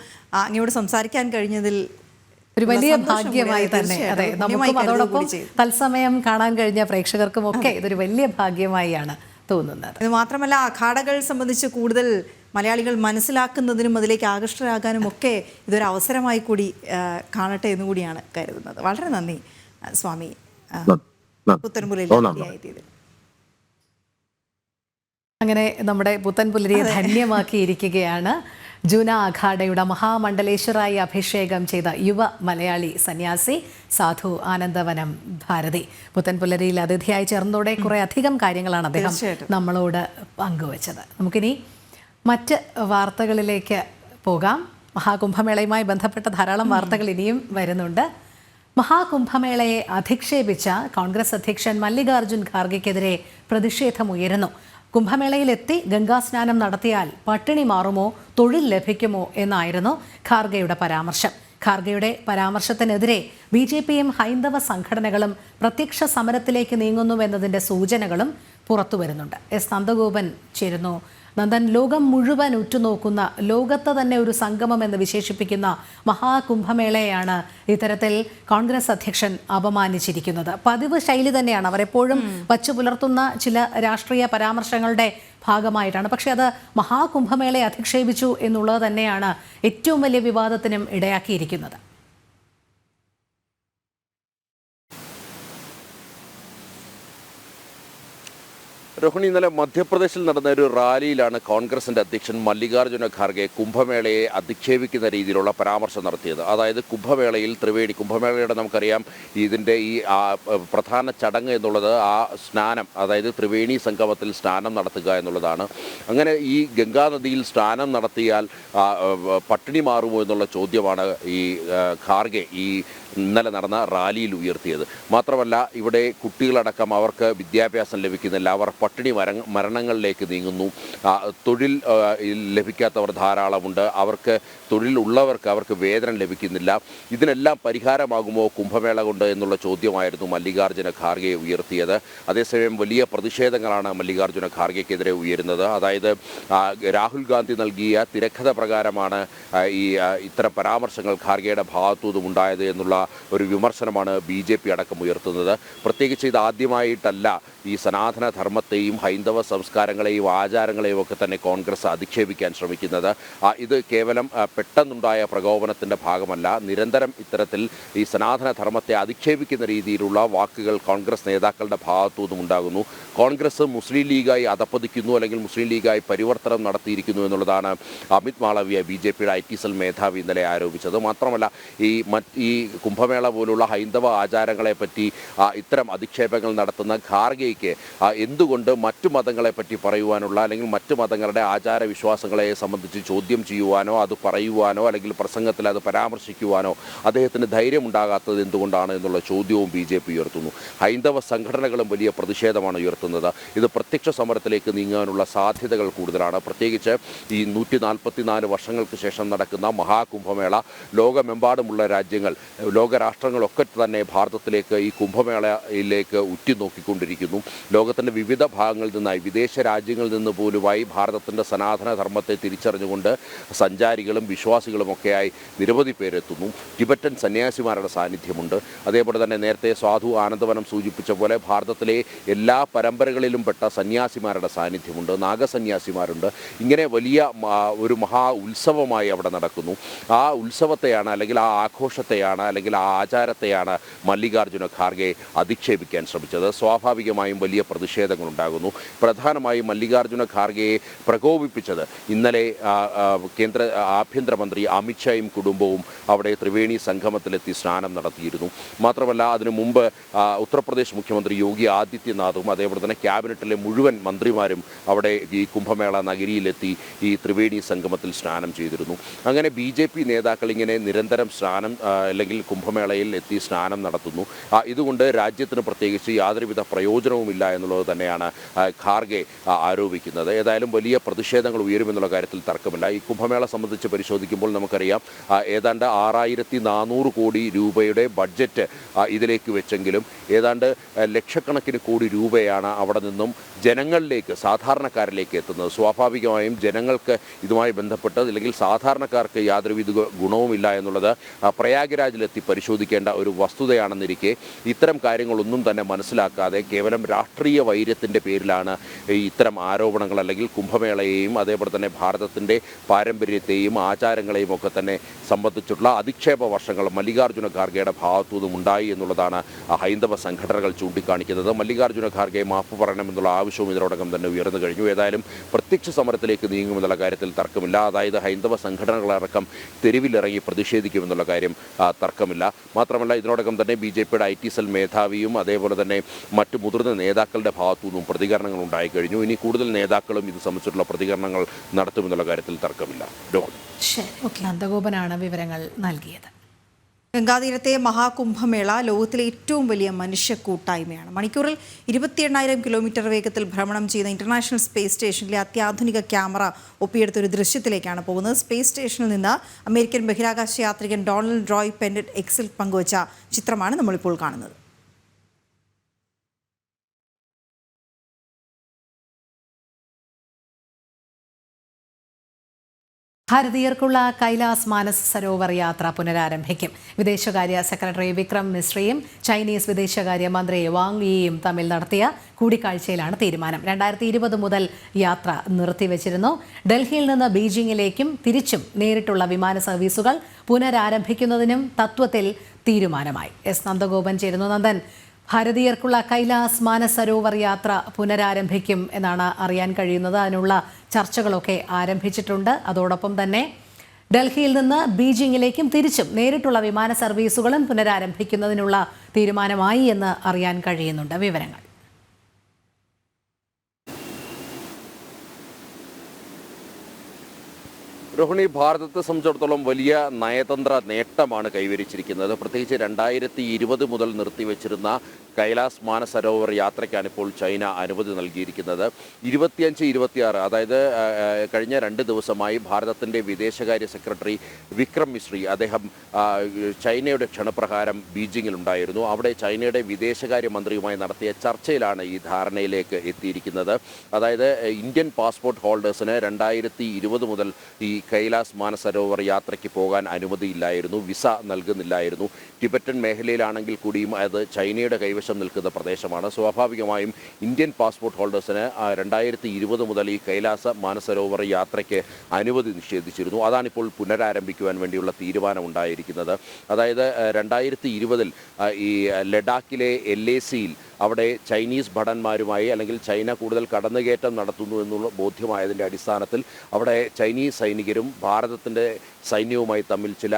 അങ്ങയോട് സംസാരിക്കാൻ കഴിഞ്ഞതിൽ ഒരു വലിയ ഭാഗ്യമായി തന്നെ. അതെ, നമുക്കും അതോടൊപ്പം തത്സമയം കാണാൻ കഴിഞ്ഞ പ്രേക്ഷകർക്കും ഒക്കെ ഇതൊരു വലിയ ഭാഗ്യമായാണ് തോന്നുന്നത്. ഇത് മാത്രമല്ല, അഖാഡകൾ സംബന്ധിച്ച് കൂടുതൽ മലയാളികൾ മനസ്സിലാക്കുന്നതിനും അതിലേക്ക് ആകർഷകരാകാനും ഒക്കെ ഇതൊരു അവസരമായി കൂടി കാണട്ടെ എന്നുകൂടിയാണ് കരുതുന്നത്. വളരെ നന്ദി സ്വാമി. പുത്തൻപുലരിയിൽ അങ്ങനെ നമ്മുടെ പുത്തൻപുലരിയെ ധന്യമാക്കിയിരിക്കുകയാണ് ജൂന അഖാഡയുടെ മഹാമണ്ഡലേശ്വരായി അഭിഷേകം ചെയ്ത യുവ മലയാളി സന്യാസി സാധു ആനന്ദവനം ഭാരതി. പുത്തൻപുലരിയിൽ അതിഥിയായി ചേർന്നതോടെ കുറേ അധികം കാര്യങ്ങളാണ് അദ്ദേഹം നമ്മളോട് പങ്കുവച്ചത്. നമുക്കിനി മറ്റ് വാർത്തകളിലേക്ക് പോകാം. മഹാകുംഭമേളയുമായി ബന്ധപ്പെട്ട ധാരാളം വാർത്തകൾ ഇനിയും വരുന്നുണ്ട്. മഹാകുംഭമേളയെ അധിക്ഷേപിച്ച കോൺഗ്രസ് അധ്യക്ഷൻ മല്ലികാർജുൻ ഖാർഗെക്കെതിരെ പ്രതിഷേധമുയരുന്നു. കുംഭമേളയിലെത്തി ഗംഗാസ്നാനം നടത്തിയാൽ പട്ടിണി മാറുമോ, തൊഴിൽ ലഭിക്കുമോ എന്നായിരുന്നു ഖാർഗെയുടെ പരാമർശം. ഖാർഗെയുടെ പരാമർശത്തിനെതിരെ BJPയും ഹൈന്ദവ സംഘടനകളും പ്രത്യക്ഷ സമരത്തിലേക്ക് നീങ്ങുന്നുവെന്നതിൻ്റെ സൂചനകളും പുറത്തുവരുന്നുണ്ട്. എസ് നന്ദഗോപൻ ചേരുന്നു. നന്ദൻ, ലോകം മുഴുവൻ ഉറ്റുനോക്കുന്ന, ലോകത്ത് തന്നെ ഒരു സംഗമം എന്ന് വിശേഷിപ്പിക്കുന്ന മഹാകുംഭമേളയെയാണ് ഇത്തരത്തിൽ കോൺഗ്രസ് അധ്യക്ഷൻ അപമാനിച്ചിരിക്കുന്നത്. പതിവ് ശൈലി തന്നെയാണ്, അവർ എപ്പോഴും വച്ചു പുലർത്തുന്ന ചില രാഷ്ട്രീയ പരാമർശങ്ങളുടെ ഭാഗമായിട്ടാണ്. പക്ഷേ അത് മഹാകുംഭമേളയെ അധിക്ഷേപിച്ചു എന്നുള്ളത് തന്നെയാണ് ഏറ്റവും വലിയ വിവാദത്തിനും ഇടയാക്കിയിരിക്കുന്നത്. രോഹിണി, ഇന്നലെ മധ്യപ്രദേശിൽ നടന്ന ഒരു റാലിയിലാണ് കോൺഗ്രസിൻ്റെ അധ്യക്ഷൻ മല്ലികാർജുന ഖാർഗെ കുംഭമേളയെ അധിക്ഷേപിക്കുന്ന രീതിയിലുള്ള പരാമർശം നടത്തിയത്. അതായത് കുംഭമേളയിൽ കുംഭമേളയുടെ നമുക്കറിയാം ഇതിൻ്റെ ഈ പ്രധാന ചടങ്ങ് എന്നുള്ളത് ആ സ്നാനം, അതായത് ത്രിവേണി സംഗമത്തിൽ സ്നാനം നടത്തുക എന്നുള്ളതാണ്. അങ്ങനെ ഈ ഗംഗാനദിയിൽ സ്നാനം നടത്തിയാൽ പട്ടിണി മാറുമോ എന്നുള്ള ചോദ്യമാണ് ഈ ഖാർഗെ ഈ ഇന്നലെ നടന്ന റാലിയിൽ ഉയർത്തിയത്. മാത്രമല്ല, ഇവിടെ കുട്ടികളടക്കം അവർക്ക് വിദ്യാഭ്യാസം ലഭിക്കുന്നില്ല, അവർ പട്ടിണി മരണങ്ങളിലേക്ക് നീങ്ങുന്നു, തൊഴിൽ ലഭിക്കാത്തവർ ധാരാളമുണ്ട്, അവർക്ക് തൊഴിലുള്ളവർക്ക് അവർക്ക് വേതനം ലഭിക്കുന്നില്ല. ഇതിനെല്ലാം പരിഹാരമാകുമോ കുംഭമേള കൊണ്ട് എന്നുള്ള ചോദ്യമായിരുന്നു മല്ലികാർജുന ഖാർഗെ ഉയർത്തിയത്. അതേസമയം വലിയ പ്രതിഷേധങ്ങളാണ് മല്ലികാർജുന ഖാർഗെക്കെതിരെ ഉയരുന്നത്. അതായത് രാഹുൽ ഗാന്ധി നൽകിയ തിരക്കഥ പ്രകാരമാണ് ഈ ഇത്തരം പരാമർശങ്ങൾ ഖാർഗെയുടെ ഭാഗത്തുനിന്നും ഉണ്ടായത് എന്നുള്ള ഒരു വിമർശനമാണ് BJP അടക്കം ഉയർത്തുന്നത്. പ്രത്യേകിച്ച് ഇത് ആദ്യമായിട്ടല്ല ഈ സനാതന ധർമ്മത്തെയും ഹൈന്ദവ സംസ്കാരങ്ങളെയും ആചാരങ്ങളെയും ഒക്കെ തന്നെ കോൺഗ്രസ് അധിക്ഷേപിക്കാൻ ശ്രമിക്കുന്നത്. ഇത് കേവലം പെട്ടെന്നുണ്ടായ പ്രകോപനത്തിൻ്റെ ഭാഗമല്ല. നിരന്തരം ഇത്തരത്തിൽ ഈ സനാതന ധർമ്മത്തെ അധിക്ഷേപിക്കുന്ന രീതിയിലുള്ള വാക്കുകൾ കോൺഗ്രസ് നേതാക്കളുടെ ഭാഗത്തുനിന്നും ഉണ്ടാകുന്നു. കോൺഗ്രസ് മുസ്ലിം ലീഗായി അധപ്പതിക്കുന്നു, അല്ലെങ്കിൽ മുസ്ലിം ലീഗായി പരിവർത്തനം നടത്തിയിരിക്കുന്നു എന്നുള്ളതാണ് അമിത് മാളവ്യ BJPയുടെ IT സെൽ മേധാവി ഇന്നലെ ആരോപിച്ചത്. മാത്രമല്ല, ഈ കുംഭമേള പോലുള്ള ഹൈന്ദവ ആചാരങ്ങളെപ്പറ്റി ഇത്തരം അധിക്ഷേപങ്ങൾ നടത്തുന്ന ഖാർഗെയ്ക്ക് എന്തുകൊണ്ട് ചെയ്തുകൊണ്ട് മറ്റു മതങ്ങളെ പറ്റി പറയുവാനുള്ള അല്ലെങ്കിൽ മറ്റു മതങ്ങളുടെ ആചാരവിശ്വാസങ്ങളെ സംബന്ധിച്ച് ചോദ്യം ചെയ്യുവാനോ അത് പറയുവാനോ അല്ലെങ്കിൽ പ്രസംഗത്തിൽ അത് പരാമർശിക്കുവാനോ അദ്ദേഹത്തിന് ധൈര്യമുണ്ടാകാത്തത് എന്തുകൊണ്ടാണ് എന്നുള്ള ചോദ്യവും BJP ഉയർത്തുന്നു. ഹൈന്ദവ സംഘടനകളും വലിയ പ്രതിഷേധമാണ് ഉയർത്തുന്നത്. ഇത് പ്രത്യക്ഷ സമരത്തിലേക്ക് നീങ്ങാനുള്ള സാധ്യതകൾ കൂടുതലാണ്. പ്രത്യേകിച്ച് ഈ 144 വർഷങ്ങൾക്ക് ശേഷം നടക്കുന്ന മഹാകുംഭമേള ലോകമെമ്പാടുമുള്ള രാജ്യങ്ങൾ, ലോകരാഷ്ട്രങ്ങളൊക്കെ തന്നെ ഭാരതത്തിലേക്ക് ഈ കുംഭമേളയിലേക്ക് ഉറ്റുനോക്കിക്കൊണ്ടിരിക്കുന്നു. ലോകത്തിൻ്റെ വിവിധ ഭാഗങ്ങളിൽ നിന്നായി, വിദേശ രാജ്യങ്ങളിൽ നിന്ന് പോലുമായി ഭാരതത്തിൻ്റെ സനാതന ധർമ്മത്തെ തിരിച്ചറിഞ്ഞുകൊണ്ട് സഞ്ചാരികളും വിശ്വാസികളുമൊക്കെയായി നിരവധി പേരെത്തുന്നു. ടിബറ്റൻ സന്യാസിമാരുടെ സാന്നിധ്യമുണ്ട്. അതേപോലെ തന്നെ നേരത്തെ സ്വാധു ആനന്ദവനം സൂചിപ്പിച്ച പോലെ ഭാരതത്തിലെ എല്ലാ പരമ്പരകളിലും പെട്ട സന്യാസിമാരുടെ സാന്നിധ്യമുണ്ട്, നാഗസന്യാസിമാരുണ്ട്. ഇങ്ങനെ വലിയ ഒരു മഹാ ഉത്സവമായി അവിടെ നടക്കുന്നു. ആ ഉത്സവത്തെയാണ് അല്ലെങ്കിൽ ആ ആഘോഷത്തെയാണ് അല്ലെങ്കിൽ ആ ആചാരത്തെയാണ് മല്ലികാർജുന ഖാർഗെ അധിക്ഷേപിക്കാൻ ശ്രമിച്ചത്. സ്വാഭാവികമായും വലിയ പ്രതിഷേധങ്ങളുണ്ടാകുന്നു. പ്രധാനമായും മല്ലികാർജുന ഖാർഗെയെ പ്രകോപിപ്പിച്ചത് ഇന്നലെ കേന്ദ്ര ആഭ്യന്തരമന്ത്രി അമിത്ഷായും കുടുംബവും അവിടെ ത്രിവേണി സംഗമത്തിലെത്തി സ്നാനം നടത്തിയിരുന്നു. മാത്രമല്ല അതിനു മുമ്പ് ഉത്തർപ്രദേശ് മുഖ്യമന്ത്രി യോഗി ആദിത്യനാഥും അതേപോലെ തന്നെ ക്യാബിനറ്റിലെ മുഴുവൻ മന്ത്രിമാരും അവിടെ ഈ കുംഭമേള നഗരിയിലെത്തി ഈ ത്രിവേണി സംഗമത്തിൽ സ്നാനം ചെയ്തിരുന്നു. അങ്ങനെ BJP നേതാക്കൾ ഇങ്ങനെ നിരന്തരം സ്നാനം അല്ലെങ്കിൽ കുംഭമേളയിൽ എത്തി സ്നാനം നടത്തുന്നു. ഇതുകൊണ്ട് രാജ്യത്തിന് പ്രത്യേകിച്ച് യാതൊരുവിധ പ്രയോജനവുമില്ല എന്നുള്ളത് തന്നെയാണ് ഖാർഗെ ആരോപിക്കുന്നത്. ഏതായാലും വലിയ പ്രതിഷേധങ്ങൾ ഉയരുമെന്നുള്ള കാര്യത്തിൽ തർക്കമില്ല. ഈ കുംഭമേള സംബന്ധിച്ച് പരിശോധിക്കുമ്പോൾ നമുക്കറിയാം ഏതാണ്ട് 6400 കോടി രൂപയുടെ ബഡ്ജറ്റ് ഇതിലേക്ക് വെച്ചെങ്കിലും ഏതാണ്ട് ലക്ഷക്കണക്കിന് കോടി രൂപയാണ് അവിടെ നിന്നും ജനങ്ങളിലേക്ക്, സാധാരണക്കാരിലേക്ക് എത്തുന്നത്. സ്വാഭാവികമായും ജനങ്ങൾക്ക് ഇതുമായി ബന്ധപ്പെട്ട് അല്ലെങ്കിൽ സാധാരണക്കാർക്ക് യാതൊരുവിധ ഗുണവുമില്ല എന്നുള്ളത് പ്രയാഗ്രാജിലെത്തി പരിശോധിക്കേണ്ട ഒരു വസ്തുതയാണെന്നിരിക്കെ ഇത്തരം കാര്യങ്ങളൊന്നും തന്നെ മനസ്സിലാക്കാതെ കേവലം രാഷ്ട്രീയ വൈര്യത്തിൻ്റെ പേരിലാണ് ഇത്തരം ആരോപണങ്ങൾ അല്ലെങ്കിൽ കുംഭമേളയെയും അതേപോലെ തന്നെ ഭാരതത്തിൻ്റെ പാരമ്പര്യത്തെയും ആചാരങ്ങളെയും ഒക്കെ തന്നെ സംബന്ധിച്ചിട്ടുള്ള അധിക്ഷേപ വർഷങ്ങൾ മല്ലികാർജുന ഖാർഗെയുടെ ഭാഗത്തുനിന്നും ഉണ്ടായി എന്നുള്ളതാണ് ഹൈന്ദവ സംഘടനകൾ ചൂണ്ടിക്കാണിക്കുന്നത്. മല്ലികാർജുന ഖാർഗെ മാപ്പ് പറയണമെന്നുള്ള ആവശ്യവും ഇതിനോടകം തന്നെ ഉയർന്നു കഴിഞ്ഞു. ഏതായാലും പ്രത്യക്ഷ സമരത്തിലേക്ക് നീങ്ങുമെന്നുള്ള കാര്യത്തിൽ തർക്കമില്ല. അതായത് ഹൈന്ദവ സംഘടനകളടക്കം തെരുവിലിറങ്ങി പ്രതിഷേധിക്കുമെന്നുള്ള കാര്യം തർക്കമില്ല. മാത്രമല്ല ഇതിനോടകം തന്നെ BJPയുടെ IT സെൽ മേധാവിയും അതേപോലെ തന്നെ മറ്റു മുതിർന്ന നേതാക്കളുടെ ഭാഗത്തുനിന്നും പ്രതികരണങ്ങൾ ഉണ്ടായി കഴിഞ്ഞു. ഇനി കൂടുതൽ നേതാക്കളും ഇത് സംബന്ധിച്ചിട്ടുള്ള പ്രതികരണങ്ങൾ നടത്തുമെന്നുള്ള കാര്യത്തിൽ തർക്കമില്ല. നന്ദഗോപനാണ് വിവരങ്ങൾ നൽകിയത്. ഗംഗാതീരത്തെ മഹാകുംഭമേള ലോകത്തിലെ ഏറ്റവും വലിയ മനുഷ്യ കൂട്ടായ്മയാണ്. മണിക്കൂറിൽ 28,000 കിലോമീറ്റർ വേഗത്തിൽ ഭ്രമണം ചെയ്യുന്ന ഇന്റർനാഷണൽ സ്പേസ് സ്റ്റേഷനിലെ അത്യാധുനിക ക്യാമറ ഒപ്പിയെടുത്ത ഒരു ദൃശ്യത്തിലേക്കാണ് പോകുന്നത്. സ്പേസ് സ്റ്റേഷനിൽ നിന്ന് അമേരിക്കൻ ബഹിരാകാശ യാത്രികൻ ഡൊണാൾഡ് റോയ് പെന്നറ്റ് എക്സിൽ പങ്കുവച്ച ചിത്രമാണ് നമ്മളിപ്പോൾ കാണുന്നത്. ഭാരതീയർക്കുള്ള കൈലാസ് മാനസ് സരോവർ യാത്ര പുനരാരംഭിക്കും. വിദേശകാര്യ സെക്രട്ടറി വിക്രം മിശ്രയും ചൈനീസ് വിദേശകാര്യ മന്ത്രി വാങ് യിയും തമ്മിൽ നടത്തിയ കൂടിക്കാഴ്ചയിലാണ് തീരുമാനം. 2020 മുതൽ യാത്ര നിർത്തിവെച്ചിരുന്നു. ഡൽഹിയിൽ നിന്ന് ബീജിംഗിലേക്കും തിരിച്ചും നേരിട്ടുള്ള വിമാന സർവീസുകൾ പുനരാരംഭിക്കുന്നതിനും തത്വത്തിൽ തീരുമാനമായി. S. നന്ദഗോപൻ ചേരുന്നു. നന്ദൻ, ഭാരതീയർക്കുള്ള കൈലാസ് മാനസ് സരോവർ യാത്ര പുനരാരംഭിക്കും എന്നാണ് അറിയാൻ കഴിയുന്നത്. അതിനുള്ള ചർച്ചകളൊക്കെ ആരംഭിച്ചിട്ടുണ്ട്. അതോടൊപ്പം തന്നെ ഡൽഹിയിൽ നിന്ന് ബീജിംഗിലേക്കും തിരിച്ചും നേരിട്ടുള്ള വിമാന സർവീസുകളും പുനരാരംഭിക്കുന്നതിനുള്ള തീരുമാനമായി എന്ന് അറിയാൻ കഴിയുന്നുണ്ട്. വിവരങ്ങൾ. രോഹിണി, ഭാരതത്തെ സംബന്ധിച്ചിടത്തോളം വലിയ നയതന്ത്ര നേട്ടമാണ് കൈവരിച്ചിരിക്കുന്നത്. പ്രത്യേകിച്ച് 2020 മുതൽ നിർത്തിവെച്ചിരുന്ന കൈലാസ് മാനസരോവർ യാത്രയ്ക്കാണ് ഇപ്പോൾ ചൈന അനുമതി നൽകിയിരിക്കുന്നത്. 25-26 അതായത് കഴിഞ്ഞ 2 ദിവസമായി ഭാരതത്തിൻ്റെ വിദേശകാര്യ സെക്രട്ടറി വിക്രം മിശ്രി അദ്ദേഹം ചൈനയുടെ ക്ഷണപ്രകാരം ബീജിംഗിലുണ്ടായിരുന്നു. അവിടെ ചൈനയുടെ വിദേശകാര്യ മന്ത്രിയുമായി നടത്തിയ ചർച്ചയിലാണ് ഈ ധാരണയിലേക്ക് എത്തിയിരിക്കുന്നത്. അതായത് ഇന്ത്യൻ പാസ്പോർട്ട് ഹോൾഡേഴ്സിന് 2020 മുതൽ ഈ കൈലാസ് മാനസരോവർ യാത്രയ്ക്ക് പോകാൻ അനുമതിയില്ലായിരുന്നു, വിസ നൽകുന്നില്ലായിരുന്നു. ടിബറ്റൻ മേഖലയിലാണെങ്കിൽ കൂടിയും അത് ചൈനയുടെ കൈവശം നിൽക്കുന്ന പ്രദേശമാണ്. സ്വാഭാവികമായും ഇന്ത്യൻ പാസ്പോർട്ട് ഹോൾഡേഴ്സിന് 2020 മുതൽ ഈ കൈലാസ മാനസരോവർ യാത്രയ്ക്ക് അനുമതി നിഷേധിച്ചിരുന്നു. അതാണിപ്പോൾ പുനരാരംഭിക്കുവാൻ വേണ്ടിയുള്ള തീരുമാനമുണ്ടായിരിക്കുന്നത്. അതായത് 2020 ഈ ലഡാക്കിലെ LACയിൽ അവിടെ ചൈനീസ് ഭടന്മാരുമായി അല്ലെങ്കിൽ ചൈന കൂടുതൽ കടന്നുകയറ്റം നടത്തുന്നു എന്നുള്ള ബോധ്യമായതിൻ്റെ അടിസ്ഥാനത്തിൽ അവിടെ ചൈനീസ് സൈനികരും ഭാരതത്തിൻ്റെ സൈന്യവുമായി തമ്മിൽ ചില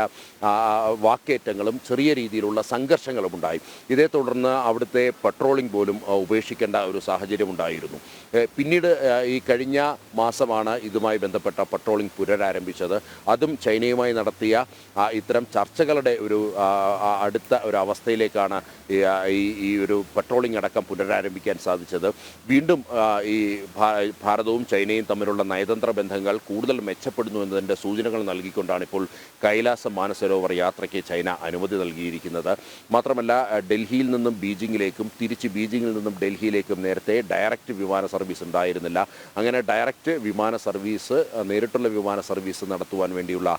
വാക്കേറ്റങ്ങളും ചെറിയ രീതിയിലുള്ള സംഘർഷങ്ങളും ഉണ്ടായി. ഇതേ തുടർന്ന് അവിടുത്തെ പട്രോളിംഗ് പോലും ഉപേക്ഷിക്കേണ്ട ഒരു സാഹചര്യം ഉണ്ടായിരുന്നു. പിന്നീട് ഈ കഴിഞ്ഞ മാസമാണ് ഇതുമായി ബന്ധപ്പെട്ട പട്രോളിംഗ് പുനരാരംഭിച്ചത്. അതും ചൈനയുമായി നടത്തിയ ഇത്തരം ചർച്ചകളുടെ ഒരു അടുത്ത ഒരു അവസ്ഥയിലേക്കാണ് ഈ ഒരു പട്രോളിംഗ് അടക്കം പുനരാരംഭിക്കാൻ സാധിച്ചത്. വീണ്ടും ഈ ഭാരതവും ചൈനയും തമ്മിലുള്ള നയതന്ത്ര ബന്ധങ്ങൾ കൂടുതൽ മെച്ചപ്പെടുന്നു എന്നതിൻ്റെ സൂചനകൾ നൽകിക്കൊണ്ടാണ് ഇപ്പോൾ കൈലാസ മാനസരോവർ യാത്രയ്ക്ക് ചൈന അനുമതി നൽകിയിരിക്കുന്നത്. മാത്രമല്ല ഡൽഹിയിൽ നിന്നും ബീജിംഗിലേക്കും തിരിച്ച് ബീജിംഗിൽ നിന്നും ഡൽഹിയിലേക്കും നേരത്തെ ഡയറക്റ്റ് വിമാന സർവീസ് ഉണ്ടായിരുന്നില്ല. അങ്ങനെ ഡയറക്റ്റ് വിമാന സർവീസ്, നേരിട്ടുള്ള വിമാന സർവീസ് നടത്തുവാൻ വേണ്ടിയുള്ള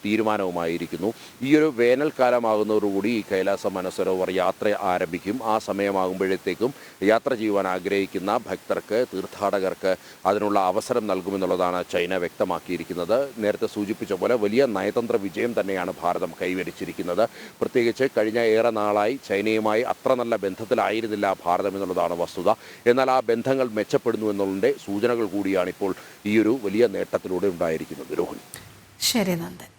തീരുമാനവുമായിരിക്കുന്നു. ഈ ഒരു വേനൽക്കാലമാകുന്നതോടുകൂടി ഈ കൈലാസ മാനസരോവർ യാത്ര ആരംഭിക്കും. ആ സമയമാകുമ്പോഴത്തേക്കും യാത്ര ചെയ്യുവാൻ ആഗ്രഹിക്കുന്ന ഭക്തർക്ക്, തീർത്ഥാടകർക്ക് അതിനുള്ള അവസരം നൽകുമെന്നുള്ളതാണ് ചൈന വ്യക്തമാക്കിയിരിക്കുന്നത്. നേരത്തെ സൂചിപ്പിച്ച പോലെ വലിയ നയതന്ത്ര വിജയം തന്നെയാണ് ഭാരതം കൈവരിച്ചിരിക്കുന്നത്. പ്രത്യേകിച്ച് കഴിഞ്ഞ ഏറെ നാളായി ചൈനയുമായി അത്ര നല്ല ബന്ധത്തിലായിരുന്നില്ല ഭാരതം എന്നുള്ളതാണ് വസ്തുത. എന്നാൽ ആ ബന്ധങ്ങൾ മെച്ചപ്പെടുന്നു എന്നുള്ളതിൻ്റെ സൂചനകൾ കൂടിയാണ് ഇപ്പോൾ ഈ ഒരു വലിയ നേട്ടത്തിലൂടെ ഉണ്ടായിരിക്കുന്നത്. രോഹിണി. ശരി നന്ദൻ.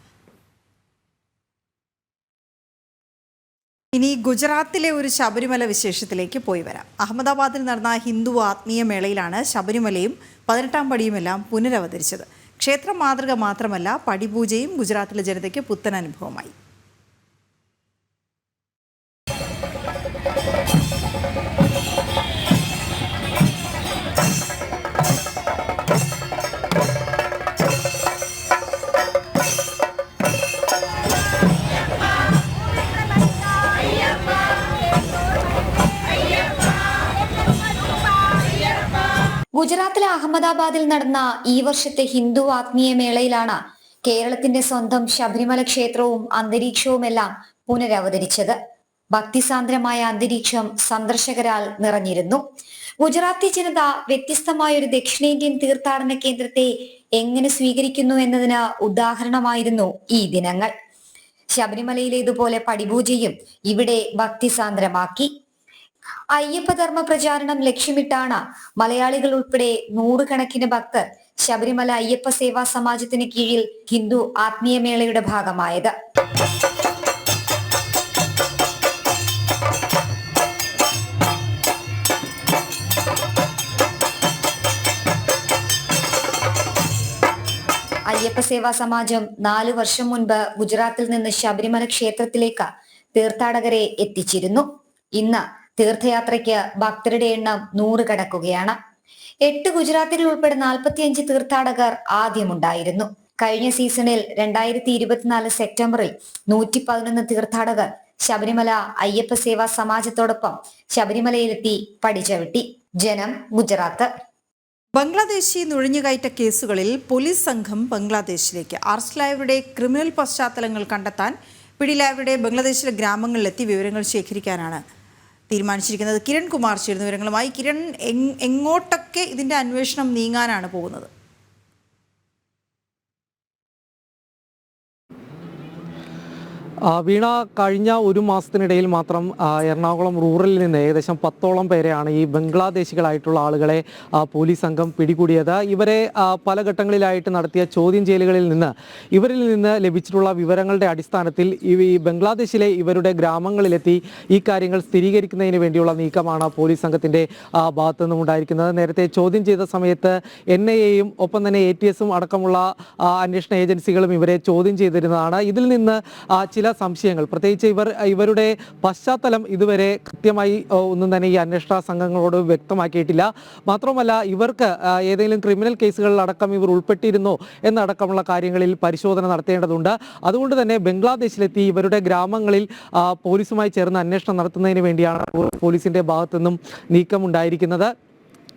ഇനി ഗുജറാത്തിലെ ഒരു ശബരിമല വിശേഷത്തിലേക്ക് പോയി വരാം. അഹമ്മദാബാദിൽ നടന്ന ഹിന്ദു ആത്മീയ മേളയിലാണ് ശബരിമലയും 18-ാം പടിയുമെല്ലാം പുനരവതരിച്ചത്. ക്ഷേത്ര മാതൃക മാത്രമല്ല, പടിപൂജയും ഗുജറാത്തിലെ ജനതയ്ക്ക് പുത്തൻ അനുഭവമായി. ഗുജറാത്തിലെ അഹമ്മദാബാദിൽ നടന്ന ഈ വർഷത്തെ ഹിന്ദു ആത്മീയ മേളയിലാണ് കേരളത്തിന്റെ സ്വന്തം ശബരിമല ക്ഷേത്രവും അന്തരീക്ഷവുമെല്ലാം പുനരവതരിച്ചത്. ഭക്തിസാന്ദ്രമായ അന്തരീക്ഷം സന്ദർശകരാൽ നിറഞ്ഞിരുന്നു. ഗുജറാത്തി ജനത വ്യത്യസ്തമായ ഒരു ദക്ഷിണേന്ത്യൻ തീർത്ഥാടന കേന്ദ്രത്തെ എങ്ങനെ സ്വീകരിക്കുന്നു എന്നതിന് ഉദാഹരണമായിരുന്നു ഈ ദിനങ്ങൾ. ശബരിമലയിലേതുപോലെ പടിപൂജയും ഇവിടെ ഭക്തിസാന്ദ്രമാക്കി. അയ്യപ്പധർമ്മ പ്രചാരണം ലക്ഷ്യമിട്ടാണ് മലയാളികൾ ഉൾപ്പെടെ നൂറുകണക്കിന് ഭക്തർ ശബരിമല അയ്യപ്പ സേവാ സമാജത്തിന് കീഴിൽ ഹിന്ദു ആത്മീയമേളയുടെ ഭാഗമായത്. അയ്യപ്പ സേവാ സമാജം 4 വർഷം മുൻപ് ഗുജറാത്തിൽ നിന്ന് ശബരിമല ക്ഷേത്രത്തിലേക്ക് തീർത്ഥാടകരെ എത്തിച്ചിരുന്നു. ഇന്ന് തീർത്ഥയാത്രയ്ക്ക് ഭക്തരുടെ എണ്ണം 100 കടക്കുകയാണ്. 8 ഗുജറാത്തികൾ ഉൾപ്പെടെ 45 തീർത്ഥാടകർ ആദ്യമുണ്ടായിരുന്നു. കഴിഞ്ഞ സീസണിൽ 2024 സെപ്റ്റംബറിൽ 111 തീർത്ഥാടകർ ശബരിമല അയ്യപ്പ സേവാ സമാജത്തോടൊപ്പം ശബരിമലയിലെത്തി പടിചവിട്ടി. ജനം, ഗുജറാത്ത്. ബംഗ്ലാദേശി നുഴഞ്ഞുകയറ്റ കേസുകളിൽ പോലീസ് സംഘം ബംഗ്ലാദേശിലേക്ക്. ആർസ്ലായവരുടെ ക്രിമിനൽ പശ്ചാത്തലങ്ങൾ കണ്ടെത്താൻ പിടിയിലായവരുടെ ബംഗ്ലാദേശിലെ ഗ്രാമങ്ങളിലെത്തി വിവരങ്ങൾ ശേഖരിക്കാനാണ് തീരുമാനിച്ചിരിക്കുന്നത്. കിരൺ കുമാർ ചേരുന്ന വിവരങ്ങളുമായി. കിരൺ, എങ്ങോട്ടൊക്കെ ഇതിന്റെ അന്വേഷണം നീങ്ങാനാണ് പോകുന്നത്? വീണ, കഴിഞ്ഞ ഒരു മാസത്തിനിടയിൽ മാത്രം എറണാകുളം റൂറലിൽ നിന്ന് ഏകദേശം 10ഓളം പേരെയാണ് ഈ ബംഗ്ലാദേശികളായിട്ടുള്ള ആളുകളെ പോലീസ് സംഘം പിടികൂടിയത്. ഇവരെ പല ഘട്ടങ്ങളിലായിട്ട് നടത്തിയ ചോദ്യം ചെയ്യലുകളിൽ നിന്ന് ഇവരിൽ നിന്ന് ലഭിച്ചിട്ടുള്ള വിവരങ്ങളുടെ അടിസ്ഥാനത്തിൽ ഈ ബംഗ്ലാദേശിലെ ഇവരുടെ ഗ്രാമങ്ങളിലെത്തി ഈ കാര്യങ്ങൾ സ്ഥിരീകരിക്കുന്നതിന് വേണ്ടിയുള്ള നീക്കമാണ് പോലീസ് സംഘത്തിൻ്റെ ഭാഗത്തു നിന്നും ഉണ്ടായിരിക്കുന്നത്. നേരത്തെ ചോദ്യം ചെയ്ത സമയത്ത് NIA-യും ഒപ്പം തന്നെ ATS-ഉം അടക്കമുള്ള അന്വേഷണ ഏജൻസികളും ഇവരെ ചോദ്യം ചെയ്തിരുന്നതാണ്. ഇതിൽ നിന്ന് ചില സംശയങ്ങൾ, പ്രത്യേകിച്ച് ഇവരുടെ പശ്ചാത്തലം ഇതുവരെ കൃത്യമായി ഒന്നും തന്നെ ഈ അന്വേഷണ സംഘങ്ങളോട് വ്യക്തമാക്കിയിട്ടില്ല. മാത്രമല്ല, ഇവർക്ക് ഏതെങ്കിലും ക്രിമിനൽ കേസുകളിലടക്കം ഇവർ ഉൾപ്പെട്ടിരുന്നോ എന്നടക്കമുള്ള കാര്യങ്ങളിൽ പരിശോധന നടത്തേണ്ടതുണ്ട്. അതുകൊണ്ട് തന്നെ ബംഗ്ലാദേശിലെത്തി ഇവരുടെ ഗ്രാമങ്ങളിൽ പോലീസുമായി ചേർന്ന് അന്വേഷണം നടത്തുന്നതിന് വേണ്ടിയാണ് പോലീസിന്റെ ഭാഗത്തുനിന്നും നീക്കമുണ്ടായിരിക്കുന്നത്.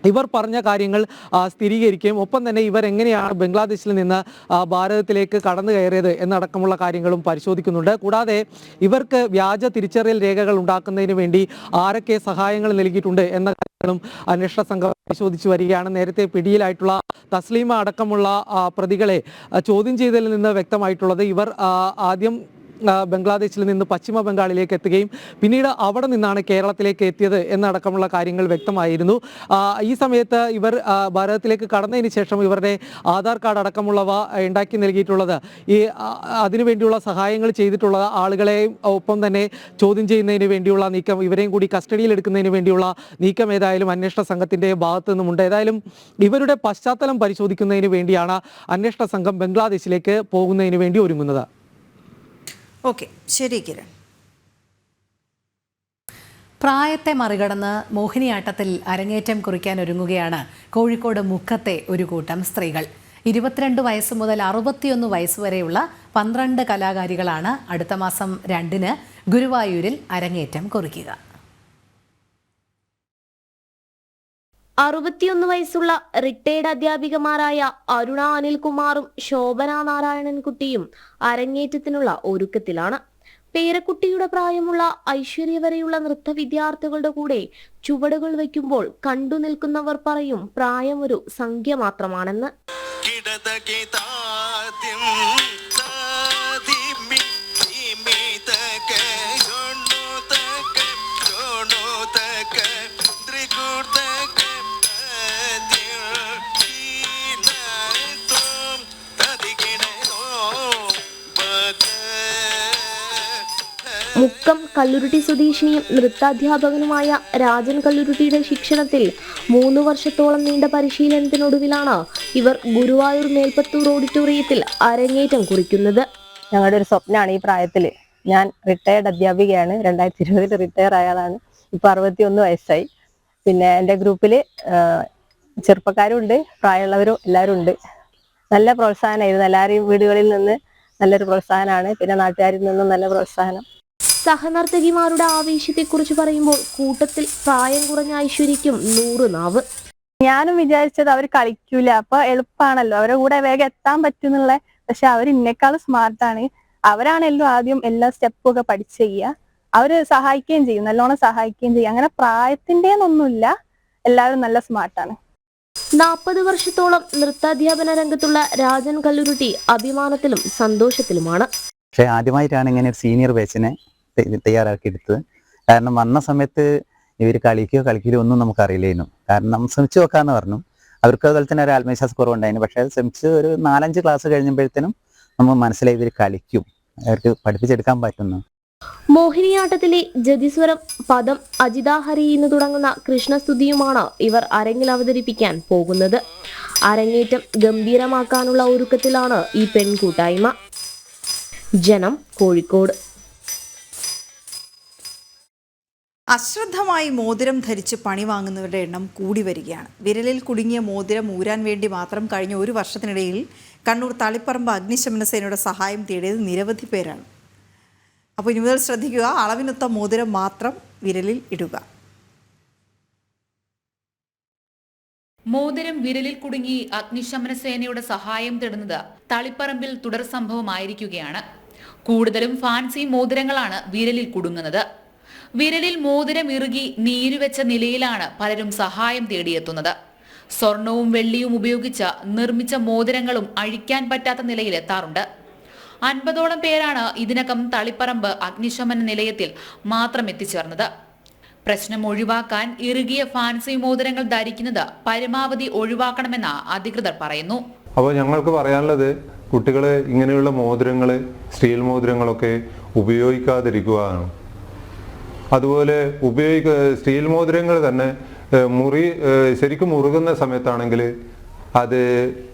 ഇവർ പറഞ്ഞ കാര്യങ്ങൾ സ്ഥിരീകരിക്കുകയും ഒപ്പം തന്നെ ഇവർ എങ്ങനെയാണ് ബംഗ്ലാദേശിൽ നിന്ന് ഭാരതത്തിലേക്ക് കടന്നു കയറിയത് എന്നടക്കമുള്ള കാര്യങ്ങളും പരിശോധിക്കുന്നുണ്ട്. കൂടാതെ ഇവർക്ക് വ്യാജ തിരിച്ചറിയൽ രേഖകൾ ഉണ്ടാക്കുന്നതിന് വേണ്ടി ആരൊക്കെ സഹായങ്ങൾ നൽകിയിട്ടുണ്ട് എന്ന കാര്യങ്ങളും അന്വേഷണ സംഘം പരിശോധിച്ചു വരികയാണ്. നേരത്തെ പിടിയിലായിട്ടുള്ള തസ്ലീമ അടക്കമുള്ള പ്രതികളെ ചോദ്യം ചെയ്തതിൽ നിന്ന് വ്യക്തമായിട്ടുള്ളത് ഇവർ ആദ്യം ബംഗ്ലാദേശിൽ നിന്ന് പശ്ചിമ ബംഗാളിലേക്ക് എത്തുകയും പിന്നീട് അവിടെ നിന്നാണ് കേരളത്തിലേക്ക് എത്തിയത് എന്നടക്കമുള്ള കാര്യങ്ങൾ വ്യക്തമായിരുന്നു. ഈ സമയത്ത് ഇവർ ഭാരതത്തിലേക്ക് കടന്നതിന് ശേഷം ഇവരുടെ ആധാർ കാർഡ് അടക്കമുള്ളവ ഉണ്ടാക്കി നൽകിയിട്ടുള്ളത് ഈ അതിനുവേണ്ടിയുള്ള സഹായങ്ങൾ ചെയ്തിട്ടുള്ള ആളുകളെയും ഒപ്പം തന്നെ ചോദ്യം ചെയ്യുന്നതിന് വേണ്ടിയുള്ള നീക്കം, ഇവരെയും കൂടി കസ്റ്റഡിയിൽ എടുക്കുന്നതിന് വേണ്ടിയുള്ള നീക്കം ഏതായാലും അന്വേഷണ സംഘത്തിന്റെ ഭാഗത്തു നിന്നുമുണ്ട്. ഏതായാലും ഇവരുടെ പശ്ചാത്തലം പരിശോധിക്കുന്നതിന് വേണ്ടിയാണ് അന്വേഷണ സംഘം ബംഗ്ലാദേശിലേക്ക് പോകുന്നതിന് വേണ്ടി ഒരുങ്ങുന്നത്. ഓക്കെ, ശരി കിരൺ. പ്രായത്തെ മറികടന്ന് മോഹിനിയാട്ടത്തിൽ അരങ്ങേറ്റം കുറിക്കാൻ ഒരുങ്ങുകയാണ് കോഴിക്കോട് മുക്കത്തെ ഒരു കൂട്ടം സ്ത്രീകൾ. 22 വയസ്സ് മുതൽ 61 വയസ്സ് വരെയുള്ള 12 കലാകാരികളാണ് അടുത്ത മാസം 2-ന് ഗുരുവായൂരിൽ അരങ്ങേറ്റം കുറിക്കുക. 61 വയസ്സുള്ള റിട്ടയർഡ് അധ്യാപികമാരായ അരുണ അനിൽകുമാറും ശോഭന നാരായണൻകുട്ടിയും അരങ്ങേറ്റത്തിനുള്ള ഒരുക്കത്തിലാണ്. പേരക്കുട്ടിയുടെ പ്രായമുള്ള ഐശ്വര്യ വരെയുള്ള നൃത്ത വിദ്യാർത്ഥികളുടെ കൂടെ ചുവടുകൾ വയ്ക്കുമ്പോൾ കണ്ടു നിൽക്കുന്നവർ പറയും പ്രായം ഒരു സംഖ്യ മാത്രമാണെന്ന്. മുക്കം കല്ലുരുട്ടി സ്വദേശിനിയും നൃത്താധ്യാപകനുമായ രാജൻ കല്ലുരുട്ടിയുടെ ശിക്ഷണത്തിൽ 3 വർഷത്തോളം നീണ്ട പരിശീലനത്തിനൊടുവിലാണ് ഇവർ ഗുരുവായൂർ മേൽപ്പത്തൂർ ഓഡിറ്റോറിയത്തിൽ അരങ്ങേറ്റം കുറിക്കുന്നത്. ഞങ്ങളുടെ ഒരു സ്വപ്നമാണ് ഈ പ്രായത്തിൽ. ഞാൻ റിട്ടയർഡ് അധ്യാപികയാണ്. 2020 റിട്ടയർ ആയതാണ്. ഇപ്പൊ 61 വയസ്സായി. പിന്നെ എൻ്റെ ഗ്രൂപ്പിൽ ചെറുപ്പക്കാരും ഉണ്ട്, പ്രായമുള്ളവരും എല്ലാവരും ഉണ്ട്. നല്ല പ്രോത്സാഹനമായിരുന്നു. എല്ലാവരെയും വീടുകളിൽ നിന്ന് നല്ലൊരു പ്രോത്സാഹനമാണ്. പിന്നെ നാട്ടുകാരിൽ നിന്നും നല്ല പ്രോത്സാഹനം. സഹനർത്തകിമാരുടെ ആവേശത്തെക്കുറിച്ച് പറയുമ്പോൾ കൂട്ടത്തിൽ പ്രായം കുറഞ്ഞ ഐശ്വര്യയ്ക്കും 100 നാവ്. ഞാനും വിചാരിച്ചത് അവർ കളിക്കൂല, അപ്പൊ എളുപ്പമാണല്ലോ അവരുടെ കൂടെ വേഗം എത്താൻ പറ്റുന്നുള്ള. പക്ഷെ അവർ ഇന്നേക്കാൾ സ്മാർട്ടാണ്. അവരാണല്ലോ ആദ്യം എല്ലാ സ്റ്റെപ്പും ഒക്കെ പഠിച്ചു ചെയ്യുക. അവര് സഹായിക്കുകയും ചെയ്യും, നല്ലോണം സഹായിക്കുകയും ചെയ്യും. അങ്ങനെ പ്രായത്തിൻ്റെന്നൊന്നുമില്ല, എല്ലാവരും നല്ല സ്മാർട്ടാണ്. 40 വർഷത്തോളം നൃത്താധ്യാപന രംഗത്തുള്ള രാജൻ കല്ലുരുട്ടി അഭിമാനത്തിലും സന്തോഷത്തിലുമാണ്. പക്ഷേ ആദ്യമായിട്ടാണ് ഇങ്ങനെ ഒരു സീനിയർ ബാച്ചിനെ തയ്യാറാക്കിയെടുത്തത്. കാരണം വന്ന സമയത്ത് ഇവർ കളിക്കുകയോ ഒന്നും നമുക്കറിയില്ലായിരുന്നു. കാരണം നമ്മൾ ശ്രമിച്ചു നോക്കാമെന്ന് പറഞ്ഞു. അവർക്ക് അതുപോലെ തന്നെ ഒരു ആത്മവിശ്വാസ കുറവുണ്ടായിരുന്നു. പക്ഷേ അത് ശ്രമിച്ച് ഒരു 4-5 ക്ലാസ് കഴിഞ്ഞപ്പോഴത്തേനും നമ്മൾ മനസ്സിലായി ഇവർ കളിക്കും, അവർക്ക് പഠിപ്പിച്ചെടുക്കാൻ പറ്റുന്നു. മോഹിനിയാട്ടത്തിലെ ജതിസ്വരം, പദം, അജിതാഹരി എന്ന് തുടങ്ങുന്ന കൃഷ്ണസ്തുതിയുമാണ് ഇവർ അരങ്ങിൽ അവതരിപ്പിക്കാൻ പോകുന്നത്. അരങ്ങേറ്റം ഗംഭീരമാക്കാനുള്ള ഒരുക്കത്തിലാണ് ഈ പെൺകൂട്ടായ്മ. ജനം, കോഴിക്കോട്. അശ്രദ്ധമായി മോതിരം ധരിച്ച് പണി വാങ്ങുന്നവരുടെ എണ്ണം കൂടി വരികയാണ്. വിരലിൽ കുടുങ്ങിയ മോതിരം ഊരാൻ വേണ്ടി മാത്രം കഴിഞ്ഞ 1 വർഷത്തിനിടയിൽ കണ്ണൂർ തളിപ്പറമ്പ് അഗ്നിശമന സേനയുടെ സഹായം തേടിയത് നിരവധി പേരാണ്. അപ്പോൾ ഇനി മുതൽ ശ്രദ്ധിക്കുക, അളവിനൊത്ത മോതിരം മാത്രം വിരലിൽ ഇടുക. മോതിരം വിരലിൽ കുടുങ്ങി അഗ്നിശമന സേനയുടെ സഹായം തേടുന്നത് തളിപ്പറമ്പിൽ തുടർ സംഭവമായിരിക്കുകയാണ്. കൂടുതലും ഫാൻസി മോതിരങ്ങളാണ് വിരലിൽ കുടുങ്ങുന്നത്. വിരലിൽ മോതിരം ഇറുകി നീരുവെച്ച നിലയിലാണ് പലരും സഹായം തേടിയെത്തുന്നത്. സ്വർണവും വെള്ളിയും ഉപയോഗിച്ച് നിർമ്മിച്ച മോതിരങ്ങളും അഴിക്കാൻ പറ്റാത്ത നിലയിലെത്താറുണ്ട്. 50ഓളം പേരാണ് ഇതിനകം തളിപ്പറമ്പ് അഗ്നിശമന നിലയത്തിൽ മാത്രം എത്തിച്ചേർന്നത്. പ്രശ്നം ഒഴിവാക്കാൻ ഇറുകിയ ഫാൻസി മോതിരങ്ങൾ ധരിക്കുന്നത് പരമാവധി ഒഴിവാക്കണമെന്ന് അധികൃതർ പറയുന്നു. അപ്പോൾ ഞങ്ങൾക്ക് പറയാനുള്ളത്, കുട്ടികൾ ഇങ്ങനെയുള്ള മോതിരങ്ങൾ, സ്റ്റീൽ മോതിരങ്ങളൊക്കെ ഉപയോഗിക്കാതിരിക്കുകയാണ്. അതുപോലെ സ്റ്റീൽ മോതിരങ്ങൾ തന്നെ ശരിക്കും മുറുകുന്ന സമയത്താണെങ്കിൽ അത്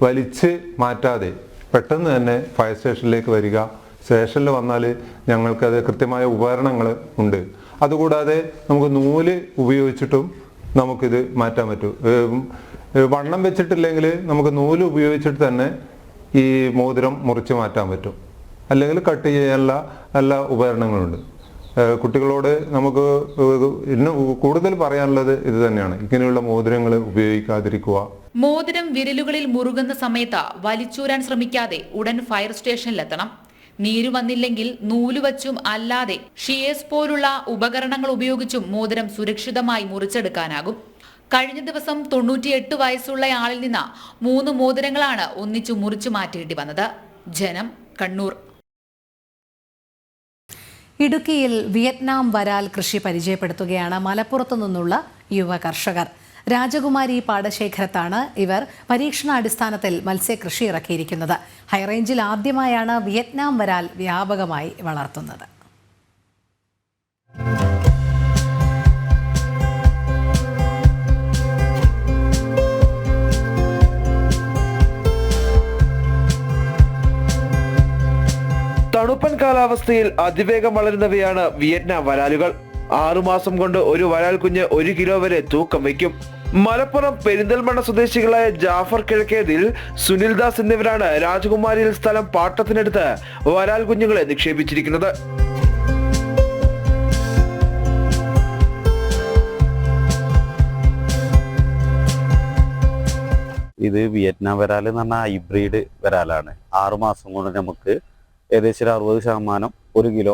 വലിച്ച് മാറ്റാതെ പെട്ടെന്ന് തന്നെ ഫയർ സ്റ്റേഷനിലേക്ക് വരിക. സ്റ്റേഷനിൽ വന്നാൽ ഞങ്ങൾക്കത് കൃത്യമായ ഉപകരണങ്ങൾ ഉണ്ട്. അതുകൂടാതെ നമുക്ക് നൂല് ഉപയോഗിച്ചിട്ടും നമുക്കിത് മാറ്റാൻ പറ്റും. വണ്ണം വെച്ചിട്ടില്ലെങ്കിൽ നമുക്ക് നൂല് ഉപയോഗിച്ചിട്ട് തന്നെ ഈ മോതിരം മുറിച്ച് മാറ്റാൻ പറ്റും. അല്ലെങ്കിൽ കട്ട് ചെയ്യാനുള്ള എല്ലാ ഉപകരണങ്ങളുണ്ട്. കുട്ടികളോട് നമുക്ക് ഇന്ന് കൂടുതൽ പറയാനുള്ളത് ഇത് തന്നെയാണ്, ഇങ്ങനെയുള്ള മോതിരങ്ങൾ ഉപയോഗിക്കാതിരിക്കുക. മോതിരം വിരലുകളിൽ മുറുകുന്ന സമയത്ത് വലിച്ചൂരാൻ ശ്രമിക്കാതെ ഉടൻ ഫയർ സ്റ്റേഷനിലെത്തണം. നീരു വന്നില്ലെങ്കിൽ നൂലുവച്ചും അല്ലാതെ ഷിയേഴ്സ് പോലുള്ള ഉപകരണങ്ങൾ ഉപയോഗിച്ചും മോതിരം സുരക്ഷിതമായി മുറിച്ചെടുക്കാനാകും. കഴിഞ്ഞ ദിവസം 98 വയസ്സുള്ളയാളിൽ നിന്ന് 3 മോതിരങ്ങളാണ് ഒന്നിച്ചു മുറിച്ചു മാറ്റേണ്ടി വന്നത്. ജനം, കണ്ണൂർ. ഇടുക്കിയിൽ വിയറ്റ്നാം വരാൽ കൃഷി പരിചയപ്പെടുത്തുകയാണ് മലപ്പുറത്തു നിന്നുള്ള യുവ കർഷകർ. രാജകുമാരി പാടശേഖരത്താണ് ഇവർ പരീക്ഷണാടിസ്ഥാനത്തിൽ മത്സ്യകൃഷി ഇറക്കിയിരിക്കുന്നത്. ഹൈറേഞ്ചിൽ ആദ്യമായാണ് വിയറ്റ്നാം വരാൽ വ്യാപകമായി വളർത്തുന്നത്. തണുപ്പൻ കാലാവസ്ഥയിൽ അതിവേഗം വളരുന്നവയാണ് വിയറ്റ്നാം വരാലുകൾ. 6 മാസം കൊണ്ട് ഒരു വരാൽ കുഞ്ഞ് 1 കിലോ വരെ തൂക്കം വയ്ക്കും. മലപ്പുറം പെരിന്തൽമണ്ണ സ്വദേശികളായ ജാഫർ കിഴക്കേതിൽ, സുനിൽദാസ് എന്നിവരാണ് രാജകുമാരിയിൽ സ്ഥലം പാട്ടത്തിനെടുത്ത് വരാൽ കുഞ്ഞുങ്ങളെ നിക്ഷേപിച്ചിരിക്കുന്നത്. ഇത് വിയറ്റ്നാം വരാൽ എന്ന് പറഞ്ഞാൽ ഹൈബ്രിഡ് വരാലാണ്. 6 മാസം കൊണ്ട് നമുക്ക് ഏകദേശം 60% 1 കിലോ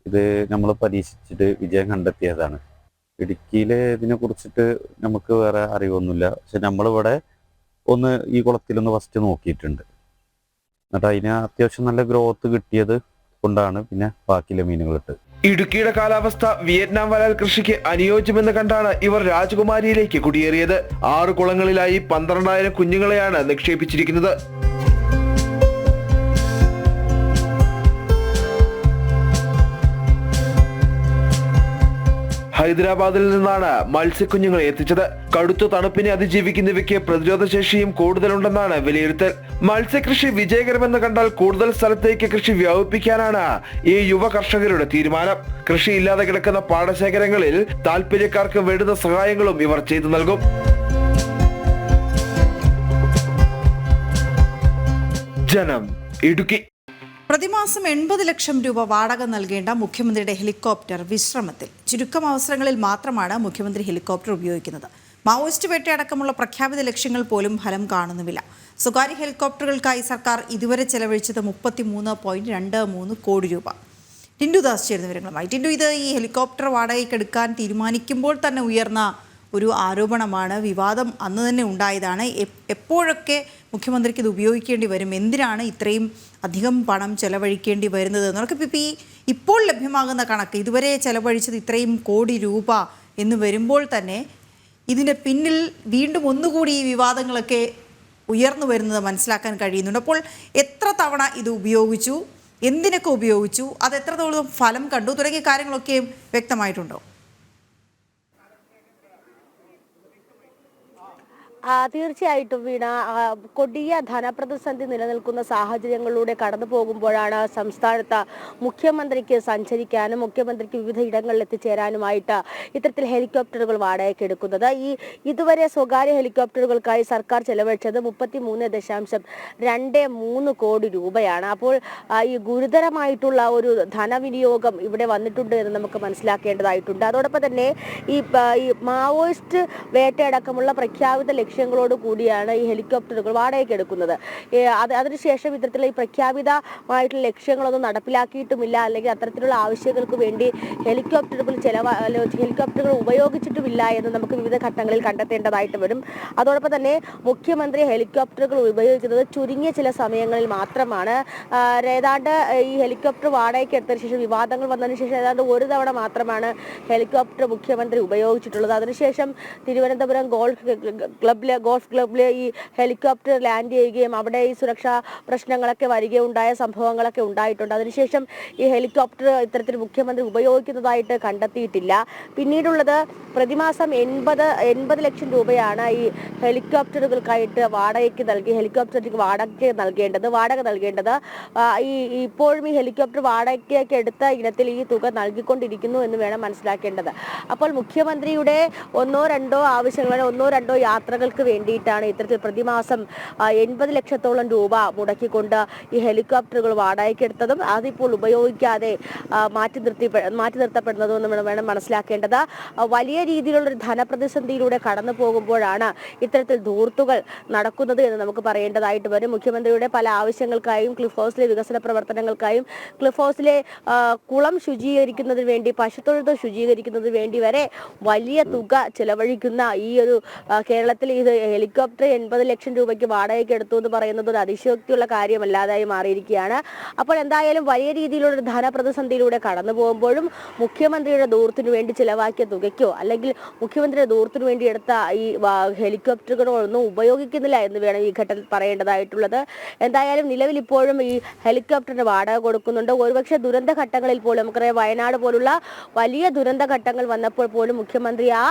ഇത് നമ്മൾ പരീക്ഷിച്ചിട്ട് വിജയം കണ്ടെത്തിയതാണ്. ഇടുക്കിയിലെ ഇതിനെ കുറിച്ചിട്ട് നമുക്ക് വേറെ അറിവൊന്നുമില്ല. പക്ഷെ നമ്മളിവിടെ ഈ കുളത്തിലൊന്ന് ഫസ്റ്റ് നോക്കിയിട്ടുണ്ട്. എന്നിട്ട് അതിന് അത്യാവശ്യം നല്ല ഗ്രോത്ത് കിട്ടിയത് കൊണ്ടാണ് പിന്നെ ബാക്കിയുള്ള മീനുകൾ ഇട്ട്. ഇടുക്കിയുടെ കാലാവസ്ഥ വിയറ്റ്നാം വരാൽ കൃഷിക്ക് അനുയോജ്യമെന്ന് കണ്ടാണ് ഇവർ രാജകുമാരിയിലേക്ക് കുടിയേറിയത്. 6 കുളങ്ങളിലായി 12,000 കുഞ്ഞുങ്ങളെയാണ് നിക്ഷേപിച്ചിരിക്കുന്നത്. ഹൈദരാബാദിൽ നിന്നാണ് മത്സ്യക്കുഞ്ഞുങ്ങളെ എത്തിച്ചത്. കടുത്ത തണുപ്പിനെ അതിജീവിക്കുന്നവയ്ക്ക് പ്രതിരോധശേഷിയും കൂടുതലുണ്ടെന്നാണ് വിലയിരുത്തൽ. മത്സ്യകൃഷി വിജയകരമെന്ന് കണ്ടാൽ കൂടുതൽ സ്ഥലത്തേക്ക് കൃഷി വ്യാപിപ്പിക്കാനാണ് ഈ യുവ കർഷകരുടെ തീരുമാനം. കൃഷിയില്ലാതെ കിടക്കുന്ന പാടശേഖരങ്ങളിൽ താല്പര്യക്കാർക്ക് വേണ്ടുന്ന സഹായങ്ങളും ഇവർ ചെയ്തു നൽകും. ജനം, ഇടുക്കി. പ്രതിമാസം 80 ലക്ഷം രൂപ വാടക നൽകേണ്ട മുഖ്യമന്ത്രിയുടെ ഹെലികോപ്റ്റർ വിശ്രമത്തിൽ. ചുരുക്കം അവസരങ്ങളിൽ മാത്രമാണ് മുഖ്യമന്ത്രി ഹെലികോപ്റ്റർ ഉപയോഗിക്കുന്നത്. മാവോയിസ്റ്റ് വേട്ടയടക്കമുള്ള പ്രഖ്യാപിത ലക്ഷ്യങ്ങൾ പോലും ഫലം കാണുന്നുമില്ല. സ്വകാര്യ ഹെലികോപ്റ്ററുകൾക്കായി സർക്കാർ ഇതുവരെ ചെലവഴിച്ചത് 33.23 കോടി രൂപ. ടിൻഡു ദാസ് ചേരുന്ന വിവരങ്ങളുമായി. ടിൻഡു, ഇത് ഈ ഹെലികോപ്റ്റർ വാടകയ്ക്കെടുക്കാൻ തീരുമാനിക്കുമ്പോൾ തന്നെ ഉയർന്ന ഒരു ആരോപണമാണ്. വിവാദം അന്ന് തന്നെ ഉണ്ടായതാണ്. എപ്പോഴൊക്കെ മുഖ്യമന്ത്രിക്ക് ഇത് ഉപയോഗിക്കേണ്ടി വരും? എന്തിനാണ് ഇത്രയും അധികം പണം ചെലവഴിക്കേണ്ടി വരുന്നത്? എന്നൊക്കെ ഇപ്പോൾ ലഭ്യമാകുന്ന കണക്ക് ഇതുവരെ ചെലവഴിച്ചത് ഇത്രയും കോടി രൂപ എന്ന് വരുമ്പോൾ തന്നെ ഇതിൻ്റെ പിന്നിൽ വീണ്ടും ഒന്നുകൂടി ഈ വിവാദങ്ങളൊക്കെ ഉയർന്നു വരുന്നത് മനസ്സിലാക്കാൻ കഴിയുന്നുണ്ട്. അപ്പോൾ എത്ര തവണ ഇത് ഉപയോഗിച്ചു, എന്തിനൊക്കെ ഉപയോഗിച്ചു, അത് എത്രത്തോളം ഫലം കണ്ടു തുടങ്ങിയ കാര്യങ്ങളൊക്കെ വ്യക്തമായിട്ടുണ്ടോ? തീർച്ചയായിട്ടും വീണ, കൊടിയ ധനപ്രതിസന്ധി നിലനിൽക്കുന്ന സാഹചര്യങ്ങളിലൂടെ കടന്നു പോകുമ്പോഴാണ് സംസ്ഥാനത്ത് മുഖ്യമന്ത്രിക്ക് സഞ്ചരിക്കാനും മുഖ്യമന്ത്രിക്ക് വിവിധ ഇടങ്ങളിൽ എത്തിച്ചേരാനുമായിട്ട് ഇത്തരത്തിൽ ഹെലികോപ്റ്ററുകൾ വാടകയ്ക്ക് എടുക്കുന്നത്. ഇതുവരെ സ്വകാര്യ ഹെലികോപ്റ്ററുകൾക്കായി സർക്കാർ ചെലവഴിച്ചത് 33.23 കോടി രൂപയാണ്. അപ്പോൾ ഈ ഗുരുതരമായിട്ടുള്ള ഒരു ധനവിനിയോഗം ഇവിടെ വന്നിട്ടുണ്ട് എന്ന് നമുക്ക് മനസ്സിലാക്കേണ്ടതായിട്ടുണ്ട്. അതോടൊപ്പം തന്നെ ഈ മാവോയിസ്റ്റ് വേട്ടയടക്കമുള്ള പ്രഖ്യാപിത ലക്ഷ്യങ്ങളോട് കൂടിയാണ് ഈ ഹെലികോപ്റ്ററുകൾ വാടകയ്ക്ക് എടുക്കുന്നത്. അതിനുശേഷം ഇത്തരത്തിലുള്ള ഈ പ്രഖ്യാപിതമായിട്ടുള്ള ലക്ഷ്യങ്ങളൊന്നും നടപ്പിലാക്കിയിട്ടുമില്ല, അല്ലെങ്കിൽ അത്തരത്തിലുള്ള ആവശ്യങ്ങൾക്ക് വേണ്ടി ഹെലികോപ്റ്ററുകൾ ഉപയോഗിച്ചിട്ടുമില്ല എന്ന് നമുക്ക് വിവിധ ഘട്ടങ്ങളിൽ കണ്ടെത്തേണ്ടതായിട്ട് വരും. അതോടൊപ്പം തന്നെ മുഖ്യമന്ത്രി ഹെലികോപ്റ്ററുകൾ ഉപയോഗിക്കുന്നത് ചുരുങ്ങിയ ചില സമയങ്ങളിൽ മാത്രമാണ്. ഏതാണ്ട് ഈ ഹെലികോപ്റ്റർ വാടകയ്ക്ക് എടുത്തതിന് ശേഷം, വിവാദങ്ങൾ വന്നതിന് ശേഷം ഏതാണ്ട് 1 തവണ മാത്രമാണ് ഹെലികോപ്റ്റർ മുഖ്യമന്ത്രി ഉപയോഗിച്ചിട്ടുള്ളത്. അതിനുശേഷം തിരുവനന്തപുരം ഗോൾഫ് ക്ലബിലെ ഈ ഹെലികോപ്റ്റർ ലാൻഡ് ചെയ്യുകയും അവിടെ ഈ സുരക്ഷാ പ്രശ്നങ്ങളൊക്കെ വരികയുണ്ടായ സംഭവങ്ങളൊക്കെ ഉണ്ടായിട്ടുണ്ട്. അതിനുശേഷം ഈ ഹെലികോപ്റ്റർ ഇത്തരത്തിൽ മുഖ്യമന്ത്രി ഉപയോഗിക്കുന്നതായിട്ട് കണ്ടെത്തിയിട്ടില്ല. പിന്നീടുള്ളത് പ്രതിമാസം 80 ലക്ഷം രൂപയാണ് ഈ ഹെലികോപ്റ്ററുകൾക്കായിട്ട് ഹെലികോപ്റ്ററിന് വാടക നൽകേണ്ടത്. ഇപ്പോഴും ഈ ഹെലികോപ്റ്റർ വാടകയ്ക്ക് എടുത്ത ഇനത്തിൽ ഈ തുക നൽകിക്കൊണ്ടിരിക്കുന്നു എന്ന് വേണം മനസ്സിലാക്കേണ്ടത്. അപ്പോൾ മുഖ്യമന്ത്രിയുടെ 1-2 ആവശ്യങ്ങൾ, 1-2 യാത്രകൾക്ക് വേണ്ടിയിട്ടാണ് ഇത്തരത്തിൽ പ്രതിമാസം 80 ലക്ഷത്തോളം രൂപ മുടക്കിക്കൊണ്ട് ഈ ഹെലികോപ്റ്ററുകൾ വാടകയ്ക്കെടുത്തതും അതിപ്പോൾ ഉപയോഗിക്കാതെ മാറ്റി നിർത്തപ്പെടുന്നതും എന്ന് വേണം മനസ്സിലാക്കേണ്ടത്. വലിയ രീതിയിലുള്ളൊരു ധനപ്രതിസന്ധിയിലൂടെ കടന്നു പോകുമ്പോഴാണ് ഇത്തരത്തിൽ ധൂർത്തുകൾ നടക്കുന്നത് എന്ന് നമുക്ക് പറയേണ്ടതായിട്ട് വരും. മുഖ്യമന്ത്രിയുടെ പല ആവശ്യങ്ങൾക്കായും, ക്ലിഫ് ഹൗസിലെ വികസന പ്രവർത്തനങ്ങൾക്കായും, ക്ലിഫ് ഹൗസിലെ കുളം ശുചീകരിക്കുന്നതിന് വേണ്ടി, പശുത്തൊഴുത്ത് ശുചീകരിക്കുന്നതിന് വേണ്ടി വരെ വലിയ തുക ചെലവഴിക്കുന്ന ഈ ഒരു കേരളത്തിൽ ഈ ഇത് ഹെലികോപ്റ്റർ 80 ലക്ഷം രൂപയ്ക്ക് വാടകയ്ക്ക് എടുത്തു എന്ന് പറയുന്നത് ഒരു അതിശയോക്തിയുള്ള കാര്യമല്ലാതായി മാറിയിരിക്കുകയാണ്. അപ്പോൾ എന്തായാലും വലിയ രീതിയിലുള്ള ഒരു ധനപ്രതിസന്ധിയിലൂടെ കടന്നു പോകുമ്പോഴും മുഖ്യമന്ത്രിയുടെ ദൂരത്തിനു വേണ്ടി ചിലവാക്കിയ തുകയ്ക്കോ അല്ലെങ്കിൽ മുഖ്യമന്ത്രിയുടെ ദൂരത്തിനു വേണ്ടി എടുത്ത ഈ ഹെലികോപ്റ്ററുകളോ ഒന്നും ഉപയോഗിക്കുന്നില്ല എന്ന് വേണം ഈ ഘട്ടത്തിൽ പറയേണ്ടതായിട്ടുള്ളത്. എന്തായാലും നിലവിൽ ഇപ്പോഴും ഈ ഹെലികോപ്റ്ററിന് വാടക കൊടുക്കുന്നുണ്ട്. ഒരുപക്ഷെ ദുരന്ത ഘട്ടങ്ങളിൽ പോലും നമുക്കറിയാം, വയനാട് പോലുള്ള വലിയ ദുരന്ത ഘട്ടങ്ങൾ വന്നപ്പോൾ പോലും മുഖ്യമന്ത്രി ആ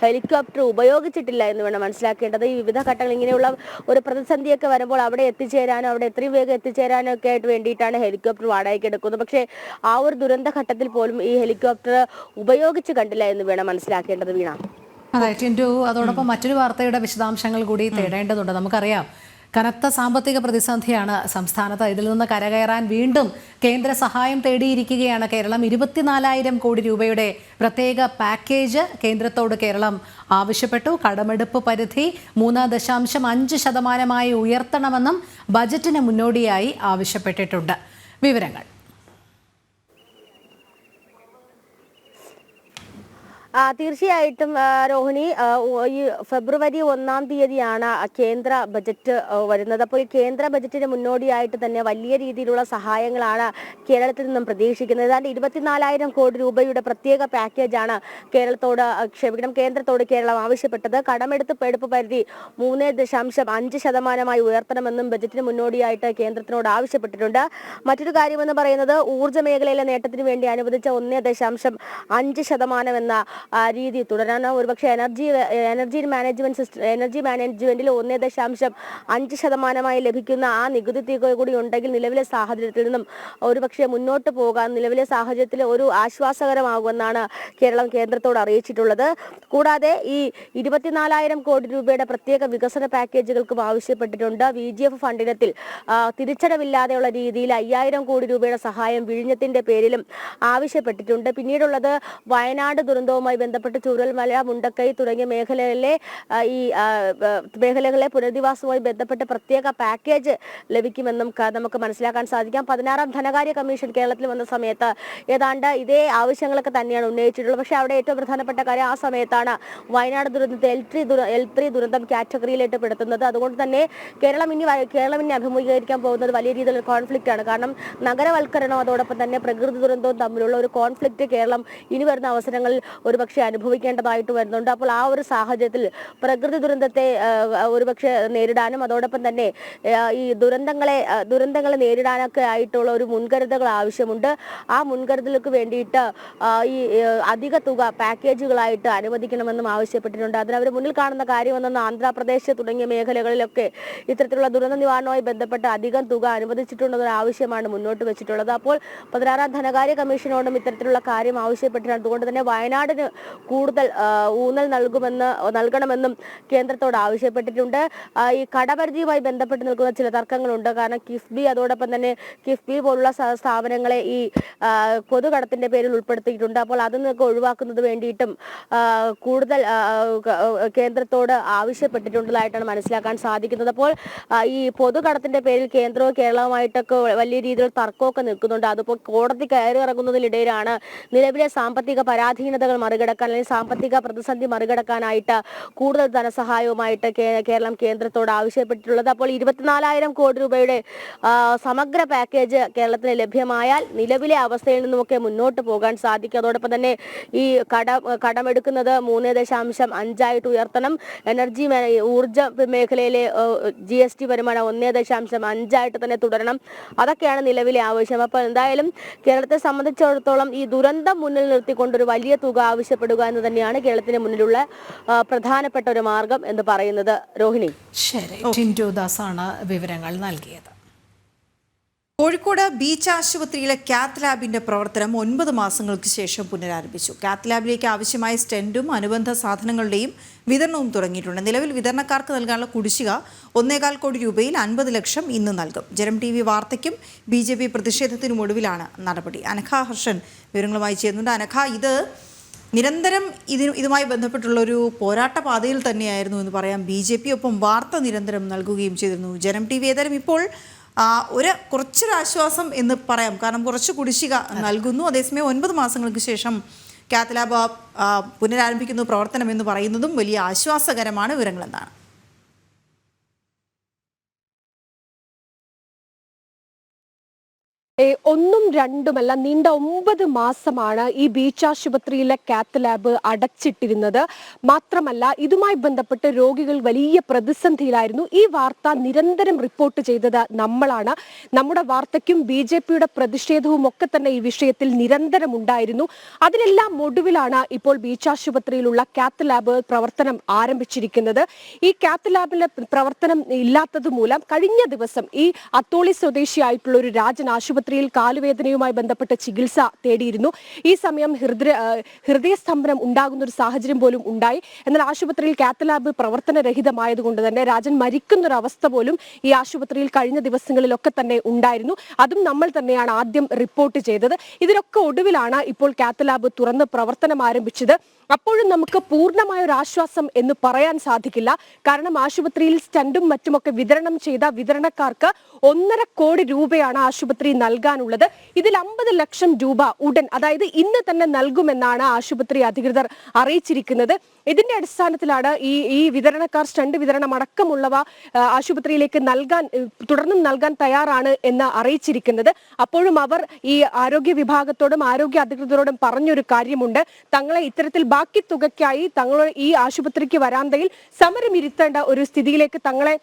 ഹെലികോപ്റ്റർ ഉപയോഗിച്ചിട്ടില്ല എന്ന് വേണം മനസ്സിലാക്കേണ്ടത്. ഈ വിവിധ ഘട്ടങ്ങൾ ഇങ്ങനെയുള്ള ഒരു പ്രതിസന്ധിയൊക്കെ വരുമ്പോൾ അവിടെ എത്തിച്ചേരാനോ അവിടെ എത്രയും വേഗം എത്തിച്ചേരാനോ ഒക്കെ ആയിട്ട് വേണ്ടിയിട്ടാണ് ഹെലികോപ്റ്റർ വാടകയ്ക്ക് എടുക്കുന്നത്. പക്ഷേ ആ ഒരു ദുരന്ത ഘട്ടത്തിൽ പോലും ഈ ഹെലികോപ്റ്റർ ഉപയോഗിച്ച് കണ്ടില്ല എന്ന് വേണം മനസ്സിലാക്കേണ്ടത്. വീണ, അതെ ടിൻറ്റു, അതോടൊപ്പം മറ്റൊരു വാർത്തയുടെ വിശദാംശങ്ങൾ കൂടി തേടേണ്ടതുണ്ട്. നമുക്കറിയാം കനത്ത സാമ്പത്തിക പ്രതിസന്ധിയാണ് സംസ്ഥാനത്ത്. ഇതിൽ നിന്ന് കരകയറാൻ വീണ്ടും കേന്ദ്ര സഹായം തേടിയിരിക്കുകയാണ് കേരളം. 24,000 കോടി രൂപയുടെ പ്രത്യേക പാക്കേജ് കേന്ദ്രത്തോട് കേരളം ആവശ്യപ്പെട്ടു. കടമെടുപ്പ് പരിധി 3.5% ഉയർത്തണമെന്നും ബജറ്റിന് മുന്നോടിയായി ആവശ്യപ്പെട്ടിട്ടുണ്ട്. വിവരങ്ങൾ തീർച്ചയായിട്ടും രോഹിണി, ഈ ഫെബ്രുവരി 1-ാം തീയതിയാണ് കേന്ദ്ര ബജറ്റ് വരുന്നത്. അപ്പോൾ ഈ കേന്ദ്ര ബജറ്റിന് മുന്നോടിയായിട്ട് തന്നെ വലിയ രീതിയിലുള്ള സഹായങ്ങളാണ് കേരളത്തിൽ നിന്നും പ്രതീക്ഷിക്കുന്നത്. ഏതാണ്ട് 24,000 കോടി രൂപയുടെ പ്രത്യേക പാക്കേജാണ് കേന്ദ്രത്തോട് കേരളം ആവശ്യപ്പെട്ടത്. കടമെടുപ്പ് പരിധി 3.5% ഉയർത്തണമെന്നും ബജറ്റിന് മുന്നോടിയായിട്ട് കേന്ദ്രത്തിനോട് ആവശ്യപ്പെട്ടിട്ടുണ്ട്. മറ്റൊരു കാര്യമെന്ന് പറയുന്നത് ഊർജ്ജ മേഖലയിലെ നേട്ടത്തിന് വേണ്ടി അനുവദിച്ച 1.5% എന്ന രീതി തുടരാനോ ഒരുപക്ഷെ എനർജി മാനേജ്മെന്റിൽ 1.5% ലഭിക്കുന്ന ആ നികുതി തുക കൂടി ഉണ്ടെങ്കിൽ നിലവിലെ സാഹചര്യത്തിൽ നിന്നും ഒരുപക്ഷെ മുന്നോട്ട് പോകാൻ നിലവിലെ സാഹചര്യത്തിൽ ഒരു ആശ്വാസകരമാകുമെന്നാണ് കേരളം കേന്ദ്രത്തോട് അറിയിച്ചിട്ടുള്ളത്. കൂടാതെ ഈ 24,000 കോടി രൂപയുടെ പ്രത്യേക വികസന പാക്കേജുകൾക്കും ആവശ്യപ്പെട്ടിട്ടുണ്ട്. VGF ഫണ്ടിനത്തിൽ തിരിച്ചടവില്ലാതെയുള്ള രീതിയിൽ 5,000 കോടി രൂപയുടെ സഹായം വിഴിഞ്ഞത്തിന്റെ പേരിലും ആവശ്യപ്പെട്ടിട്ടുണ്ട്. പിന്നീടുള്ളത് വയനാട് ദുരന്തവുമായി ബന്ധപ്പെട്ട് ചൂരൽമല, മുണ്ടക്കൈ തുടങ്ങിയ മേഖലകളിലെ പുനരധിവാസവുമായി ബന്ധപ്പെട്ട് പ്രത്യേക പാക്കേജ് ലഭിക്കുമെന്നും നമുക്ക് മനസ്സിലാക്കാൻ സാധിക്കാം. 16-ാം ധനകാര്യ കമ്മീഷൻ കേരളത്തിൽ വന്ന സമയത്ത് ഏതാണ്ട് ഇതേ ആവശ്യങ്ങളൊക്കെ തന്നെയാണ് ഉന്നയിച്ചിട്ടുള്ളത്. പക്ഷേ അവിടെ ഏറ്റവും പ്രധാനപ്പെട്ട കാര്യം ആ സമയത്താണ് വയനാട് ദുരന്തത്തെ L3 ദുരന്തം കാറ്റഗറിയിലേക്ക് പെടുത്തുന്നത്. അതുകൊണ്ട് തന്നെ കേരളം ഇനി അഭിമുഖീകരിക്കാൻ പോകുന്നത് വലിയ രീതിയിലുള്ള കോൺഫ്ലിക്റ്റ് ആണ്. കാരണം നഗരവൽക്കരണവും അതോടൊപ്പം തന്നെ പ്രകൃതി ദുരന്തവും തമ്മിലുള്ള ഒരു കോൺഫ്ലിക്റ്റ് കേരളം ഇനി വരുന്ന അവസരങ്ങളിൽ ഒരുപക്ഷെ അനുഭവിക്കേണ്ടതായിട്ട് വരുന്നുണ്ട്. അപ്പോൾ ആ ഒരു സാഹചര്യത്തിൽ പ്രകൃതി ദുരന്തത്തെ ഒരുപക്ഷെ നേരിടാനും അതോടൊപ്പം തന്നെ ഈ ദുരന്തങ്ങളെ നേരിടാനൊക്കെ ആയിട്ടുള്ള ഒരു മുൻകരുതലുകൾ ആവശ്യമുണ്ട്. ആ മുൻകരുതലുകൾക്ക് വേണ്ടിയിട്ട് ഈ അധിക തുക പാക്കേജുകളായിട്ട് അനുവദിക്കണമെന്നും ആവശ്യപ്പെട്ടിട്ടുണ്ട്. അതിനവർ മുന്നിൽ കാണുന്ന കാര്യമെന്ന് ആന്ധ്രാപ്രദേശ് തുടങ്ങിയ മേഖലകളിലൊക്കെ ഇത്തരത്തിലുള്ള ദുരന്ത നിവാരണവുമായി ബന്ധപ്പെട്ട് അധികം തുക അനുവദിച്ചിട്ടുണ്ടെന്നൊരു ആവശ്യമാണ് മുന്നോട്ട് വെച്ചിട്ടുള്ളത്. അപ്പോൾ 16-ാം ധനകാര്യ കമ്മീഷനോടും ഇത്തരത്തിലുള്ള കാര്യം ആവശ്യപ്പെട്ടിട്ടുണ്ട്. അതുകൊണ്ട് തന്നെ വയനാടിന് കൂടുതൽ ഊന്നൽ നൽകണമെന്നും കേന്ദ്രത്തോട് ആവശ്യപ്പെട്ടിട്ടുണ്ട്. ഈ കടപരിധിയുമായി ബന്ധപ്പെട്ട് നിൽക്കുന്ന ചില തർക്കങ്ങളുണ്ട്. കാരണം കിഫ്ബി അതോടൊപ്പം തന്നെ കിഫ്ബി പോലുള്ള സ്ഥാപനങ്ങളെ ഈ പൊതുകടത്തിന്റെ പേരിൽ ഉൾപ്പെടുത്തിയിട്ടുണ്ട്. അപ്പോൾ അതിൽ നിന്നൊക്കെ ഒഴിവാക്കുന്നത് വേണ്ടിയിട്ടും കൂടുതൽ കേന്ദ്രത്തോട് ആവശ്യപ്പെട്ടിട്ടുള്ളതായിട്ടാണ് മനസ്സിലാക്കാൻ സാധിക്കുന്നത്. അപ്പോൾ ഈ പൊതുകടത്തിന്റെ പേരിൽ കേന്ദ്രവും കേരളവുമായിട്ടൊക്കെ വലിയ രീതിയിൽ തർക്കമൊക്കെ നിൽക്കുന്നുണ്ട്. അതിപ്പോൾ കോടതി കയറി ഇറങ്ങുന്നതിനിടയിലാണ് നിലവിലെ സാമ്പത്തിക പരാധീനതകൾ മറികടക്കാൻ അല്ലെങ്കിൽ സാമ്പത്തിക പ്രതിസന്ധി മറികടക്കാനായിട്ട് കൂടുതൽ ധനസഹായവുമായിട്ട് കേരളം കേന്ദ്രത്തോട് ആവശ്യപ്പെട്ടിട്ടുള്ളത്. അപ്പോൾ 24,000 കോടി രൂപയുടെ സമഗ്ര പാക്കേജ് കേരളത്തിന് ലഭ്യമായാൽ നിലവിലെ അവസ്ഥയിൽ നിന്നുമൊക്കെ മുന്നോട്ട് പോകാൻ സാധിക്കും. അതോടൊപ്പം തന്നെ ഈ കടമെടുക്കുന്നത് 3.5% ഉയർത്തണം. ഊർജ്ജ മേഖലയിലെ GST വരുമാനം 1.5% തന്നെ തുടരണം. അതൊക്കെയാണ് നിലവിലെ ആവശ്യം. അപ്പോൾ എന്തായാലും കേരളത്തെ സംബന്ധിച്ചിടത്തോളം ഈ ദുരന്തം മുന്നിൽ നിർത്തിക്കൊണ്ടൊരു വലിയ തുക ആവശ്യപ്പെടുക എന്ന് തന്നെയാണ് കേരളത്തിന് മുന്നിലുള്ള പ്രധാനപ്പെട്ട ഒരു മാർഗം എന്ന് പറയുന്നത്. രോഹിണി, ശരി, ടിൻറ്റു ദാസാണ് വിവരങ്ങൾ നൽകിയത്. കോഴിക്കോട് ബീച്ച് ആശുപത്രിയിലെ കാത്ത് ലാബിന്റെ പ്രവർത്തനം 9 മാസങ്ങൾക്ക് ശേഷം പുനരാരംഭിച്ചു. കാത്ത് ലാബിലേക്ക് ആവശ്യമായ സ്റ്റെന്റും അനുബന്ധ സാധനങ്ങളുടെയും വിതരണവും തുടങ്ങിയിട്ടുണ്ട്. നിലവിൽ വിതരണക്കാർക്ക് നൽകാനുള്ള കുടിശ്ശിക 1.25 കോടി രൂപയിൽ 50 ലക്ഷം ഇന്ന് നൽകും. ജനം TV വാർത്തയ്ക്കും BJP പ്രതിഷേധത്തിനും ഒടുവിലാണ് നടപടി. അനഘ ഹർഷൻ വിവരങ്ങളുമായി ചേരുന്നുണ്ട്. അനഘ, ഇത് നിരന്തരം ഇതുമായി ബന്ധപ്പെട്ടുള്ളൊരു പോരാട്ട പാതയിൽ തന്നെയായിരുന്നു എന്ന് പറയാം. BJP ഒപ്പം വാർത്ത നിരന്തരം നൽകുകയും ചെയ്തിരുന്നു. ജനം TV ഏതായാലും ഇപ്പോൾ കുറച്ചൊരു ആശ്വാസം എന്ന് പറയാം. കാരണം കുറച്ച് കുടിശ്ശിക നൽകുന്നു. അതേസമയം 9 മാസങ്ങൾക്ക് ശേഷം കാത്ത് ലാബ് പുനരാരംഭിക്കുന്ന പ്രവർത്തനം എന്ന് പറയുന്നതും വലിയ ആശ്വാസകരമാണ്. വിവരങ്ങൾ എന്താണ്? ഒന്നും രണ്ടുമല്ല നീണ്ട 9 മാസമാണ് ഈ ബീച്ച് ആശുപത്രിയിലെ കാത്ത് ലാബ് അടച്ചിട്ടിരുന്നത്. മാത്രമല്ല ഇതുമായി ബന്ധപ്പെട്ട് രോഗികൾ വലിയ പ്രതിസന്ധിയിലായിരുന്നു. ഈ വാർത്ത നിരന്തരം റിപ്പോർട്ട് ചെയ്തത് നമ്മളാണ്. നമ്മുടെ വാർത്തയ്ക്കും BJPയുടെ പ്രതിഷേധവും ഒക്കെ തന്നെ ഈ വിഷയത്തിൽ നിരന്തരം ഉണ്ടായിരുന്നു. അതിനെല്ലാം ഒടുവിലാണ് ഇപ്പോൾ ബീച്ച് ആശുപത്രിയിലുള്ള കാത്ത് ലാബ് പ്രവർത്തനം ആരംഭിച്ചിരിക്കുന്നത്. ഈ കാത്ത് ലാബിലെ പ്രവർത്തനം ഇല്ലാത്തത് മൂലം കഴിഞ്ഞ ദിവസം ഈ അത്തോളി സ്വദേശിയായിട്ടുള്ള ഒരു രാജൻ ആശുപത്രിയിൽ കാലുവേദനയുമായി ബന്ധപ്പെട്ട ചികിത്സ തേടിയിരുന്നു. ഈ സമയം ഹൃദയസ്തംഭനം ഉണ്ടാകുന്ന ഒരു സാഹചര്യം പോലും ഉണ്ടായി. എന്നാൽ ആശുപത്രിയിൽ കാത്ത് ലാബ് പ്രവർത്തനരഹിതമായതുകൊണ്ട് തന്നെ രാജൻ മരിക്കുന്ന ഒരു അവസ്ഥ പോലും ഈ ആശുപത്രിയിൽ കഴിഞ്ഞ ദിവസങ്ങളിലൊക്കെ തന്നെ ഉണ്ടായിരുന്നു. അതും നമ്മൾ തന്നെയാണ് ആദ്യം റിപ്പോർട്ട് ചെയ്തത്. ഇതിനൊക്കെ ഒടുവിലാണ് ഇപ്പോൾ കാത്ത് ലാബ് തുറന്ന് പ്രവർത്തനം ആരംഭിച്ചത്. അപ്പോഴും നമുക്ക് പൂർണ്ണമായ ഒരു ആശ്വാസം എന്ന് പറയാൻ സാധിക്കില്ല. കാരണം ആശുപത്രിയിൽ സ്റ്റണ്ടും മറ്റുമൊക്കെ വിതരണം ചെയ്ത വിതരണക്കാർക്ക് 1.5 കോടി രൂപയാണ് ആശുപത്രി നൽകാനുള്ളത്. ഇതിൽ 50 ലക്ഷം രൂപ ഉടൻ, അതായത് ഇന്ന് തന്നെ നൽകുമെന്നാണ് ആശുപത്രി അധികൃതർ അറിയിച്ചിരിക്കുന്നത്. ഇതിന്റെ അടിസ്ഥാനത്തിലാണ് ഈ വിതരണക്കാർ സ്റ്റണ്ട് വിതരണം അടക്കമുള്ളവ ആശുപത്രിയിലേക്ക് തുടർന്നും നൽകാൻ തയ്യാറാണ് എന്ന് അറിയിച്ചിരിക്കുന്നത്. അപ്പോഴും അവർ ഈ ആരോഗ്യ വിഭാഗത്തോടും ആരോഗ്യ അധികൃതരോടും പറഞ്ഞൊരു കാര്യമുണ്ട്. തങ്ങളെ ഇത്തരത്തിൽ ബാക്കി തുകയ്ക്കായി തങ്ങൾ ഈ ആശുപത്രിക്ക് വരാന്തയിൽ സമരം ഇരുത്തേണ്ട ഒരു സ്ഥിതിയിലേക്ക് തങ്ങളെ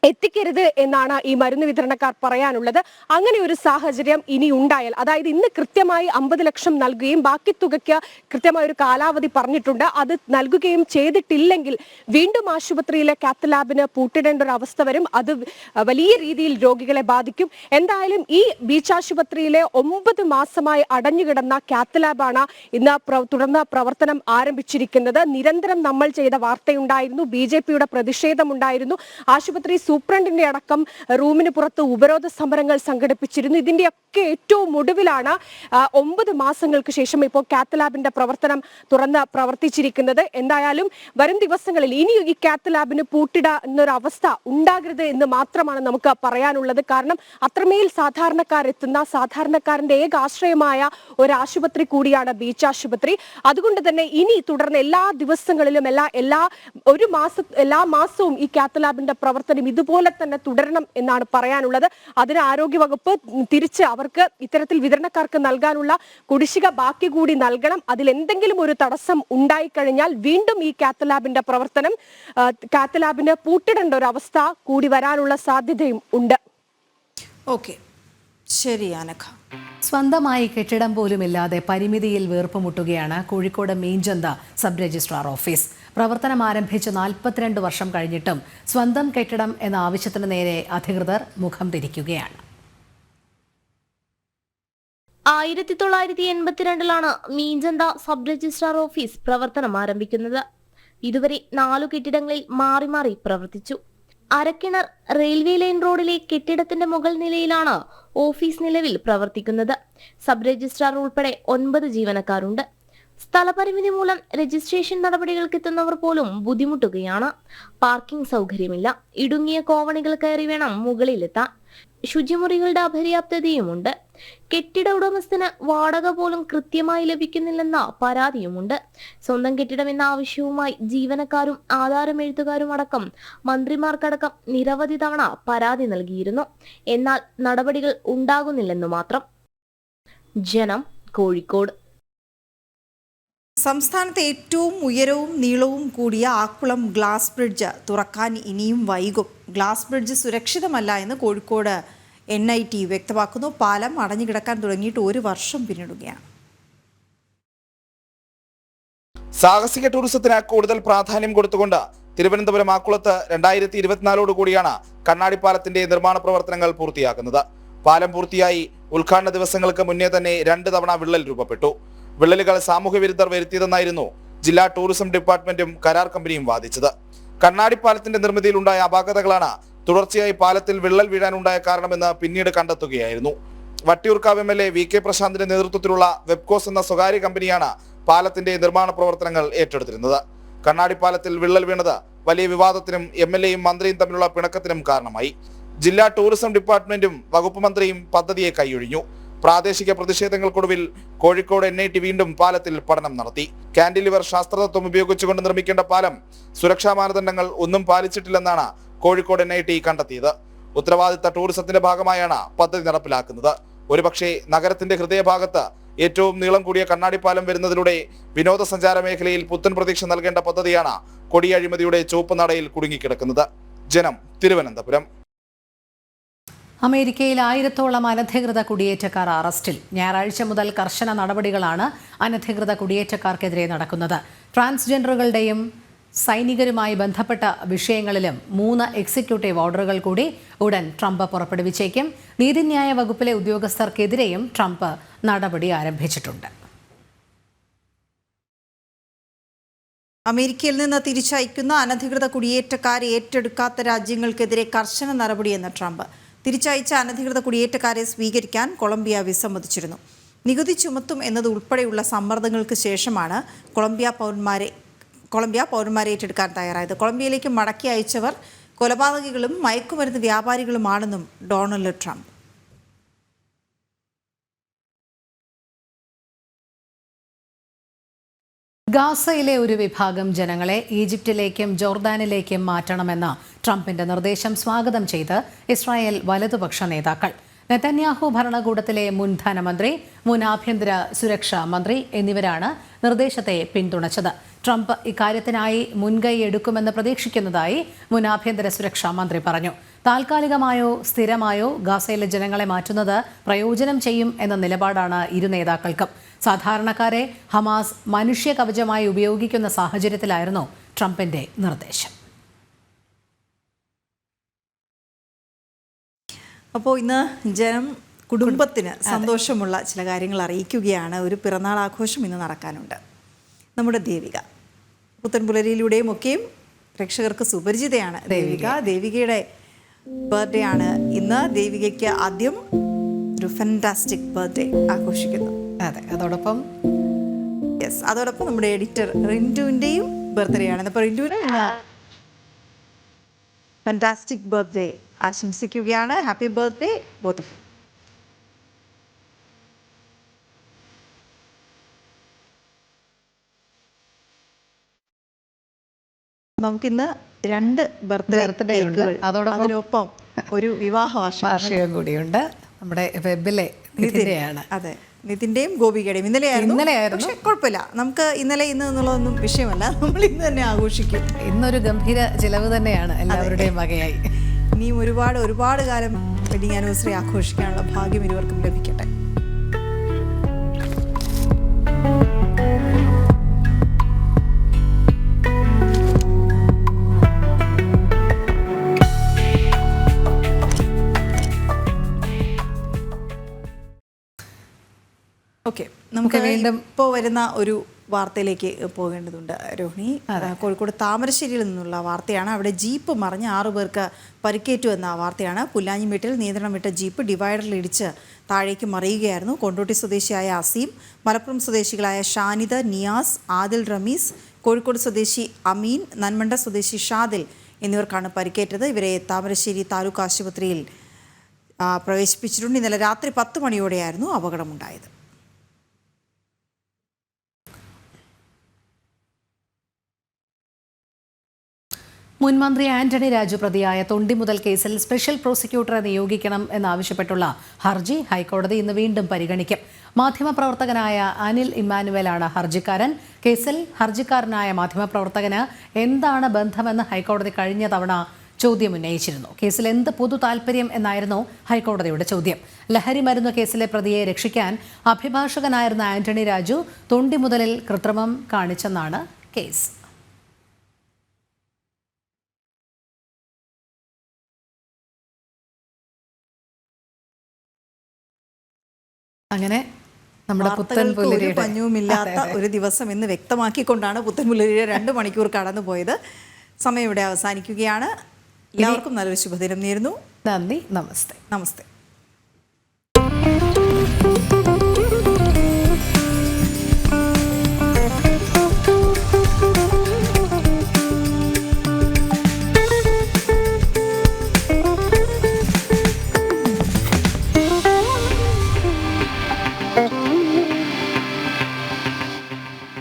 എത്തിക്കരുത് എന്നാണ് ഈ മരുന്ന് വിതരണക്കാർ പറയാനുള്ളത്. അങ്ങനെ ഒരു സാഹചര്യം ഇനി ഉണ്ടായാൽ, അതായത് ഇന്ന് കൃത്യമായി 50 ലക്ഷം നൽകുകയും ബാക്കി തുകയ്ക്ക് കൃത്യമായ ഒരു കാലാവധി പറഞ്ഞിട്ടുണ്ട്, അത് നൽകുകയും ചെയ്തിട്ടില്ലെങ്കിൽ വീണ്ടും ആശുപത്രിയിലെ കാത്ത് ലാബിന് പൂട്ടിടേണ്ട ഒരു അവസ്ഥ വരും. അത് വലിയ രീതിയിൽ രോഗികളെ ബാധിക്കും. എന്തായാലും ഈ ബീച്ച് ആശുപത്രിയിലെ 9 മാസമായി അടഞ്ഞുകിടന്ന കാത്ത് ലാബാണ് ഇന്ന് തുടർന്ന് പ്രവർത്തനം ആരംഭിച്ചിരിക്കുന്നത്. നിരന്തരം നമ്മൾ ചെയ്ത വാർത്തയുണ്ടായിരുന്നു, BJPയുടെ പ്രതിഷേധമുണ്ടായിരുന്നു. ആശുപത്രി സൂപ്രണ്ടിന്റെ അടക്കം റൂമിന് പുറത്ത് ഉപരോധ സമരങ്ങൾ സംഘടിപ്പിച്ചിരുന്നു. ഇതിന്റെയൊക്കെ ഏറ്റവും ഒടുവിലാണ് 9 മാസങ്ങൾക്ക് ശേഷം ഇപ്പോൾ കാത്ത് ലാബിന്റെ പ്രവർത്തനം തുറന്ന് പ്രവർത്തിച്ചിരിക്കുന്നത്. എന്തായാലും വരും ദിവസങ്ങളിൽ ഇനി ഈ കാത്ത് ലാബിന് പൂട്ടിടുന്ന അവസ്ഥ ഉണ്ടാകരുത് എന്ന് മാത്രമാണ് നമുക്ക് പറയാനുള്ളത്. കാരണം അത്രമേൽ സാധാരണക്കാരെത്തുന്ന, സാധാരണക്കാരന്റെ ഏക ആശ്രയമായ ഒരു ആശുപത്രി കൂടിയാണ് ബീച്ച് ആശുപത്രി. അതുകൊണ്ട് തന്നെ ഇനി തുടർന്ന് എല്ലാ ദിവസങ്ങളിലും എല്ലാ മാസവും ഈ കാത്ത് ലാബിന്റെ പ്രവർത്തനം ഇതുപോലെ തന്നെ തുടരണം എന്നാണ് പറയാനുള്ളത്. അതിന് ആരോഗ്യവകുപ്പ് തിരിച്ച് അവർക്ക് ഇത്തരത്തിൽ വിതരണക്കാർക്ക് നൽകാനുള്ള കുടിശ്ശിക ബാക്കി കൂടി നൽകണം. അതിൽ എന്തെങ്കിലും ഒരു തടസ്സം ഉണ്ടായിക്കഴിഞ്ഞാൽ വീണ്ടും ഈ കാത്ത് ലാബിന്റെ പ്രവർത്തനം, കാത്ത് ലാബിന് പൂട്ടിടേണ്ട ഒരു അവസ്ഥ കൂടി വരാനുള്ള സാധ്യതയും ഉണ്ട്. ഓക്കെ, ശരി അനഘ. സ്വന്തമായി കെട്ടിടം പോലുമില്ലാതെ പരിമിതിയിൽ വീർപ്പുമുട്ടുകയാണ് കോഴിക്കോട് മീഞ്ചന്ത സബ് രജിസ്ട്രാർ ഓഫീസ്. പ്രവർത്തനം ആരംഭിച്ച് 42 വർഷം കഴിഞ്ഞിട്ടും സ്വന്തം കെട്ടിടം എന്ന ആവശ്യത്തിന് നേരെ അധികൃതർ മുഖം തിരിക്കുകയാണ്. 1982 മീഞ്ചന്ത സബ് രജിസ്ട്രാർ ഓഫീസ് പ്രവർത്തനം ആരംഭിക്കുന്നത്. ഇതുവരെ 4 കെട്ടിടങ്ങളിൽ മാറി മാറി പ്രവർത്തിച്ചു. അരക്കിണർ റെയിൽവേ ലൈൻ റോഡിലെ കെട്ടിടത്തിന്റെ മുകൾ നിലയിലാണ് ഓഫീസ് നിലവിൽ പ്രവർത്തിക്കുന്നത്. സബ് രജിസ്ട്രാർ ഉൾപ്പെടെ 9 ജീവനക്കാരുണ്ട്. സ്ഥലപരിമിതി മൂലം രജിസ്ട്രേഷൻ നടപടികൾക്ക് എത്തുന്നവർ പോലും ബുദ്ധിമുട്ടുകയാണ്. പാർക്കിംഗ് സൗകര്യമില്ല. ഇടുങ്ങിയ കോവണികൾ കയറി വേണം മുകളിലെത്താൻ. ശുചിമുറികളുടെ അപര്യാപ്തതയുമുണ്ട്. കെട്ടിട ഉടമസ്ഥന് വാടക പോലും കൃത്യമായി ലഭിക്കുന്നില്ലെന്ന പരാതിയുമുണ്ട്. സ്വന്തം കെട്ടിടം എന്ന ആവശ്യവുമായി ജീവനക്കാരും ആധാരമെഴുത്തുകാരും അടക്കം മന്ത്രിമാർക്കടക്കം നിരവധി തവണ പരാതി നൽകിയിരുന്നു. എന്നാൽ നടപടികൾ ഉണ്ടാകുന്നില്ലെന്നു മാത്രം. ജനം, കോഴിക്കോട്. സംസ്ഥാനത്തെ ഏറ്റവും ഉയരവും നീളവും കൂടിയ ആക്കുളം ഗ്ലാസ് ബ്രിഡ്ജ് തുറക്കാൻ ഇനിയും വൈകും. ഗ്ലാസ് ബ്രിഡ്ജ് സുരക്ഷിതമല്ല എന്ന് കോഴിക്കോട് NIT വ്യക്തമാക്കുന്നു. പാലം അടഞ്ഞുകിടക്കാൻ തുടങ്ങിയിട്ട് 1 വർഷം പിന്നിടുകയാണ്. സാഹസിക ടൂറിസത്തിന് കൂടുതൽ പ്രാധാന്യം കൊടുത്തുകൊണ്ട് തിരുവനന്തപുരം ആക്കുളത്ത് 2024 കൂടിയാണ് കണ്ണാടിപ്പാലത്തിന്റെ നിർമ്മാണ പ്രവർത്തനങ്ങൾ പൂർത്തിയാക്കുന്നത്. പാലം പൂർത്തിയായി ഉദ്ഘാടന ദിവസങ്ങൾക്ക് മുന്നേ തന്നെ 2 തവണ വിള്ളൽ രൂപപ്പെട്ടു. വിള്ളലുകൾ സാമൂഹ്യ വിരുദ്ധർ വരുത്തിയതെന്നായിരുന്നു ജില്ലാ ടൂറിസം ഡിപ്പാർട്ട്മെന്റും കരാർ കമ്പനിയും വാദിച്ചത്. കണ്ണാടിപ്പാലത്തിന്റെ നിർമ്മിതിയിൽ ഉണ്ടായ അപാകതകളാണ് തുടർച്ചയായി പാലത്തിൽ വിള്ളൽ വീഴാനുണ്ടായ കാരണമെന്ന് പിന്നീട് കണ്ടെത്തുകയായിരുന്നു. വട്ടിയൂർക്കാവ് MLA VK പ്രശാന്തിന്റെ നേതൃത്വത്തിലുള്ള വെബ്കോസ് എന്ന സ്വകാര്യ കമ്പനിയാണ് പാലത്തിന്റെ നിർമ്മാണ പ്രവർത്തനങ്ങൾ ഏറ്റെടുത്തിരുന്നത്. കണ്ണാടിപ്പാലത്തിൽ വിള്ളൽ വീണത് വലിയ വിവാദത്തിനും MLAയും മന്ത്രിയും തമ്മിലുള്ള പിണക്കത്തിനും കാരണമായി. ജില്ലാ ടൂറിസം ഡിപ്പാർട്ട്മെന്റും വകുപ്പ് മന്ത്രിയും പദ്ധതിയെ കൈയൊഴിഞ്ഞു. പ്രാദേശിക പ്രതിഷേധങ്ങൾക്കൊടുവിൽ കോഴിക്കോട് NIT വീണ്ടും പാലത്തിൽ പഠനം നടത്തി. കാന്റിലിവർ ശാസ്ത്രതത്വം ഉപയോഗിച്ചുകൊണ്ട് നിർമ്മിക്കേണ്ട പാലം സുരക്ഷാ മാനദണ്ഡങ്ങൾ ഒന്നും പാലിച്ചിട്ടില്ലെന്നാണ് കോഴിക്കോട് NIT കണ്ടെത്തിയത്. ഉത്തരവാദിത്ത ടൂറിസത്തിന്റെ ഭാഗമായാണ് പദ്ധതി നടപ്പിലാക്കുന്നത്. ഒരുപക്ഷെ നഗരത്തിന്റെ ഹൃദയഭാഗത്ത് ഏറ്റവും നീളം കൂടിയ കണ്ണാടിപ്പാലം വരുന്നതിലൂടെ വിനോദസഞ്ചാര മേഖലയിൽ പുത്തൻ പ്രതീക്ഷ നൽകേണ്ട പദ്ധതിയാണ് കൊടിയ അഴിമതിയുടെ ചുവപ്പ് നടയിൽ കുടുങ്ങിക്കിടക്കുന്നത്. ജനം, തിരുവനന്തപുരം. അമേരിക്കയിൽ 1000-ഓളം അനധികൃത കുടിയേറ്റക്കാർ അറസ്റ്റിൽ. ഞായറാഴ്ച മുതൽ കർശന നടപടികളാണ് അനധികൃത കുടിയേറ്റക്കാർക്കെതിരെ നടക്കുന്നത്. ട്രാൻസ്ജെൻഡറുകളുടെയും സൈനികരുമായി ബന്ധപ്പെട്ട വിഷയങ്ങളിലും 3 എക്സിക്യൂട്ടീവ് ഓർഡറുകൾ കൂടി ഉടൻ ട്രംപ് പുറപ്പെടുവിച്ചേക്കും. നീതിന്യായ വകുപ്പിലെ ഉദ്യോഗസ്ഥർക്കെതിരെയും ട്രംപ് നടപടി ആരംഭിച്ചിട്ടുണ്ട്. അമേരിക്കയിൽ നിന്ന് തിരിച്ചയക്കുന്ന അനധികൃത കുടിയേറ്റക്കാരെ ഏറ്റെടുക്കാത്ത രാജ്യങ്ങൾക്കെതിരെ കർശന നടപടിയെന്ന് ട്രംപ്. തിരിച്ചയച്ച അനധികൃത കുടിയേറ്റക്കാരെ സ്വീകരിക്കാൻ കൊളംബിയ വിസമ്മതിച്ചിരുന്നു. നികുതി ചുമത്തും എന്നത് ഉൾപ്പെടെയുള്ള സമ്മർദ്ദങ്ങൾക്ക് ശേഷമാണ് കൊളംബിയ പൗരന്മാരെ ഏറ്റെടുക്കാൻ തയ്യാറായത്. കൊളംബിയയിലേക്ക് മടക്കി അയച്ചവർ കൊലപാതകികളും മയക്കുമരുന്ന് വ്യാപാരികളുമാണെന്നും ഡൊണാൾഡ് ട്രംപ്. ഗാസയിലെ ഒരു വിഭാഗം ജനങ്ങളെ ഈജിപ്തിലേക്കും ജോർദാനിലേക്കും മാറ്റണമെന്ന ട്രംപിന്റെ നിർദ്ദേശം സ്വാഗതം ചെയ്ത് ഇസ്രായേൽ വലതുപക്ഷ നേതാക്കൾ. നെതന്യാഹു ഭരണകൂടത്തിലെ മുൻ ധനമന്ത്രി, മുൻ ആഭ്യന്തര സുരക്ഷാ മന്ത്രി എന്നിവരാണ് നിർദ്ദേശത്തെ പിന്തുണച്ചത്. ട്രംപ് ഇക്കാര്യത്തിനായി മുൻകൈ എടുക്കുമെന്ന് പ്രതീക്ഷിക്കുന്നതായി മുൻ ആഭ്യന്തര സുരക്ഷാ മന്ത്രി പറഞ്ഞു. താൽക്കാലികമായോ സ്ഥിരമായോ ഗാസയിലെ ജനങ്ങളെ മാറ്റുന്നത് പ്രയോജനം ചെയ്യും എന്ന നിലപാടാണ് ഇരു നേതാക്കൾക്കും. സാധാരണക്കാരെ ഹമാസ് മനുഷ്യ കവചമായി ഉപയോഗിക്കുന്ന സാഹചര്യത്തിലായിരുന്നു ട്രംപിന്റെ നിർദ്ദേശം. അപ്പോൾ ഇന്ന് ജനം കുടുംബത്തിന് സന്തോഷമുള്ള ചില കാര്യങ്ങൾ അറിയിക്കുകയാണ്. ഒരു പിറന്നാൾ ആഘോഷം ഇന്ന് നടക്കാനുണ്ട്. നമ്മുടെ ദേവിക പുത്തൻപുലരിയിലൂടെയും ഒക്കെയും പ്രേക്ഷകർക്ക് സുപരിചിതയാണ് ദേവികയുടെ ബർത്ത്ഡേ ആണ് ഇന്ന്. ദേവികയ്ക്ക് ആദ്യം ഒരു ഫാന്റാസ്റ്റിക് ബർത്ത്ഡേ ആഘോഷിക്കുന്നു. അതെ, അതോടൊപ്പം നമ്മുടെ എഡിറ്റർ റിൻറ്റുവിൻ്റെയും ബർത്ത്ഡേ ആണ്. അപ്പോൾ റിൻറ്റുവിന് ഫാന്റാസ്റ്റിക് ബർത്ത്ഡേ ആശംസിക്കുകയാണ്. Happy birthday both. നമുക്കിന്ന് 2 ബർത്ത്ഡേ ഉണ്ട്. അതോടൊപ്പം ഒരു വിവാഹ വാർഷികം കൂടിയുണ്ട്. നമ്മുടെ വെബിലെ നിതിൻ്റെയാണ്. അതെ, നിതിൻ്റെയും ഗോപികയുടെയും ഇന്നലെയായിരുന്നു. പക്ഷേ കുഴപ്പമില്ല, നമുക്ക് ഇന്ന് എന്നുള്ളതൊന്നും വിഷയമല്ല. നമ്മൾ ഇന്ന് തന്നെ ആഘോഷിക്കും. ഇന്നൊരു ഗംഭീര ചിലവ് തന്നെയാണ് എല്ലാവരുടെയും വകയായി. ഇനിയും ഒരുപാട് കാലം വെഡിങ് ആനിവേഴ്സറി ആഘോഷിക്കാനുള്ള ഭാഗ്യം ഇരുവർക്കും ലഭിക്കട്ടെ. ഓക്കെ, നമുക്ക് വീണ്ടും ഇപ്പോൾ വരുന്ന ഒരു വാർത്തയിലേക്ക് പോകേണ്ടതുണ്ട് രോഹിണി. കോഴിക്കോട് താമരശ്ശേരിയിൽ നിന്നുള്ള വാർത്തയാണ്. അവിടെ ജീപ്പ് മറിഞ്ഞ് 6 പേർക്ക് പരിക്കേറ്റു എന്ന വാർത്തയാണ്. പുല്ലാഞ്ഞിമേട്ടിൽ നിയന്ത്രണം വിട്ട ജീപ്പ് ഡിവൈഡറിൽ ഇടിച്ച് താഴേക്ക് മറിയുകയായിരുന്നു. കൊണ്ടോട്ടി സ്വദേശിയായ അസീം, മലപ്പുറം സ്വദേശികളായ ഷാനിദ, നിയാസ്, ആദിൽ റമീസ്, കോഴിക്കോട് സ്വദേശി അമീൻ, നന്മണ്ട സ്വദേശി ഷാദിൽ എന്നിവർക്കാണ് പരിക്കേറ്റത്. ഇവരെ താമരശ്ശേരി താലൂക്ക് ആശുപത്രിയിൽ പ്രവേശിപ്പിച്ചിട്ടുണ്ട്. ഇന്നലെ രാത്രി 10 മണിയോടെയായിരുന്നു അപകടമുണ്ടായത്. മുൻമന്ത്രി ആന്റണി രാജു പ്രതിയായ തൊണ്ടിമുതൽ കേസിൽ സ്പെഷ്യൽ പ്രോസിക്യൂട്ടറെ നിയോഗിക്കണം എന്നാവശ്യപ്പെട്ടുള്ള ഹർജി ഹൈക്കോടതി ഇന്ന് വീണ്ടും പരിഗണിക്കും. മാധ്യമപ്രവർത്തകനായ അനിൽ ഇമ്മാനുവലാണ് ഹർജിക്കാരൻ. കേസിൽ ഹർജിക്കാരനായ മാധ്യമപ്രവർത്തകന് എന്താണ് ബന്ധമെന്ന് ഹൈക്കോടതി കഴിഞ്ഞ തവണ ചോദ്യം ഉന്നയിച്ചിരുന്നു. കേസിൽ എന്ത് പൊതു താൽപര്യം എന്നായിരുന്നു ഹൈക്കോടതിയുടെ ചോദ്യം. ലഹരി മരുന്ന് കേസിലെ പ്രതിയെ രക്ഷിക്കാൻ അഭിഭാഷകനായിരുന്ന ആന്റണി രാജു തൊണ്ടിമുതലിൽ കൃത്രിമം കാണിച്ചെന്നാണ് കേസ്. അങ്ങനെ നമ്മുടെ പഞ്ഞവുമില്ലാത്ത ഒരു ദിവസം എന്ന് വ്യക്തമാക്കിക്കൊണ്ടാണ് പുത്തൻപുലരിയുടെ 2 മണിക്കൂർ കടന്നുപോയത്. സമയം ഇവിടെ അവസാനിക്കുകയാണ്. എല്ലാവർക്കും നല്ലൊരു ശുഭദിനം നേരുന്നു. നന്ദി, നമസ്തേ.